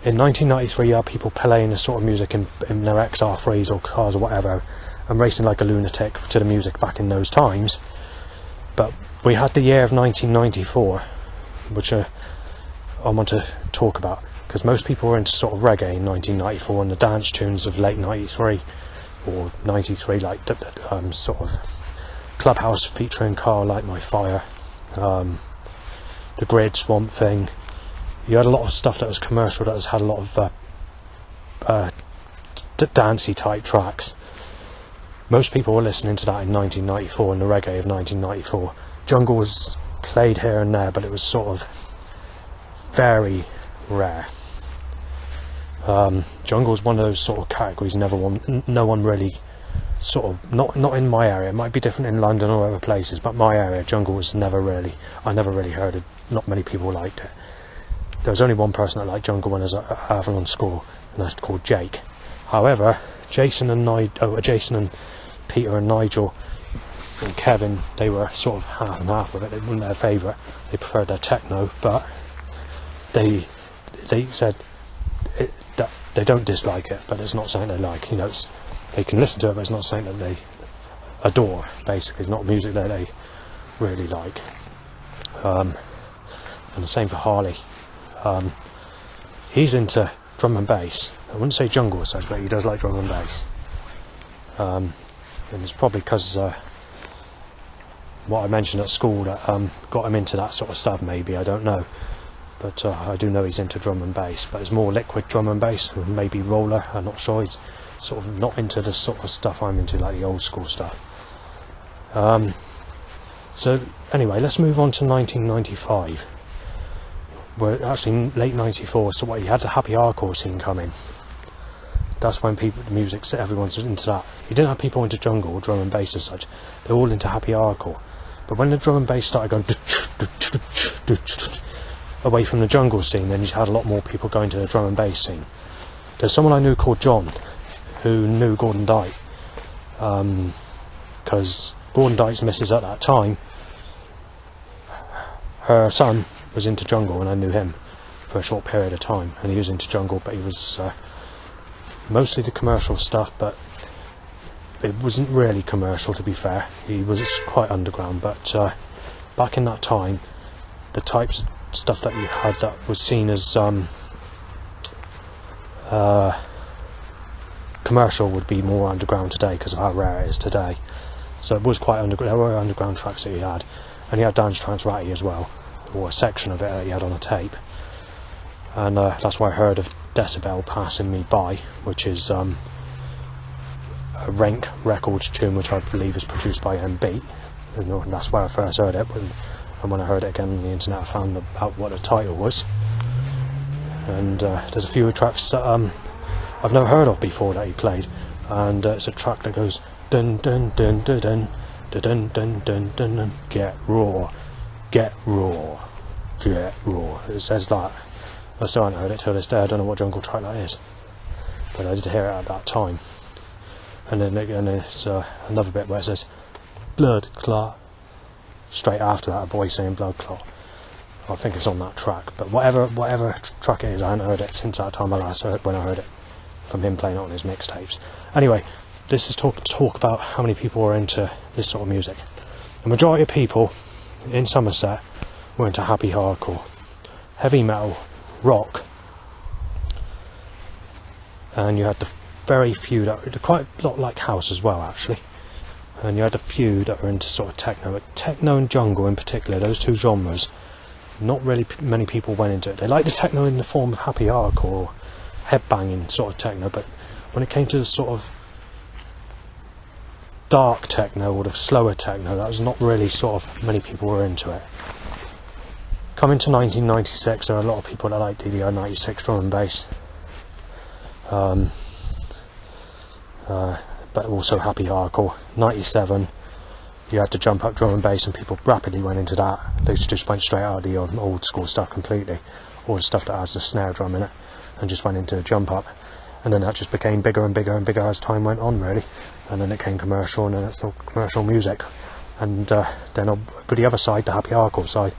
in 1993 you had people playing this sort of music in their XR3s or cars or whatever, and racing like a lunatic to the music back in those times. But we had the year of 1994, which I want to talk about, because most people were into sort of reggae in 1994 and the dance tunes of late 93 or 93, like sort of Clubhouse featuring Car Light My Fire, The Grid, Swamp Thing. You had a lot of stuff that was commercial, that had a lot of dancey type tracks. Most people were listening to that in 1994, in the reggae of 1994. Jungle was played here and there, but it was sort of very rare. Jungle is one of those sort of categories no one really sort of not in my area. It might be different in London or other places, but my area, jungle was I never really heard it. Not many people liked it. There was only one person that liked jungle when I was at Avalon School, and that's called Jake. However, Jason and Peter and Nigel and Kevin, they were sort of half and half with it. It wasn't their favourite. They preferred their techno, but they said that they don't dislike it, but it's not something they like. You know, they can listen to it, but it's not something that they adore. Basically, it's not music that they really like. And the same for Harley. He's into drum and bass. I wouldn't say jungle as such, but he does like drum and bass. And it's probably because what I mentioned at school that got him into that sort of stuff. Maybe, I don't know. But I do know he's into drum and bass, but it's more liquid drum and bass, maybe roller, I'm not sure. He's sort of not into the sort of stuff I'm into, like the old school stuff. So anyway, let's move on to 1995. Where actually late 94, so what, you had the happy hardcore scene come in. That's when everyone's into that. You didn't have people into jungle or drum and bass as such. They're all into happy hardcore. But when the drum and bass started going away from the jungle scene, then you had a lot more people going to the drum and bass scene. There's someone I knew called John, who knew Gordon Dyke, because Gordon Dyke's missus at that time, her son was into jungle, and I knew him for a short period of time, and he was into jungle, but he was mostly the commercial stuff, but it wasn't really commercial, to be fair. He was quite underground, but back in that time, the types of stuff that you had that was seen as commercial would be more underground today because of how rare it is today. So it was quite underground. There were underground tracks that he had, and he had Dance Trance Ratty as well, or a section of it that he had on a tape. And that's why I heard of Decibel Passing Me By, which is a Rank Records tune, which I believe is produced by M-Beat, and that's where I first heard it. And when I heard it again on the internet, I found out what the title was. And there's a few tracks that I've never heard of before that he played, and it's a track that goes dun dun dun dun dun dun dun dun dun dun, get raw, get raw, get raw. It says that. I still haven't heard it till this day. I don't know what jungle track that is, but I did hear it at that time. And then it's another bit where it says blood clot. Straight after that, a boy saying blood clot. I think it's on that track, but whatever track it is, I haven't heard it since that time I last heard it, when I heard it from him playing it on his mixtapes. Anyway, this is talk about how many people are into this sort of music. The majority of people in Somerset were into happy hardcore, heavy metal, rock, and you had the very few that were quite a lot like house as well, actually. And you had a few that were into sort of techno, but techno and jungle in particular, those two genres, not really many people went into it. They liked the techno in the form of happy hardcore, headbanging sort of techno, but when it came to the sort of dark techno or the slower techno, that was not really sort of many people were into it. Coming to 1996, there are a lot of people that like DDR 96 drum and bass. But also happy hardcore. 97, you had to jump up drum and bass, and people rapidly went into that. They just went straight out of the old school stuff completely, or the stuff that has the snare drum in it, and just went into jump up. And then that just became bigger and bigger and bigger as time went on, really. And then it came commercial, and then it's all commercial music. And then but the other side, the happy hardcore side,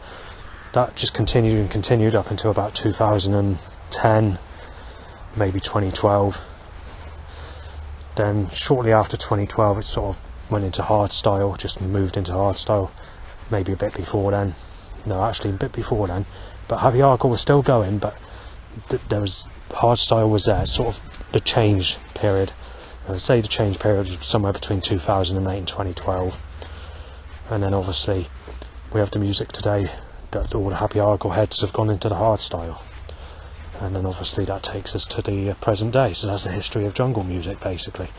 that just continued and continued up until about 2010, maybe 2012. Then shortly after 2012, it sort of went into hardstyle, just moved into hardstyle, maybe a bit before then. No, actually a bit before then. But happy hardcore was still going, but there was hardstyle was there, sort of the change period. I'd say the change period was somewhere between 2008 and 2012. And then obviously we have the music today that all the happy hardcore heads have gone into the hardstyle. And then obviously that takes us to the present day. So that's the history of jungle music, basically.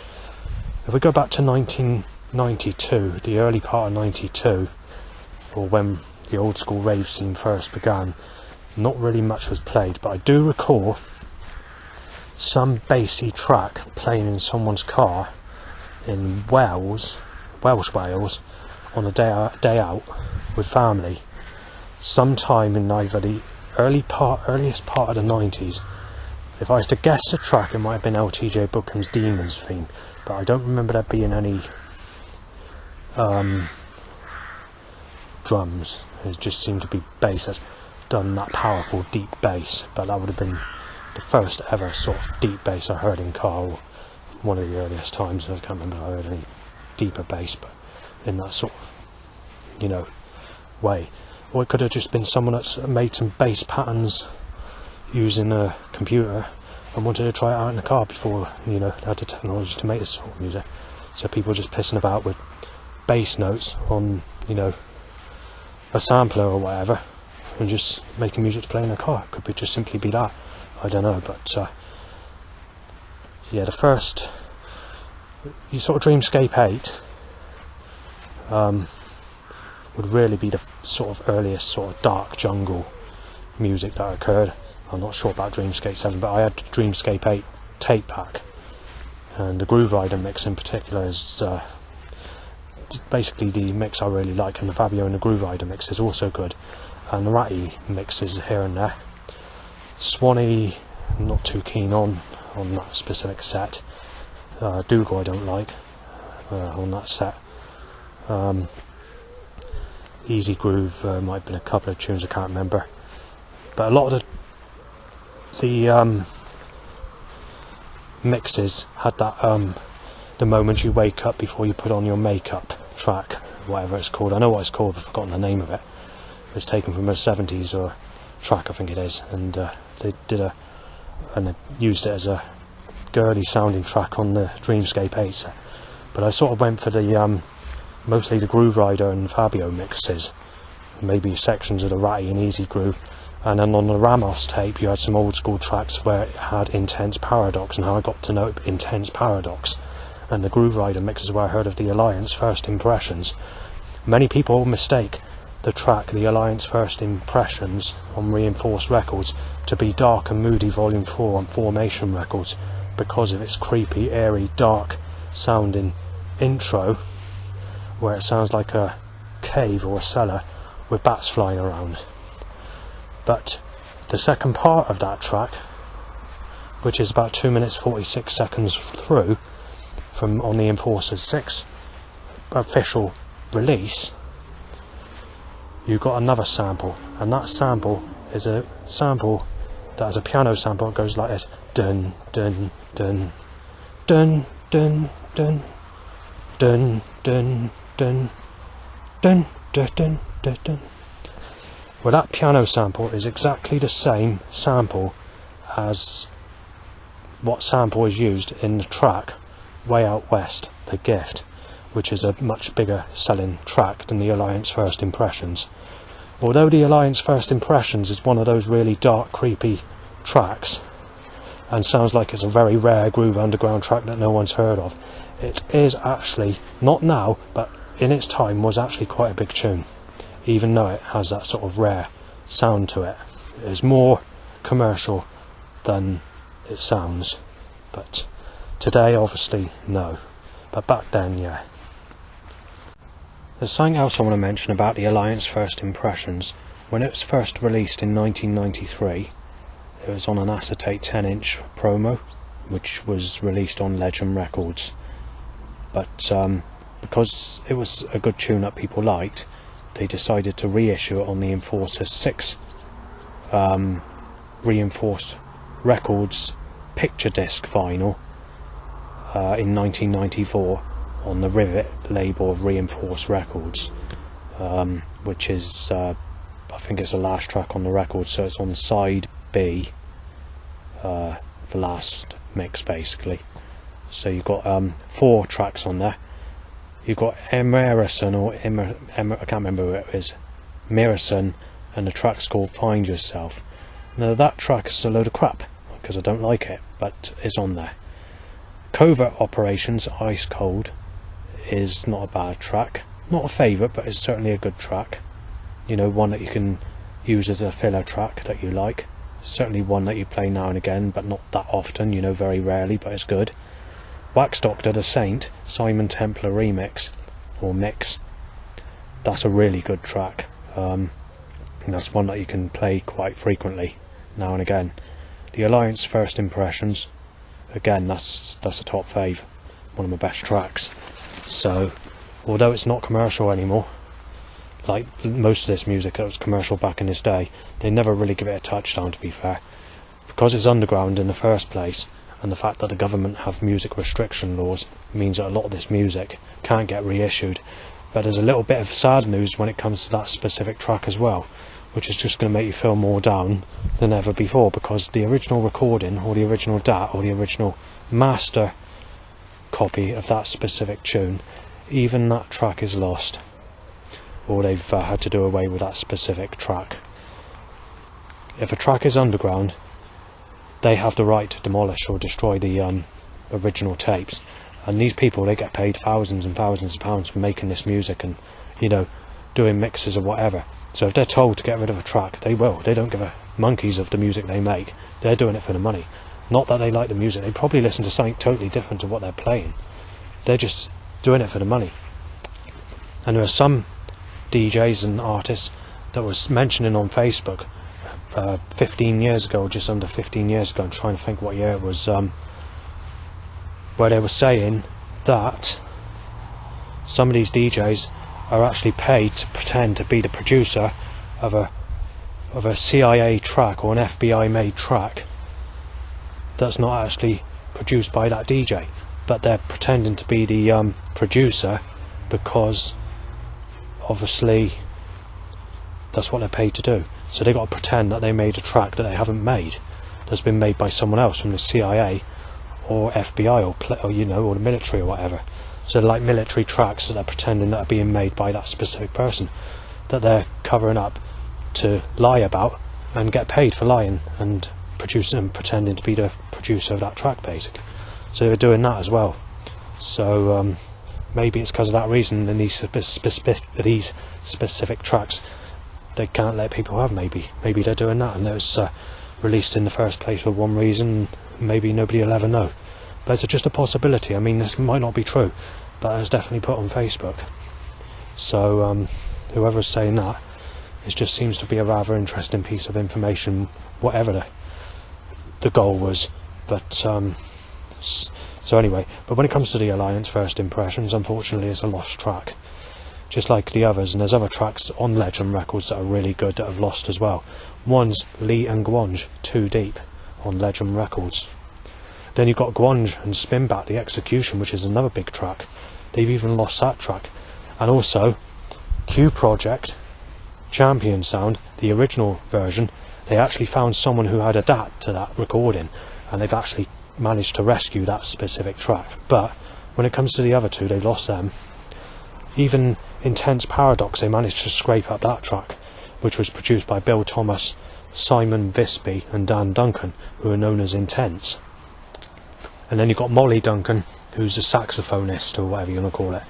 If we go back to 1992, the early part of 92, or when the old school rave scene first began, not really much was played, but I do recall some bassy track playing in someone's car in Wales, on a day out with family, sometime in either the earliest part of the 90s. If I was to guess a track, it might have been LTJ Bookham's Demons theme, but I don't remember there being any drums. It just seemed to be bass that's done that powerful deep bass, but that would have been the first ever sort of deep bass I heard in car, or one of the earliest times. I can't remember if I heard any deeper bass, but in that sort of, way. Or it could have just been someone that's made some bass patterns using a computer and wanted to try it out in the car before, they had the technology to make this sort of music. So people just pissing about with bass notes on, a sampler or whatever, and just making music to play in a car. It could be just simply be that. I don't know, but the first, you sort of Dreamscape 8 would really be the sort of earliest sort of dark jungle music that occurred. I'm not sure about Dreamscape 7, but I had Dreamscape 8 tape pack, and the Groove Rider mix in particular is basically the mix I really like, and the Fabio and the Groove Rider mix is also good, and the Ratty mixes here and there. Swanee, I'm not too keen on that specific set. Dougal I don't like on that set. Easy Groove might have been a couple of tunes, I can't remember, but a lot of the mixes had that the moment you wake up before you put on your makeup track, whatever it's called. I know what it's called, I've forgotten the name of it. It's taken from a 70s or track, I think it is, and they did and they used it as a girly sounding track on the Dreamscape 8 set. But I sort of went for the mostly the Groove Rider and Fabio mixes, maybe sections of the Ratty and Easy Groove, and then on the Ramos tape you had some old school tracks where it had Intense Paradox, and how I got to know Intense Paradox. And the Groove Rider mixes where I heard of the Alliance First Impressions. Many people mistake the track The Alliance First Impressions on Reinforced Records to be Dark and Moody Volume 4 on Formation Records, because of its creepy, airy, dark sounding intro, where it sounds like a cave or a cellar with bats flying around. But the second part of that track, which is about 2 minutes 46 seconds through, from on the Enforcers 6 official release, you got another sample, and that sample is a sample that has a piano sample. It goes like this: dun dun dun dun dun dun dun dun dun dun dun dun dun dun. Well, that piano sample is exactly the same sample as what sample is used in the track Way Out West, The Gift, which is a much bigger selling track than the Alliance First Impressions. Although the Alliance First Impressions is one of those really dark, creepy tracks, and sounds like it's a very rare groove underground track that no one's heard of, it is actually, not now, but in its time, was actually quite a big tune, even though it has that sort of rare sound to it. It is more commercial than it sounds, but today, obviously, no. But back then, yeah. There's something else I want to mention about the Alliance First Impressions. When it was first released in 1993, it was on an acetate 10-inch promo, which was released on Legend Records. But because it was a good tune that people liked, they decided to reissue it on the Enforcer 6 Reinforced Records picture disc vinyl in 1994 on the Rivet label of Reinforced Records, which is I think it's the last track on the record, so it's on side B, the last mix basically. So you've got 4 tracks on there. You've got Emerson, or I can't remember who it is, Mirison, and the track's called Find Yourself. Now that track is a load of crap, because I don't like it, but it's on there. Covert Operations, Ice Cold, is not a bad track. Not a favourite, but it's certainly a good track. You know, one that you can use as a filler track that you like. Certainly one that you play now and again, but not that often, you know, very rarely, but it's good. Wax Doctor the Saint, Simon Templar remix, or mix. That's a really good track. And that's one that you can play quite frequently, now and again. The Alliance First Impressions, again, that's a top fave, one of my best tracks. So, although it's not commercial anymore, like most of this music that was commercial back in this day, they never really give it a touchdown, to be fair. Because it's underground in the first place, and the fact that the government have music restriction laws means that a lot of this music can't get reissued. But there's a little bit of sad news when it comes to that specific track as well, which is just going to make you feel more down than ever before, because the original recording, or the original DAT, or the original master copy of that specific tune, even that track is lost, or they've had to do away with that specific track. If a track is underground, they have the right to demolish or destroy the original tapes, and these people, they get paid thousands and thousands of pounds for making this music and, you know, doing mixes or whatever. So if they're told to get rid of a track, they will. They don't give a monkeys of the music they make. They're doing it for the money. Not that they like the music, they probably listen to something totally different to what they're playing. They're just doing it for the money. And there are some DJs and artists that was mentioning on Facebook 15 years ago, or just under 15 years ago, I'm trying to think what year it was, where they were saying that some of these DJs are actually paid to pretend to be the producer of a CIA track or an FBI made track that's not actually produced by that DJ, but they're pretending to be the producer because obviously that's what they're paid to do. So they got to pretend that they made a track that they haven't made, that's been made by someone else from the CIA or FBI or the military or whatever. So they're like military tracks that they're pretending that are being made by that specific person, that they're covering up to lie about and get paid for lying and producing and pretending to be the producer of that track, basically. So they're doing that as well. So maybe it's because of that reason in these specific tracks they can't let people have. Maybe they're doing that, and it was released in the first place for one reason. Maybe nobody will ever know, but it's just a possibility. I mean, this might not be true, but it's definitely put on Facebook. So whoever's saying that, it just seems to be a rather interesting piece of information, whatever the goal was. But so anyway, but when it comes to the Alliance First Impressions, unfortunately it's a lost track, just like the others. And there's other tracks on Legend Records that are really good that have lost as well. One's Lee and Gwange, Too Deep, on Legend Records. Then you've got Gwange and Spinback, The Execution, which is another big track. They've even lost that track. And also Q Project, Champion Sound, the original version, they actually found someone who had a DAT to that recording, and they've actually managed to rescue that specific track. But when it comes to the other two, they've lost them. Even Intense Paradox, they managed to scrape up that track, which was produced by Bill Thomas, Simon Visby and Dan Duncan, who are known as Intense. And then you've got Molly Duncan, who's a saxophonist, or whatever you want to call it,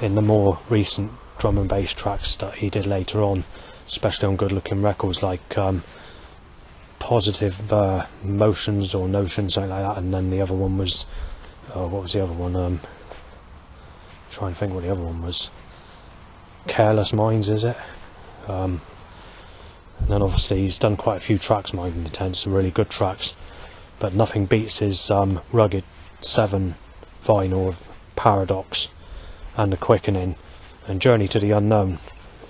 in the more recent drum and bass tracks that he did later on, especially on Good Looking Records, like Positive Motions or Notions, something like that. And then the other one was, what was the other one? Trying to think what the other one was. Careless Minds, is it? And then obviously he's done quite a few tracks, Mind Intense, some really good tracks, but nothing beats his Rugged 7 vinyl of Paradox and The Quickening. And Journey to the Unknown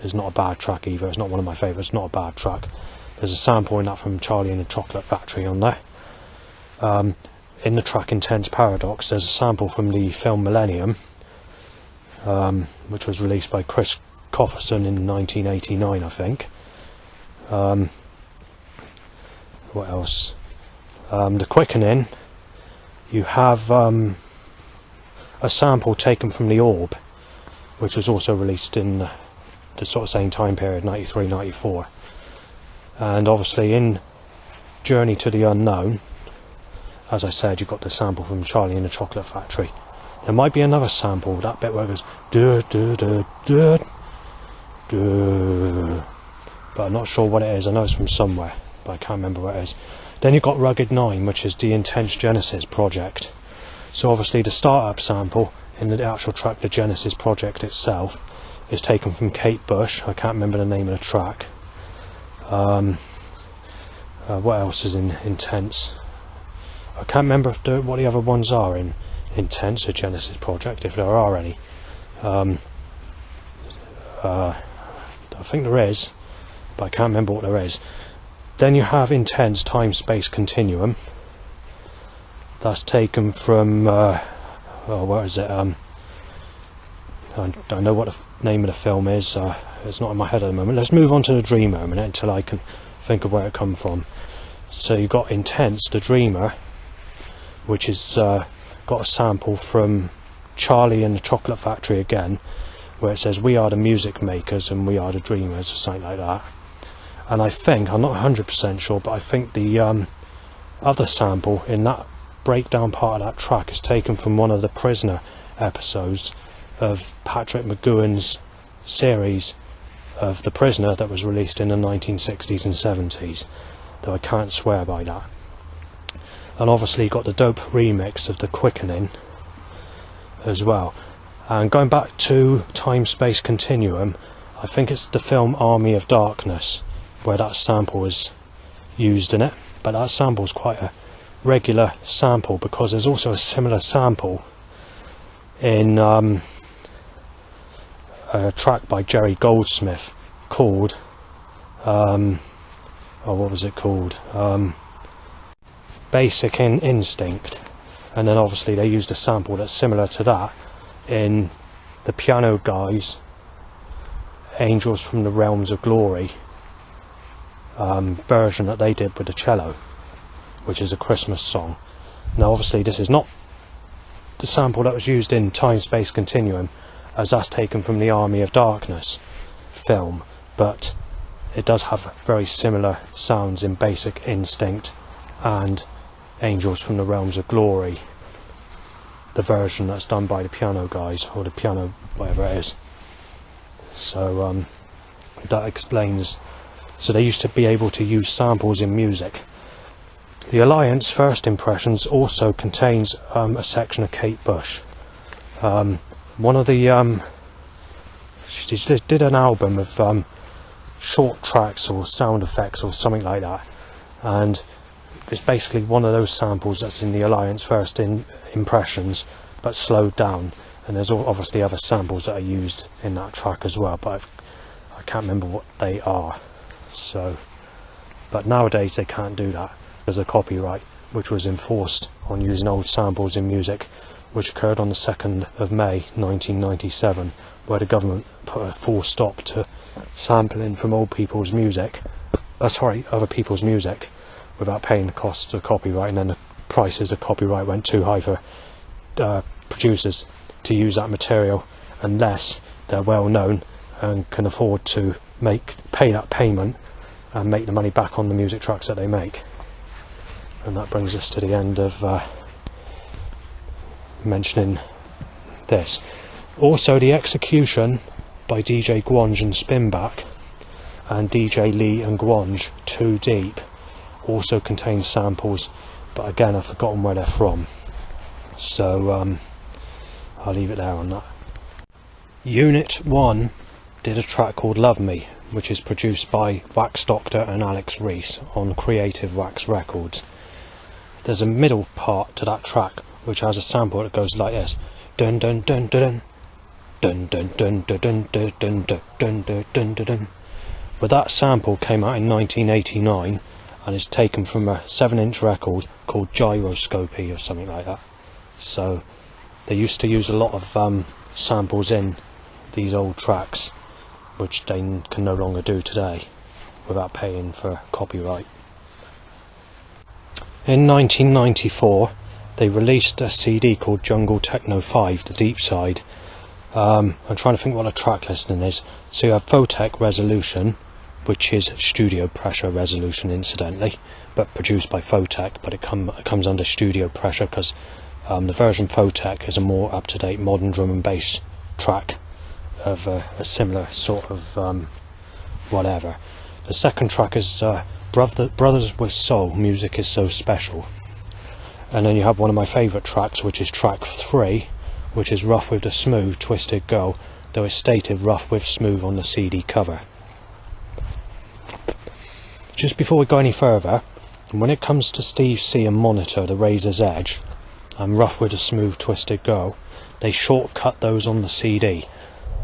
is not a bad track either. It's not one of my favourites, not a bad track. There's a sample in that from Charlie and the Chocolate Factory on there. In the track Intense Paradox, there's a sample from the film Millennium, which was released by Chris Cofferson in 1989, I think. What else? The Quickening, you have a sample taken from The Orb, which was also released in the sort of same time period, 93, 94. And obviously in Journey to the Unknown, as I said, you've got the sample from Charlie and the Chocolate Factory. There might be another sample, that bit where it goes duh, duh, duh, duh, duh, but I'm not sure what it is. I know it's from somewhere, but I can't remember where it is. Then you've got Rugged 9, which is the Intense Genesis project. So obviously the startup sample in the actual track, the Genesis project itself, is taken from Kate Bush. I can't remember the name of the track. What else is in Intense? I can't remember what the other ones are in Intense, the Genesis project, if there are any. I think there is, but I can't remember what there is. Then you have Intense Time Space Continuum. That's taken from what is it? I don't know what the name of the film is. It's not in my head at the moment. Let's move on to The Dreamer a minute until I can think of where it come from. So you've got Intense, The Dreamer, which has got a sample from Charlie and the Chocolate Factory again, where it says, "We are the music makers and we are the dreamers," or something like that. And I think, I'm not 100% sure, but I think the other sample in that breakdown part of that track is taken from one of the Prisoner episodes of Patrick McGowan's series of The Prisoner that was released in the 1960s and 70s, though I can't swear by that. And obviously you got the dope remix of The Quickening as well. And going back to Time Space Continuum, I think it's the film Army of Darkness where that sample is used in it, but that sample is quite a regular sample because there's also a similar sample in a track by Jerry Goldsmith called what was it called? Basic Instinct. And then obviously they used a sample that's similar to that in the Piano Guys' Angels from the Realms of Glory version that they did with the cello, which is a Christmas song. Now obviously this is not the sample that was used in Time Space Continuum, as that's taken from the Army of Darkness film, but it does have very similar sounds in Basic Instinct and Angels from the Realms of Glory, the version that's done by the Piano Guys, or the Piano whatever it is. So that explains. So they used to be able to use samples in music. The Alliance First Impressions also contains a section of Kate Bush. One of the she just did an album of short tracks or sound effects or something like that, and it's basically one of those samples that's in the Alliance First Impressions but slowed down, and there's obviously other samples that are used in that track as well, but I can't remember what they are. So, but nowadays they can't do that. There's a copyright which was enforced on using old samples in music, which occurred on the 2nd of May 1997, where the government put a full stop to sampling from other people's music without paying the costs of copyright, and then the prices of copyright went too high for producers to use that material unless they're well known and can afford to pay that payment and make the money back on the music tracks that they make. And that brings us to the end of mentioning this. Also, The Execution by DJ Gwanj and Spinback and DJ Lee and Gwanj, Too Deep, also contains samples, but again I've forgotten where they're from, so I'll leave it there on that. Unit 1 did a track called Love Me, which is produced by Wax Doctor and Alex Reese on Creative Wax Records. There's a middle part to that track which has a sample that goes like this: dun dun dun dun dun dun dun dun dun dun dun dun dun dun dun. But that sample came out in 1989 and is taken from a 7-inch record called Gyroscopy or something like that. So they used to use a lot of samples in these old tracks, which they can no longer do today without paying for copyright. In 1994 they released a CD called Jungle Techno 5, the deep side. I'm trying to think what the track listing is. So you have Photech Resolution, which is studio pressure resolution incidentally, but produced by Photech, but it comes under studio pressure because the version Photech is a more up-to-date modern drum and bass track of a similar sort of whatever. The second track is Brothers with Soul, Music is So Special, And then you have one of my favourite tracks, which is track 3, which is Rough with the Smooth, Twisted Go, though it's stated Rough with Smooth on the CD cover. Just before we go any further, when it comes to Steve C and Monitor, the Razor's Edge, and Rough with the Smooth, Twisted Go, they shortcut those on the CD,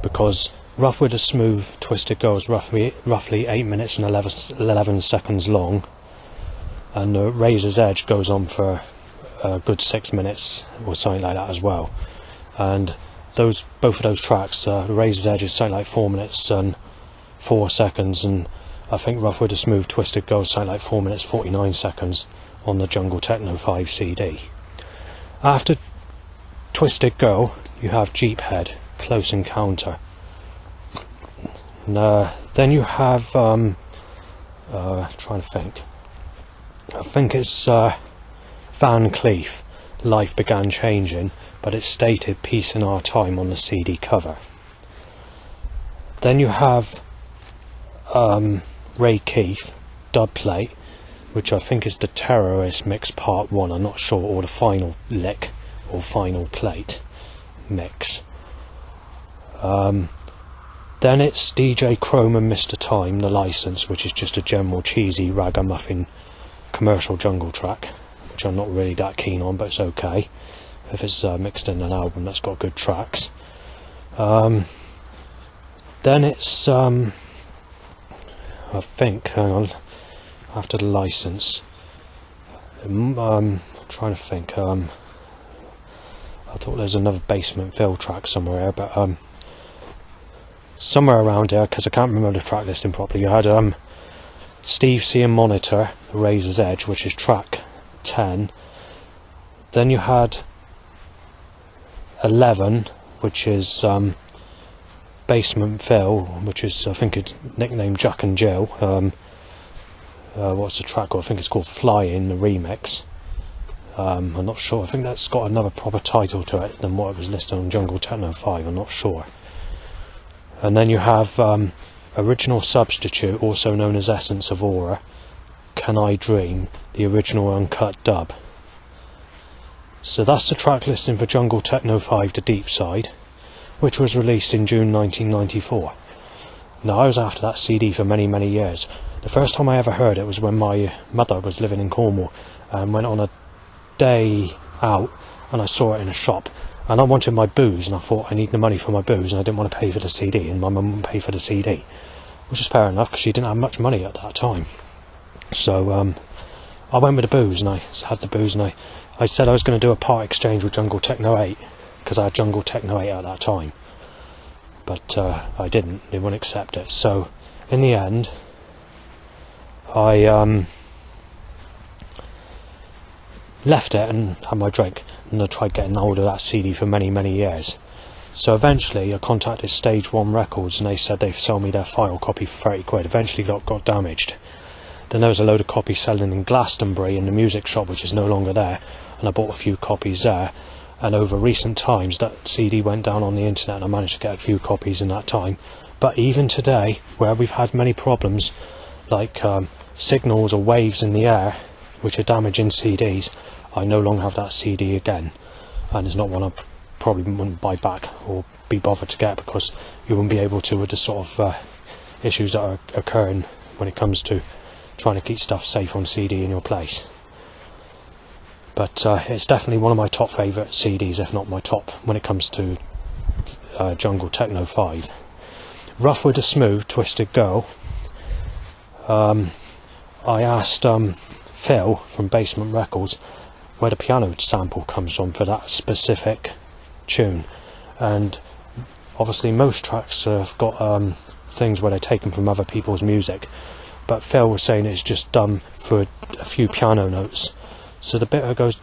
because Rough with the Smooth, Twisted Go is roughly 8 minutes and 11 seconds long, and the Razor's Edge goes on for a good 6 minutes or something like that as well. And both of those tracks, the Razor's Edge is something like 4 minutes and 4 seconds, and I think Rough with the Smooth, Twisted Go is something like 4 minutes 49 seconds on the Jungle Techno 5 CD. After Twisted Go, you have Jeephead, Close Encounter. And, then you have, trying to think, I think it's Van Cleef, Life Began Changing, but it's stated Peace in Our Time on the CD cover. Then you have Ray Keith, Dubplate, which I think is the Terrorist Mix Part 1, I'm not sure, or the Final Lick or Final Plate mix. Then it's DJ Chrome and Mr. Time, The License, which is just a general cheesy ragamuffin commercial jungle track, which I'm not really that keen on, but it's okay if it's mixed in an album that's got good tracks. Then it's I think, hang on, after The License, I'm trying to think, I thought there's another Basement Phil track somewhere, but somewhere around here, because I can't remember the track listing properly, you had Steve C and Monitor, The Razor's Edge, which is track 10. Then you had 11, which is Basement Phil, which is, I think it's nicknamed Jack and Jill. What's the track called? I think it's called Flying, the remix. I'm not sure, I think that's got another proper title to it than what it was listed on Jungle Techno 5, I'm not sure. And then you have Original Substitute, also known as Essence of Aura, Can I Dream, the original uncut dub. So that's the track listing for Jungle Techno 5 The Deep Side, which was released in June 1994. Now, I was after that CD for many, many years. The first time I ever heard it was when my mother was living in Cornwall and went on a day out, and I saw it in a shop. And I wanted my booze, and I thought I need the money for my booze, and I didn't want to pay for the CD, and my mum wouldn't pay for the CD, which is fair enough because she didn't have much money at that time. So I went with the booze, and I had the booze, and I said I was going to do a part exchange with Jungle Techno 8 because I had Jungle Techno 8 at that time, but I didn't. They wouldn't accept it. So in the end, I left it and had my drink, and I tried getting hold of that CD for many, many years. So eventually I contacted Stage 1 Records, and they said they'd sell me their file copy for 30 quid. Eventually that got damaged. Then there was a load of copies selling in Glastonbury in the music shop, which is no longer there, and I bought a few copies there. And over recent times that CD went down on the internet, and I managed to get a few copies in that time. But even today, where we've had many problems like signals or waves in the air which are damaging CDs, I no longer have that CD again, and it's not one I probably wouldn't buy back or be bothered to get, because you wouldn't be able to with the sort of issues that are occurring when it comes to trying to keep stuff safe on CD in your place. But it's definitely one of my top favourite CDs, if not my top, when it comes to Jungle Techno 5. Rough with the Smooth, Twisted Go. I asked Phil from Basement Records where the piano sample comes from for that specific tune, and obviously most tracks have got things where they're taken from other people's music, but Phil was saying it's just done for a few piano notes. So the bit that goes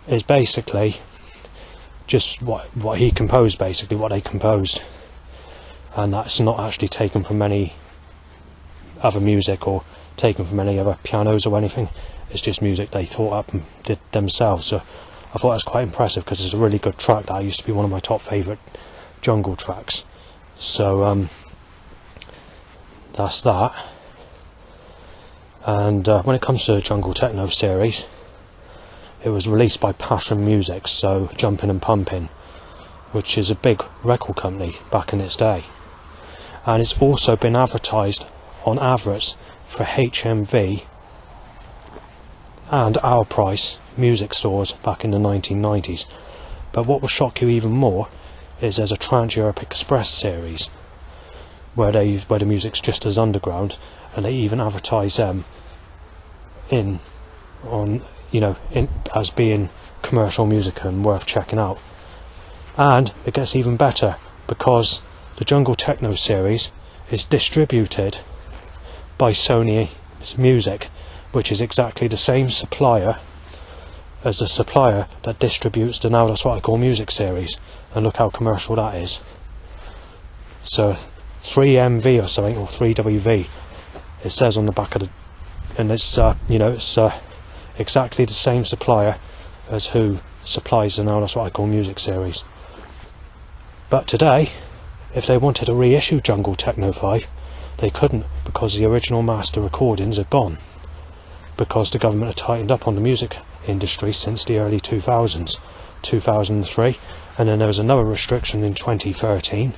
is basically just what he composed, basically what they composed, and that's not actually taken from any other music or taken from any other pianos or anything. It's just music they thought up and did themselves. So I thought that was quite impressive, because it's a really good track. That used to be one of my top favourite jungle tracks. So that's that. And when it comes to the Jungle Techno series, it was released by Passion Music, so Jumping and Pumping, which is a big record company back in its day. And it's also been advertised on adverts for HMV and Our Price music stores back in the 1990s. But what will shock you even more is there's a Trans-Europe Express series where the music's just as underground, and they even advertise them as being commercial music and worth checking out. And it gets even better, because the Jungle Techno series is distributed by Sony Music, which is exactly the same supplier as the supplier that distributes the Now That's What I Call Music series. And look how commercial that is. So 3MV or something, or 3WV, it says on the back of the, and it's exactly the same supplier as who supplies the Now That's What I Call Music series. But today, if they wanted to reissue Jungle Techno 5, they couldn't, because the original master recordings are gone, because the government had tightened up on the music industry since the early 2000s, 2003, and then there was another restriction in 2013,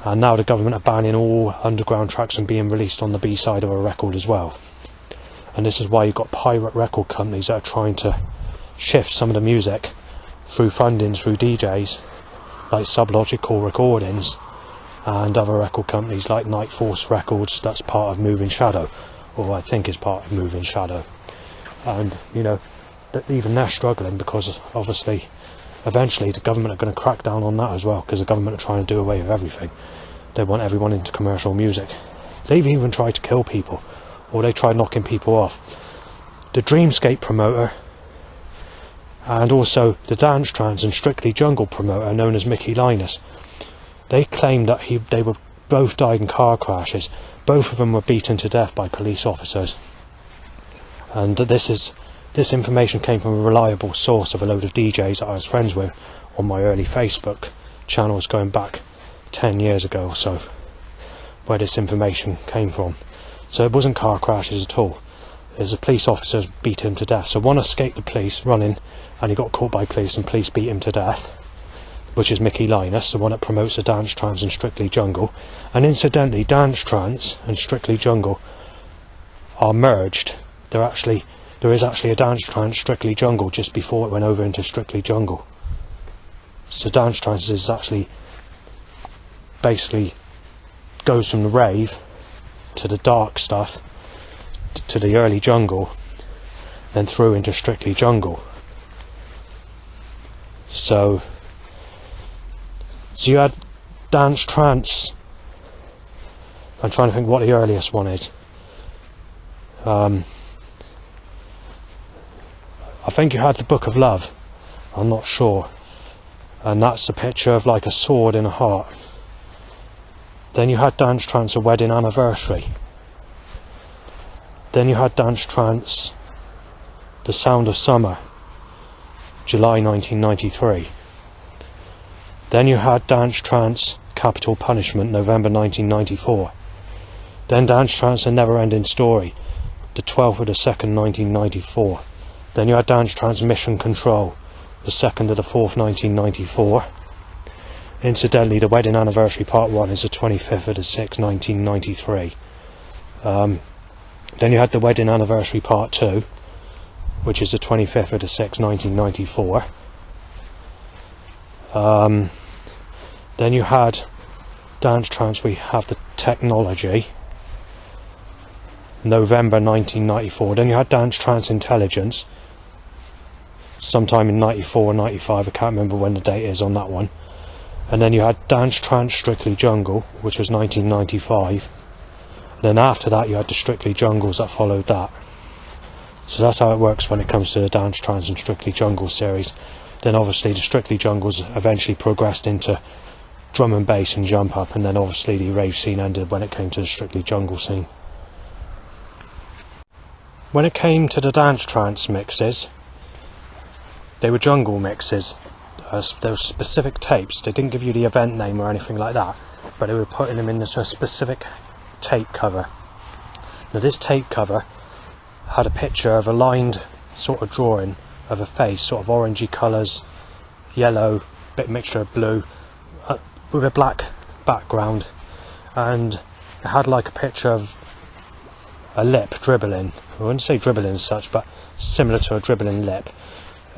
and now the government are banning all underground tracks from being released on the B-side of a record as well. And this is why you've got pirate record companies that are trying to shift some of the music through funding through DJs like Sublogical Recordings and other record companies like Night Force Records, that's part of Moving Shadow, or I think is part of Moving Shadow. And even they're struggling, because obviously eventually the government are going to crack down on that as well, because the government are trying to do away with everything. They want everyone into commercial music. They've even tried to kill people, or they tried knocking people off. The Dreamscape promoter and also the Dance Trance and Strictly Jungle promoter, known as Mickey Linus, they claimed that they were both died in car crashes. Both of them were beaten to death by police officers. And this information came from a reliable source of a load of DJs that I was friends with on my early Facebook channels going back 10 years ago or so, where this information came from. So it wasn't car crashes at all. There's a police officers beat him to death. So one escaped the police running, and he got caught by police, and police beat him to death, which is Mickey Linus, the one that promotes the Dance Trance and Strictly Jungle. And incidentally, Dance Trance and Strictly Jungle are merged. There is actually a Dance Trance Strictly Jungle just before it went over into Strictly Jungle. So Dance Trance is actually basically goes from the rave to the dark stuff to the early jungle, then through into Strictly Jungle. So you had Dance Trance. I'm trying to think what the earliest one is. I think you had the Book of Love, I'm not sure, and that's a picture of like a sword in a heart. Then you had Dance Trance, A Wedding Anniversary. Then you had Dance Trance, The Sound of Summer, July 1993. Then you had Dance Trance, Capital Punishment, November 1994. Then Dance Trance, A Never Ending Story, the 12th of the 2nd, 1994. Then you had Dance Trance, Mission Control, the 2nd of the 4th, 1994. Incidentally, The Wedding Anniversary Part 1 is the 25th of the 6th, 1993. Then you had The Wedding Anniversary Part 2, which is the 25th of the 6th, 1994. Then you had Dance Trance, We Have the Technology, November 1994. Then you had Dance Trance Intelligence, sometime in 94 or 95, I can't remember when the date is on that one. And then you had Dance Trance Strictly Jungle, which was 1995. And then after that you had the Strictly Jungles that followed that. So that's how it works when it comes to the Dance Trance and Strictly Jungle series. Then obviously the Strictly Jungles eventually progressed into drum and bass and jump up, and then obviously the rave scene ended when it came to the Strictly Jungle scene. When it came to the Dance Trance mixes, they were jungle mixes. there were specific tapes. They didn't give you the event name or anything like that, but they were putting them into a specific tape cover. Now this tape cover had a picture of a lined sort of drawing of a face, sort of orangey colours, yellow, bit mixture of blue, with a black background, and it had like a picture of a lip dribbling. I wouldn't say dribbling as such, but similar to a dribbling lip.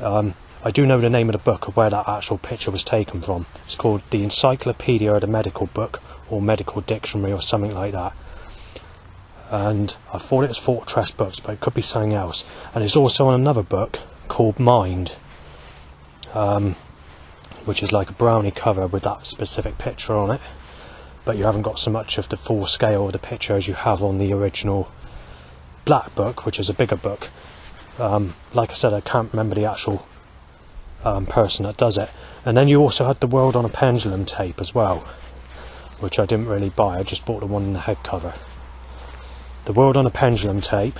I do know the name of the book of where that actual picture was taken from. It's called The Encyclopedia of the Medical Book, or Medical Dictionary, or something like that. And I thought it was Fortress Books, but it could be something else. And it's also on another book called Mind, which is like a brownie cover with that specific picture on it, but you haven't got so much of the full scale of the picture as you have on the original black book, which is a bigger book. Like I said, I can't remember the actual person that does it. And then you also had the World on a Pendulum tape as well, which I didn't really buy. I just bought the one in the head cover. The World on a Pendulum tape,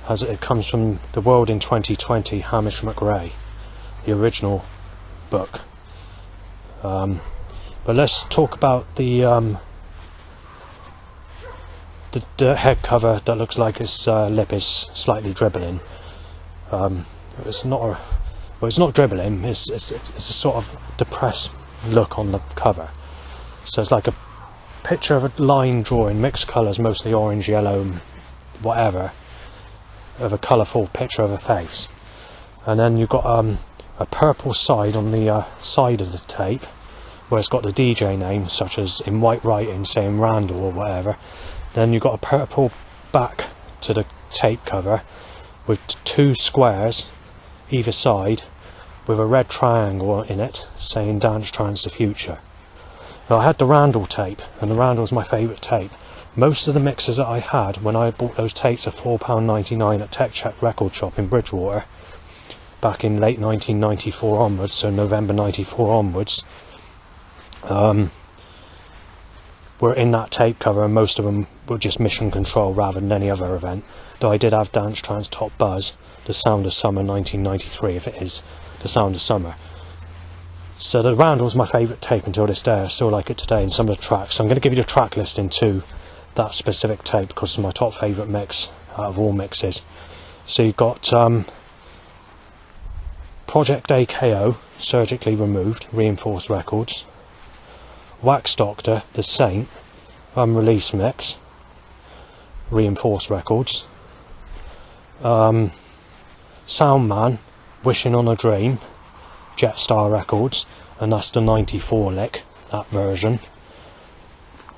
it comes from The World in 2020, Hamish McRae, the original book. But let's talk about the head cover that looks like his lip is slightly dribbling. It's not dribbling. It's a sort of depressed look on the cover. So it's like a picture of a line drawing, mixed colours, mostly orange, yellow, whatever, of a colourful picture of a face. And then you've got a purple side on the side of the tape, where it's got the DJ name, such as in white writing saying Randall or whatever. Then you've got a purple back to the tape cover with two squares either side with a red triangle in it saying Dance Trance the Future. Now I had the Randall tape, and the Randall's my favourite tape. Most of the mixes that I had when I bought those tapes at £4.99 at Tech Check Record Shop in Bridgewater back in late 1994 onwards, so November 94 onwards, were in that tape cover, and most of them were just Mission Control rather than any other event, though I did have Dance Trance Top Buzz, The Sound of Summer 1993, if it is The Sound of Summer. So the Randall's my favourite tape until this day. I still like it today in some of the tracks. So I'm going to give you the track listing to that specific tape because it's my top favourite mix out of all mixes. So you've got Project AKO, Surgically Removed, Reinforced Records. Wax Doctor, The Saint, unreleased mix, Reinforced Records. Soundman, Wishing on a Dream, Jetstar Records, and that's the 94 lick, that version.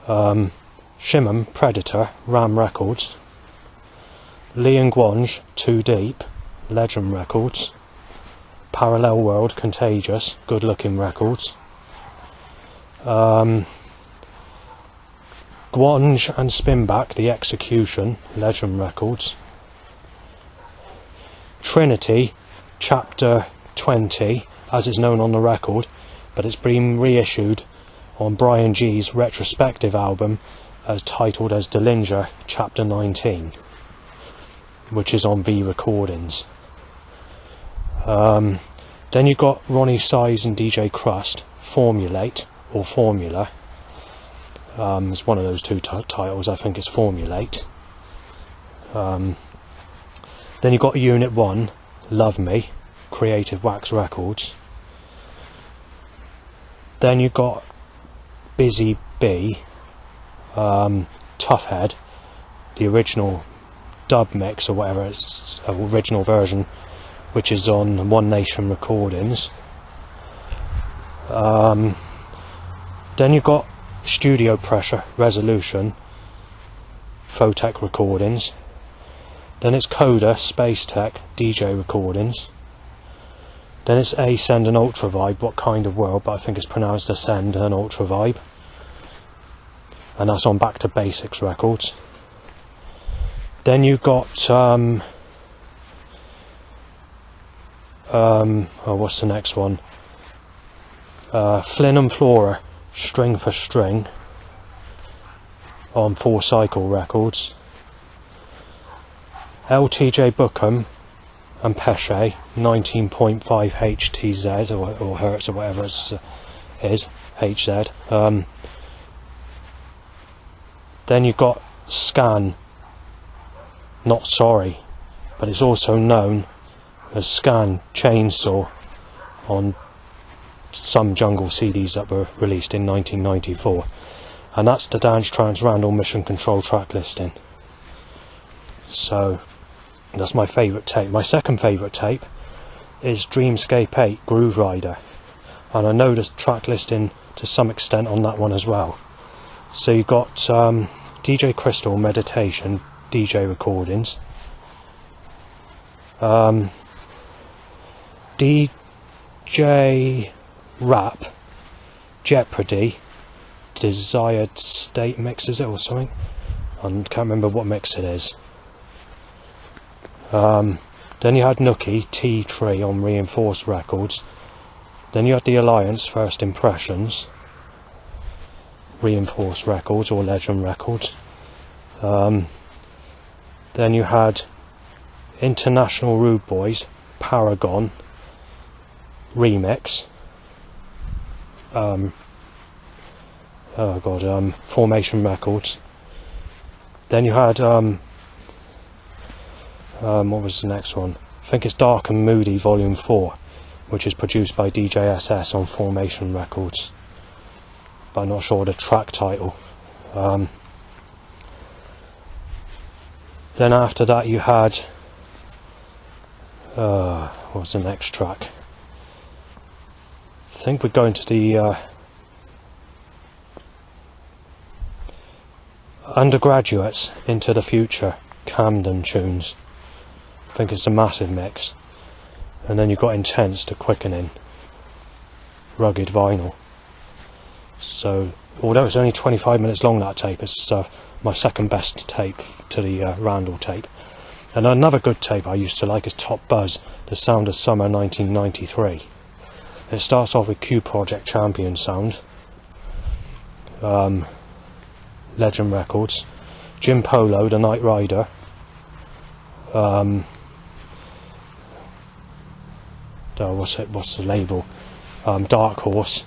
Shimon, Predator, Ram Records. Lee and Gwange, Too Deep, Legend Records. Parallel World, Contagious, Good Looking Records. Gwange and Spinback, The Execution, Legend Records. Trinity, Chapter 20, as it's known on the record, but it's been reissued on Brian G's retrospective album as titled as Dillinger Chapter 19, which is on V Recordings. Then you've got Ronnie Size and DJ Crust, Formulate or Formula. It's one of those two titles. I think it's Formulate. Then you've got Unit 1, Love Me, Creative Wax Records. Then you've got Busy Bee, Tough Head, the original dub mix or whatever, it's original version, which is on One Nation Recordings. Then you've got Studio Pressure, Resolution, Photech Recordings. Then it's Coda, Space Tech, DJ Recordings. Then it's Ascend and Ultra Vibe, What Kind of World, but I think it's pronounced Ascend and Ultra Vibe. And that's on Back to Basics Records. Then you've got what's the next one? Flynn and Flora, String for String, on 4 Cycle Records. LTJ Bookham, and Pesce 19.5 HTZ or hertz or whatever it is, HZ. Then you've got Scan, Not Sorry, but it's also known as Scan Chainsaw on some Jungle CDs that were released in 1994, and that's the Dance Trance Randall Mission Control track listing. So that's my favourite tape. My second favourite tape is Dreamscape 8 Groove Rider, and I know the track listing to some extent on that one as well. So you've got DJ Crystal Meditation DJ recordings, DJ Rap Jeopardy Desired State mix, is it, or something? I can't remember what mix it is. Then you had Nookie T3 on Reinforced Records. Then you had the Alliance First Impressions Reinforced Records or Legend Records. Then you had International Rude Boys Paragon Remix. Formation Records. Then you had what was the next one? I think it's Dark and Moody Volume 4, which is produced by DJ SS on Formation Records, but I'm not sure the track title. Then after that you had what's the next track? I think we're going to the Undergraduates Into the Future Camden tunes. I think it's a massive mix. And then you've got Intense to Quickening Rugged Vinyl. So although it's only 25 minutes long, that tape, it's my second best tape to the Randall tape. And another good tape I used to like is Top Buzz, The Sound of Summer 1993. It starts off with Q Project Champion sound, Legend Records, Jim Polo, The Night Rider, what's the label? Dark Horse,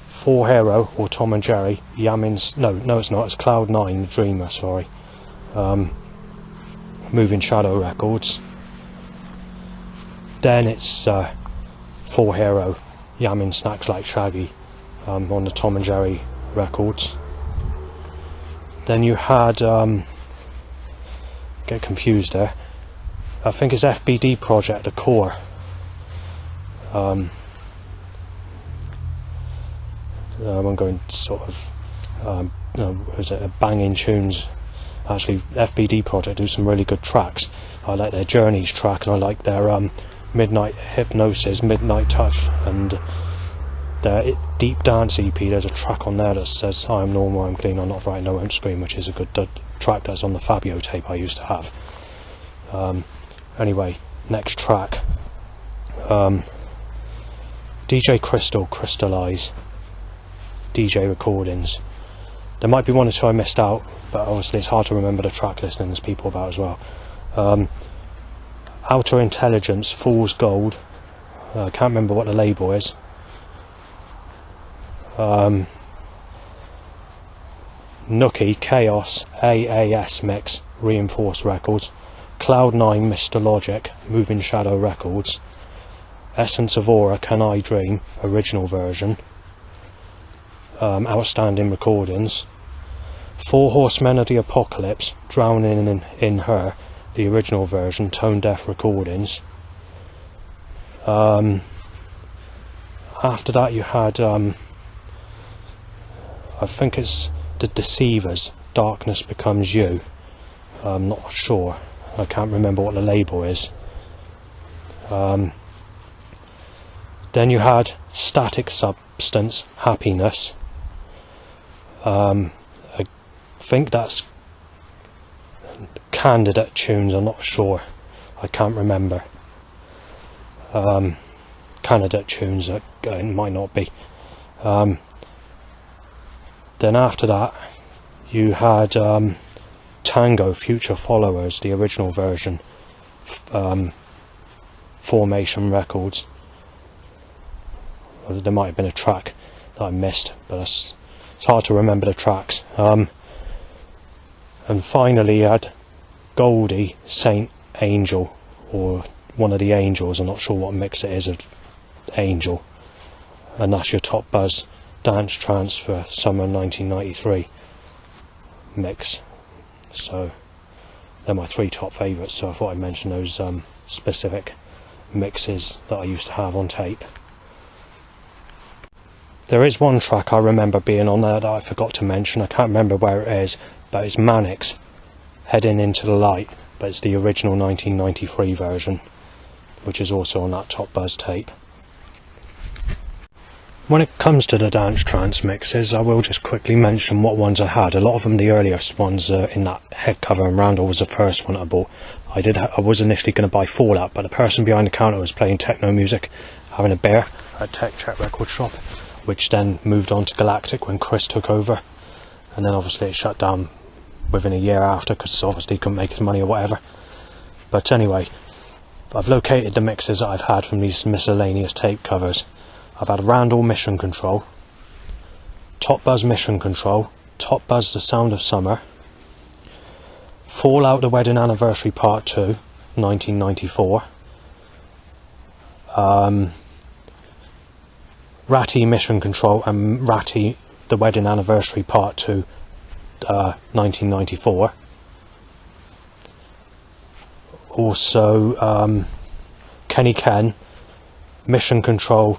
4 Hero or Tom and Jerry, Yamin's, no it's not, it's Cloud 9, The Dreamer, sorry, Moving Shadow Records. Then it's 4 Hero, Yamin Snacks Like Shaggy on the Tom and Jerry records. Then you had get confused there, I think it's FBD Project, The Core. I'm going sort of is it banging tunes. Actually, FBD Project do some really good tracks. I like their Journeys track, and I like their Midnight Hypnosis, Midnight Touch, and their Deep Dance EP. There's a track on there that says I am normal, I'm clean, I'm not frightened, I won't scream, which is a good track that's on the Fabio tape I used to have. Anyway, next track, DJ Crystal, Crystallize DJ recordings. There might be one or two I missed out, but obviously it's hard to remember the track listing, there's people about as well. Outer Intelligence, Fool's Gold, I can't remember what the label is. Nookie Chaos AAS Mix, Reinforced Records. Cloud 9 Mr. Logic, Moving Shadow Records. Essence of Aura, Can I Dream, original version. Outstanding Recordings. 4 Horsemen of the Apocalypse, Drowning in Her, the original version, Tone Deaf Recordings. After that you had I think it's The Deceivers, Darkness Becomes You. I'm not sure, I can't remember what the label is. Then you had Static Substance, Happiness. I think that's Candidate tunes, I'm not sure, I can't remember. Candidate tunes, it might not be. Then after that you had Tango Future Followers, the original version, Formation Records. There might have been a track that I missed, but it's hard to remember the tracks. And finally you had Goldie Saint Angel, or one of the Angels, I'm not sure what mix it is of Angel, and that's your Top Buzz Dance Trance for summer 1993 mix. So they're my three top favourites, so I thought I'd mention those specific mixes that I used to have on tape. There is one track I remember being on there that I forgot to mention. I can't remember where it is, but it's Mannix, Heading Into the Light, but it's the original 1993 version, which is also on that Top Buzz tape. When it comes to the dance trance mixes, I will just quickly mention what ones I had. A lot of them, the earliest ones, in that head cover, and Randall was the first one I bought. I was initially going to buy Fallout, but the person behind the counter was playing techno music, having a beer at Tech Check Record Shop, which then moved on to Galactic when Chris took over, and then obviously it shut down within a year after, because obviously he couldn't make his money or whatever. But anyway, I've located the mixes that I've had from these miscellaneous tape covers. I've had Randall Mission Control, Top Buzz Mission Control, Top Buzz The Sound of Summer, Fallout The Wedding Anniversary Part 2, 1994, Ratty Mission Control and Ratty The Wedding Anniversary Part 2, 1994. Also Kenny Ken, Mission Control,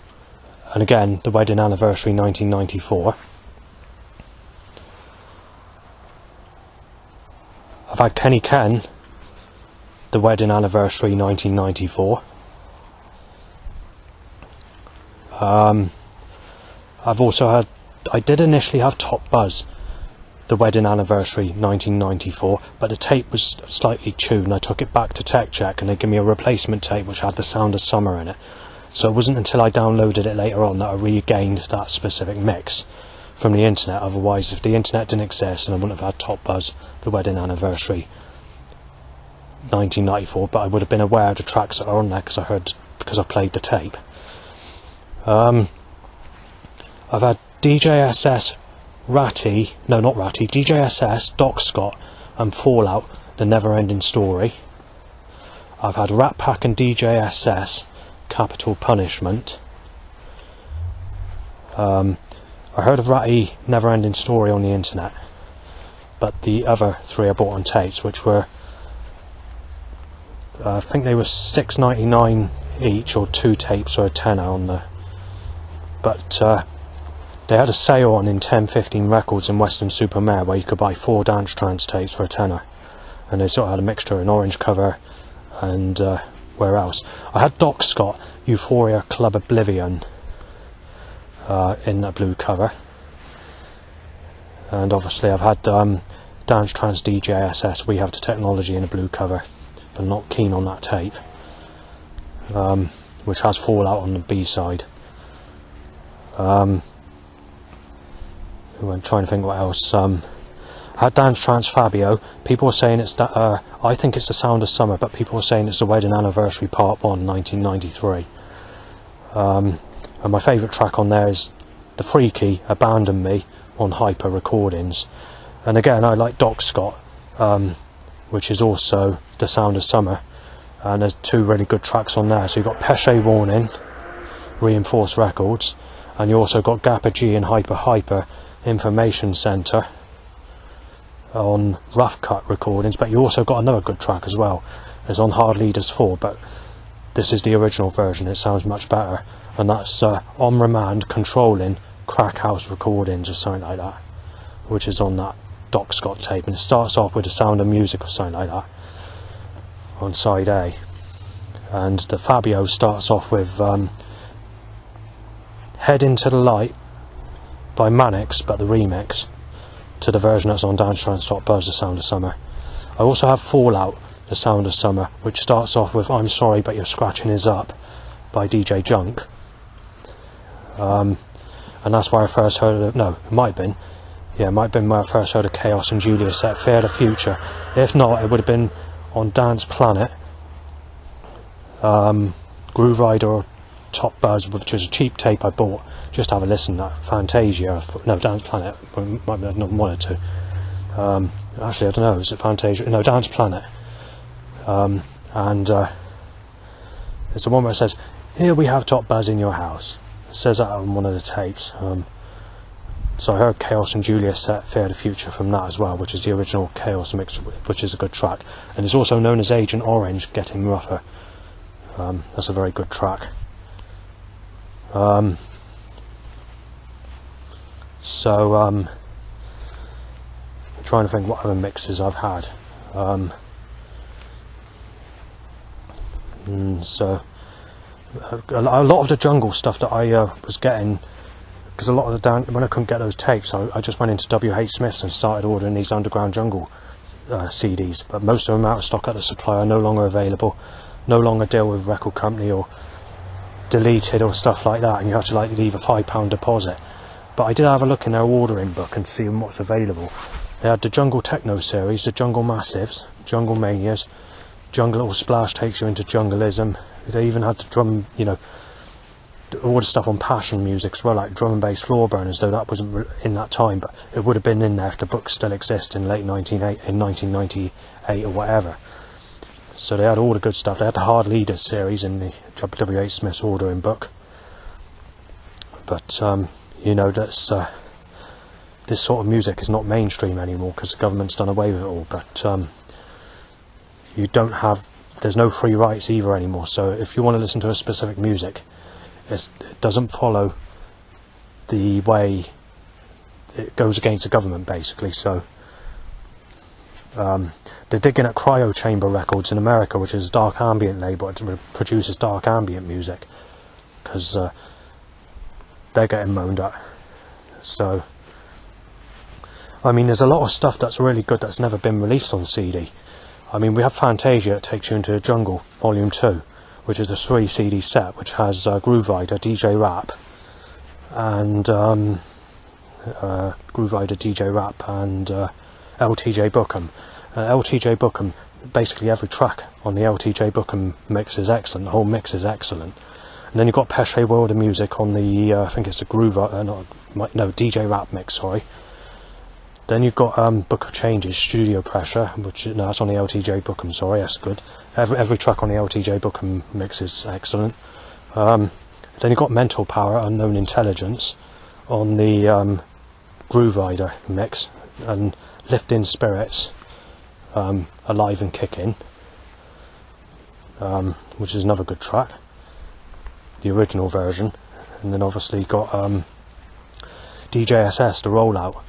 and again The Wedding Anniversary 1994. I've had Kenny Ken, The Wedding Anniversary 1994. I've also had, I did initially have Top Buzz, The Wedding Anniversary 1994, but the tape was slightly tuned. I took it back to Tech Check and they gave me a replacement tape which had The Sound of Summer in it. So it wasn't until I downloaded it later on that I regained that specific mix from the internet. Otherwise, if the internet didn't exist, then I wouldn't have had Top Buzz, The Wedding Anniversary 1994, but I would have been aware of the tracks that are on there because I played the tape. I've had DJSS Ratty, no not Ratty, DJSS, Doc Scott and Fallout, The Never Ending Story. I've had Rat Pack and DJSS, Capital Punishment. I heard of Ratty Never Ending Story on the internet, but the other three I bought on tapes, which were, I think they were $6.99 each, or two tapes or a tenner on the, but they had a sale on in 1015 Records in Western Supermare where you could buy 4 dance trance tapes for a tenner, and they sort of had a mixture, an orange cover and where else. I had Doc Scott, Euphoria Club Oblivion in a blue cover, and obviously I've had Dance Trance DJSS, We Have the Technology in a blue cover, but I'm not keen on that tape, which has Fallout on the B side. I'm trying to think what else. I had Dance Trance Fabio. People were saying it's that. I think it's The Sound of Summer, but people were saying it's The Wedding Anniversary Part 1, 1993. And my favourite track on there is The Freaky, Abandon Me, on Hyper Recordings. And again, I like Doc Scott, which is also The Sound of Summer. And there's 2 really good tracks on there. So you've got Pesce Warning, Reinforced Records, and you also got Gappa G and Hyper Information Centre on Rough Cut Recordings, but you also got another good track as well. It's on Hard Leaders 4, but this is the original version, it sounds much better, and that's On Remand Controlling Crack House Recordings or something like that, which is on that Doc Scott tape, and it starts off with The Sound of Music or something like that on side A, and the Fabio starts off with Head Into the Light by Mannix, but the remix to the version that's on Dance Trance Top Buzz, The Sound of Summer. I also have Fallout, The Sound of Summer, which starts off with I'm Sorry But Your Scratching Is Up by DJ Junk, and that's where I first heard of, no, it might have been where I first heard of Chaos and Julia Set Fear the Future. If not, it would have been on Dance Planet Groove Rider or Top Buzz, which is a cheap tape I bought just to have a listen at Fantasia, Dance Planet, might be not one or two. Actually, I don't know, is it Fantasia? No, Dance Planet. And it's the one where it says, "Here we have Top Buzz in your house." It says that on one of the tapes. So I heard Chaos and Julia set Fear the Future from that as well, which is the original Chaos mix, which is a good track. And it's also known as Agent Orange, Getting Rougher. That's a very good track. I'm trying to think what other mixes I've had. So a lot of the jungle stuff that I was getting, because a lot of the when I couldn't get those tapes, I just went into WH Smith's and started ordering these Underground Jungle CDs, but most of them out of stock at the supplier, no longer available, no longer deal with record company or deleted or stuff like that, and you have to leave a £5 deposit. But I did have a look in their ordering book and see what's available. They had the Jungle Techno series, the Jungle Massives, Jungle Manias, Jungle Little Splash takes you into jungleism. They even had the drum, all the stuff on Passion Music as well, like drum and bass floor burners, though that wasn't in that time, but it would have been in there if the books still exist in late 1998 or whatever. So they had all the good stuff. They had the Hard Leaders series in the WH Smith's ordering book. But that's this sort of music is not mainstream anymore because the government's done away with it all. But there's no free rights either anymore. So if you want to listen to a specific music, it doesn't follow the way it goes against the government, basically. So they're digging at Cryo Chamber Records in America, which is a dark ambient label. It produces dark ambient music because they're getting moaned at. So there's a lot of stuff that's really good that's never been released on CD. We have Fantasia, it takes you into the jungle, Volume 2, which is a 3 CD set, which has Groove Rider, DJ Rap, and Groove Rider, DJ Rap, and LTJ Bookham. LTJ Bookham, basically every track on the LTJ Bookham mix is excellent, the whole mix is excellent. And then you've got Pesce World of Music on the, I think it's the DJ Rap mix, sorry. Then you've got Book of Changes, Studio Pressure, that's on the LTJ Bookham, sorry, that's good. Every track on the LTJ Bookham mix is excellent. Then you've got Mental Power, Unknown Intelligence on the Groove Rider mix, and Lifting Spirits, Alive and Kicking, which is another good track, the original version. And then obviously you've got DJSS, the Rollout.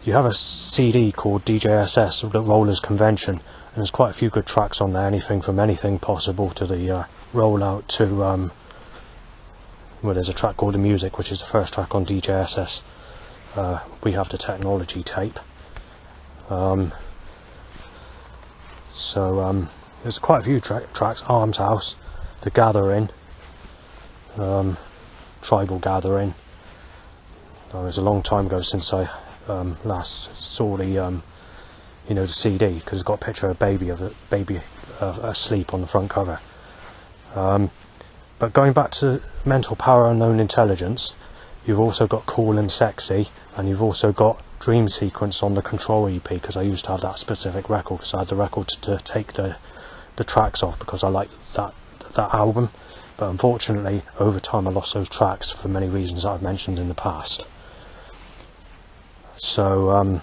You have a CD called DJSS, the Rollers Convention, and there's quite a few good tracks on there, anything from Anything Possible to the Rollout to there's a track called The Music, which is the first track on DJSS. We Have the Technology tape. There's quite a few tracks. Arms House, The Gathering, Tribal Gathering. It was a long time ago since I last saw the the CD, because it's got a picture of a baby asleep on the front cover. But going back to Mental Power, Unknown Intelligence, you've also got Cool and Sexy, and you've also got Dream Sequence on the Control EP, because I used to have that specific record, because I had the record to take the tracks off because I liked that album. But unfortunately, over time I lost those tracks for many reasons that I've mentioned in the past. So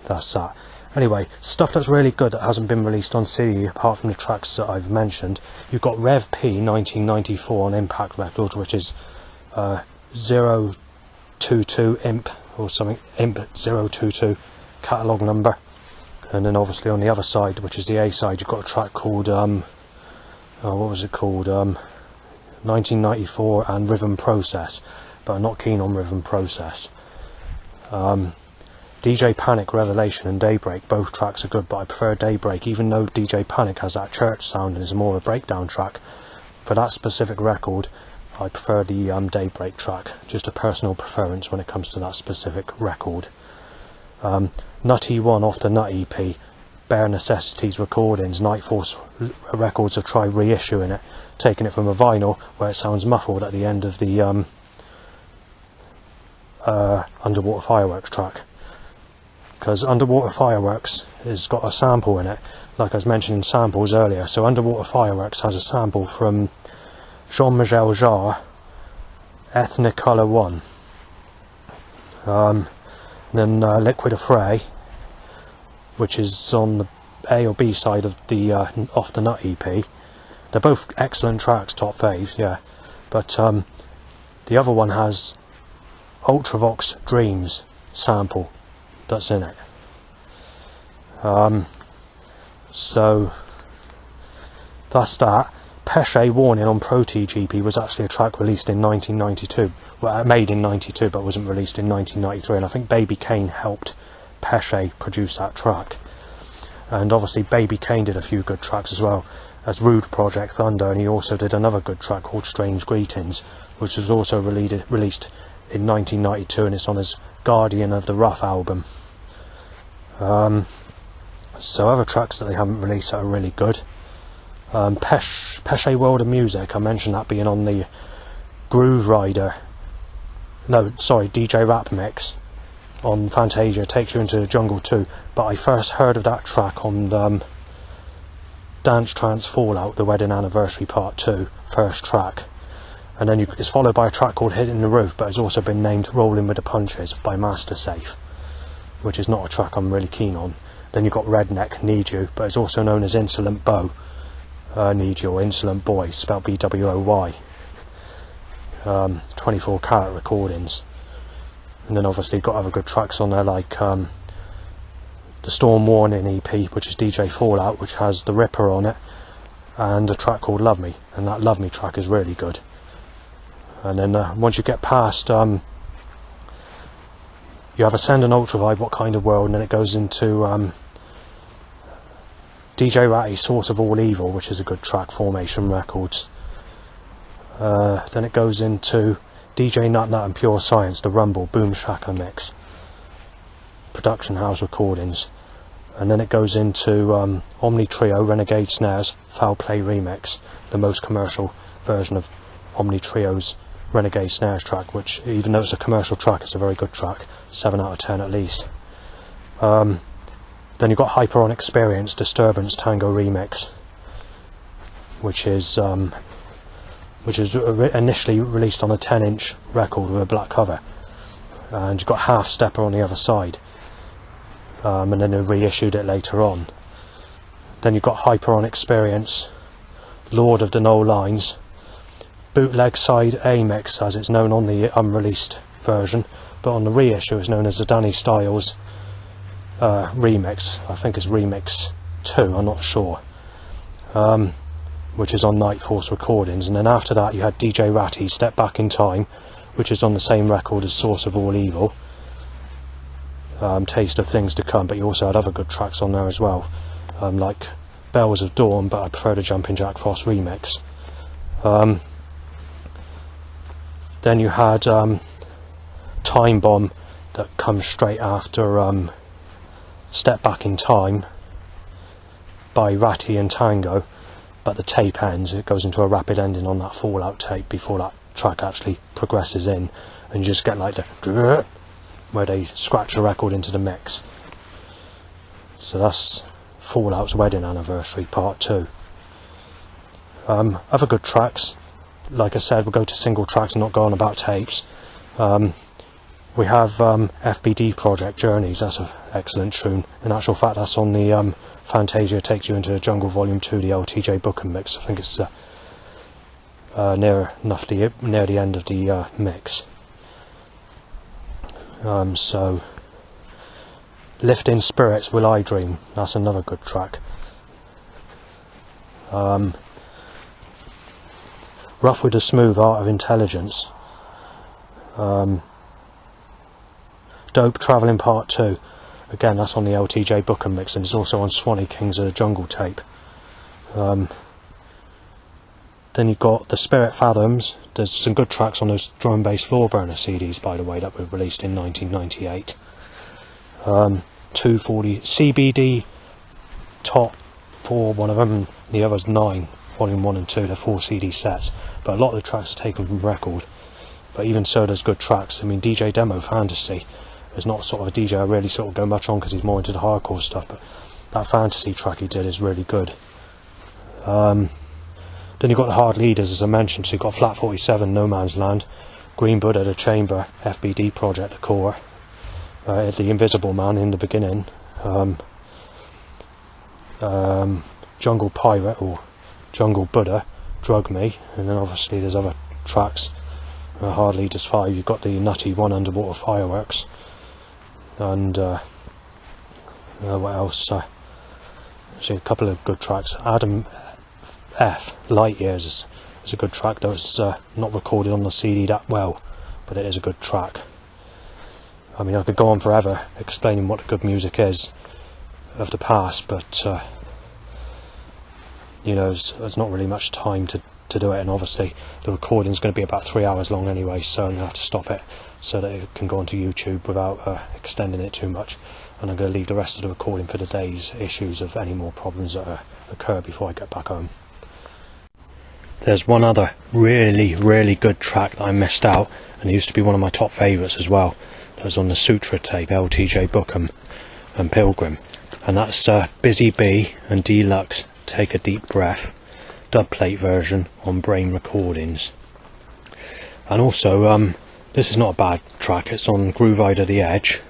that's that. Anyway, stuff that's really good that hasn't been released on CD apart from the tracks that I've mentioned. You've got Rev P 1994 on Impact Records, which is 022 Imp or something, Imp 022 catalogue number. And then obviously on the other side, which is the A side, you've got a track called what was it called, 1994 and Rhythm Process, but I'm not keen on Rhythm Process. DJ Panic, Revelation and Daybreak, both tracks are good, but I prefer Daybreak, even though DJ Panic has that church sound and is more of a breakdown track. For that specific record, I prefer the Daybreak track, just a personal preference when it comes to that specific record. Nutty One off the Nut EP, Bare Necessities recordings, Night Force Records have tried reissuing it, taking it from a vinyl where it sounds muffled at the end of the Underwater Fireworks track. Because Underwater Fireworks has got a sample in it, like I was mentioning samples earlier. So Underwater Fireworks has a sample from Jean-Michel Jarre, Ethnicolor 1. Then Liquid Affray, which is on the A or B side of the Off the Nut EP. They're both excellent tracks, top faves, yeah. But the other one has Ultravox Dreams sample that's in it. So that's that. Pesce Warning on Proteage EP was actually a track released in 1992. Well, made in 92, but wasn't released in 1993. And I think Baby Kane helped Pesce produce that track. And obviously Baby Kane did a few good tracks as well as Rude Project Thunder, and he also did another good track called Strange Greetings, which was also released in 1992, and it's on his Guardian of the Rough album. So other tracks that they haven't released that are really good. Pesce World of Music, I mentioned that being on the Groove Rider, no, sorry, DJ Rap mix on Fantasia, Takes You Into the Jungle 2, but I first heard of that track on Dance Trance Fallout, The Wedding Anniversary Part 2, first track. And then it's followed by a track called Hitting the Roof, but it's also been named Rolling with the Punches by Master Safe, which is not a track I'm really keen on. Then you've got Redneck, Need You, but it's also known as Insolent Beau, Need You, or Insolent Boy, spelled B-W-O-Y. 24 Karat recordings. And then obviously you've got other good tracks on there, like the Storm Warning EP, which is DJ Fallout, which has The Ripper on it, and a track called Love Me, and that Love Me track is really good. And then once you get past, you have Ascend and Ultravibe, What Kind of World, and then it goes into DJ Ratty, Source of All Evil, which is a good track, Formation Records. Then it goes into DJ Nut Nut and Pure Science, The Rumble, Boom Shaka mix, Production House recordings. And then it goes into Omni Trio, Renegade Snares, Foul Play remix, the most commercial version of Omni Trio's Renegade Snares track, which, even though it's a commercial track, it's a very good track, 7 out of 10 at least. Then you've got Hyper on Experience, Disturbance Tango remix, which is initially released on a 10-inch record with a black cover, and you've got Half Stepper on the other side, and then they reissued it later on. Then you've got Hyper on Experience, Lord of the No Lines, Bootleg Side A mix, as it's known on the unreleased version, but on the reissue it's known as the Danny Styles remix. I think it's remix 2, I'm not sure, which is on Night Force recordings. And then after that you had DJ Ratty, Step Back in Time, which is on the same record as Source of All Evil, Taste of Things to Come, but you also had other good tracks on there as well, like Bells of Dawn, but I prefer the Jumpin' Jack Frost remix. Then you had Time Bomb, that comes straight after Step Back in Time by Ratty and Tango, but the tape ends, it goes into a rapid ending on that Fallout tape before that track actually progresses in, and you just get like the where they scratch the record into the mix. So that's Fallout's Wedding Anniversary Part 2. Other good tracks, like I said, we'll go to single tracks and not go on about tapes. We have FBD Project Journeys, that's an excellent tune. In actual fact, that's on the Fantasia Takes You Into the Jungle Volume 2, the LTJ Bookham mix. I think it's near the end of the mix. So, Lifting Spirits, Will I Dream, that's another good track. Rough with the Smooth, Art of Intelligence. Dope Travelling Part 2, again that's on the LTJ Bookham mix, and it's also on Swanee Kings of the Jungle tape. Then you've got The Spirit Fathoms. There's some good tracks on those Drum Bass Floor Burner CDs, by the way, that were released in 1998. 240 CBD top 4, one of them, and the other's 9, volume 1 and 2, they're 4 CD sets, but a lot of the tracks are taken from record. But even so, there's good tracks. I mean, DJ Demo Fantasy is not sort of a DJ I really sort of go much on because he's more into the hardcore stuff, but that Fantasy track he did is really good. Then you've got the Hard Leaders, as I mentioned, so you've got Flat 47, No Man's Land, Green Buddha, The Chamber, FBD Project, The Core, The Invisible Man in the beginning, Jungle Pirate or Jungle Buddha, Drug Me, and then obviously there's other tracks. Hard Leaders 5, you've got the Nutty One Underwater Fireworks, and what else? Actually, a couple of good tracks. Adam F, Light Years is a good track, though it's not recorded on the CD that well, but it is a good track. I mean, I could go on forever explaining what the good music is of the past, but you know, there's not really much time to do it, and obviously the recording's going to be about 3 hours long anyway, so I'm going to have to stop it so that it can go onto YouTube without extending it too much, and I'm going to leave the rest of the recording for the day's issues of any more problems that occur before I get back home. There's one other really good track that I missed out, and it used to be one of my top favourites as well. That was on the Sutra tape, LTJ Bookham and Pilgrim, and that's Busy Bee and Deluxe Take a Deep Breath dubplate version on Brain Recordings. And also this is not a bad track, it's on Groove Eye to the Edge.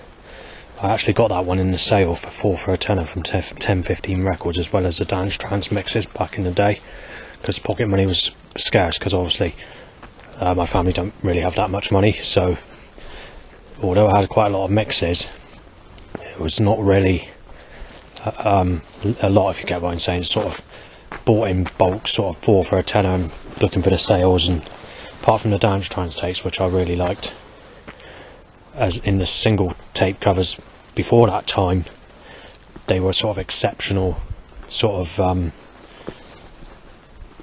I actually got that one in the sale for 4 for a tenner from 1015 Records, as well as the Dance Trance mixes back in the day, because pocket money was scarce, because obviously my family don't really have that much money, so although I had quite a lot of mixes, it was not really a lot, if you get what I'm saying. Sort of bought in bulk, sort of 4 for a tenner, and looking for the sales. And apart from the Dance Trance tapes, which I really liked, as in the single tape covers before that time, they were sort of exceptional sort of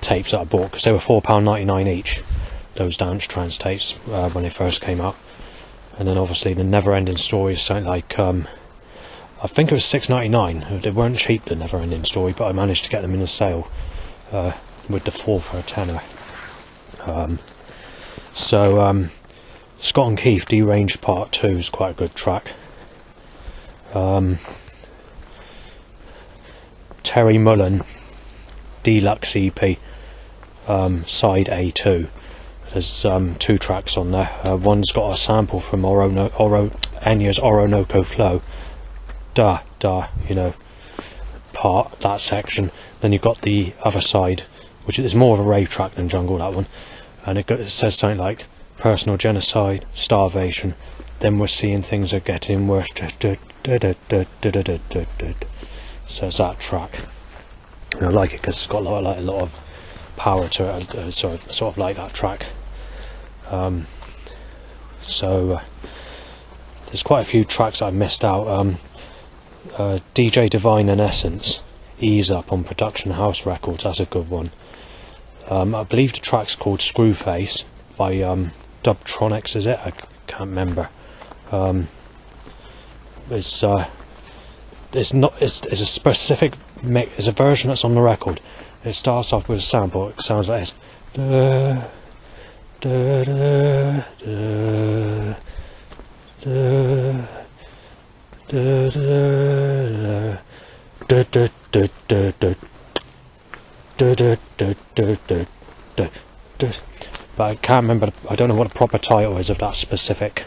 tapes that I bought, because they were £4.99 each, those Dance Trance tapes, when they first came out. And then obviously the Never Ending Story is something like I think it was £6.99. They weren't cheap, the Never Ending Story, but I managed to get them in a sale with the 4 for a tenner. Scott and Keith, Deranged Part 2 is quite a good track. Terry Mullen, Deluxe EP, Side A2. There's 2 tracks on there. One's got a sample from Enya's Orinoco Flow. You know, part, that section. Then you've got the other side, which is more of a rave track than jungle, that one. And it says something like, personal genocide, starvation, then we're seeing things are getting worse. So it's that track. And I like it because it's got a lot of power to it, sort of like that track. There's quite a few tracks I missed out. DJ Divine and Essence, Ease Up on Production House Records, that's a good one. I believe the track's called Screwface by Dubtronics, is it? I can't remember. It's a specific mix, it's a version that's on the record. It starts off with a sample, it sounds like this. But I can't remember, I don't know what the proper title is of that specific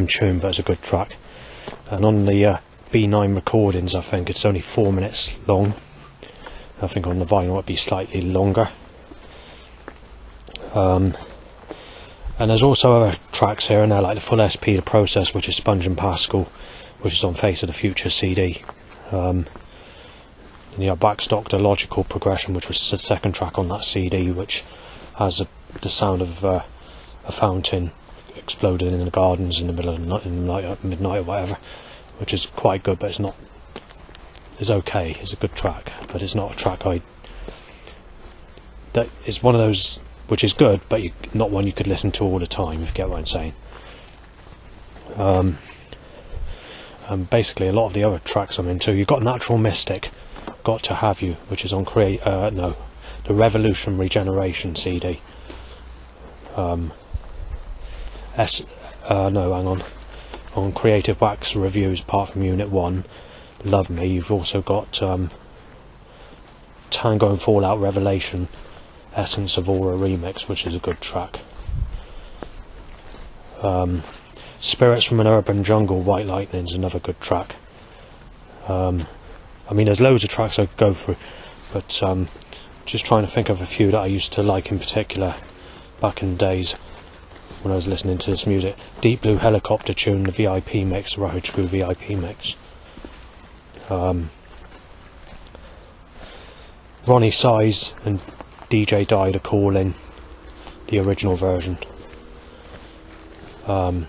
tune, but it's a good track. And on the B9 recordings, I think it's only 4 minutes long. I think on the vinyl it'd be slightly longer. And there's also other tracks here and there, like the Full SP, The Process, which is Sponge and Pascal, which is on Face of the Future CD. And you have Wax Doctor, Logical Progression, which was the second track on that CD, which has the sound of a fountain exploding in the gardens in the middle of the night, midnight or whatever, which is quite good, but it's okay, it's a good track, but it's not a track that is one of those which is good, but not one you could listen to all the time, if you get what I'm saying. And basically a lot of the other tracks I'm into, you've got Natural Mystic, Got to Have You, which is on the Revolution Regeneration CD. Hang on. On Creative Wax Reviews, apart from Unit 1, Love Me, you've also got Tango and Fallout Revelation, Essence of Aura remix, which is a good track. Spirits from an Urban Jungle, White Lightning is another good track. I mean, there's loads of tracks I could go through, but just trying to think of a few that I used to like in particular back in the days when I was listening to this music. Deep Blue Helicopter Tune, the VIP mix, the Rahul Screw VIP mix. Ronnie Size and DJ Died a Call In, the original version. I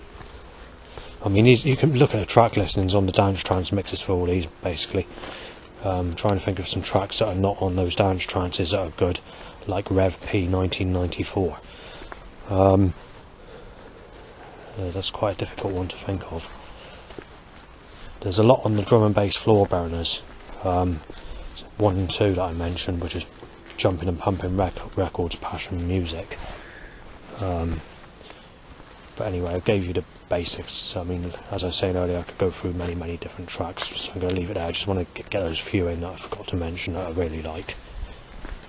mean, you can look at the track listings on the dance trance mixes for all these, basically. Trying to think of some tracks that are not on those dance trances that are good, like Rev P 1994. That's quite a difficult one to think of. There's a lot on the drum and bass Floor Burners, 1 and 2 that I mentioned, which is Jumping and Pumping Records, Passion Music. But anyway, I gave you the basics. I mean, as I was saying earlier, I could go through many different tracks, so I'm going to leave it there. I just want to get those few in that I forgot to mention that I really like.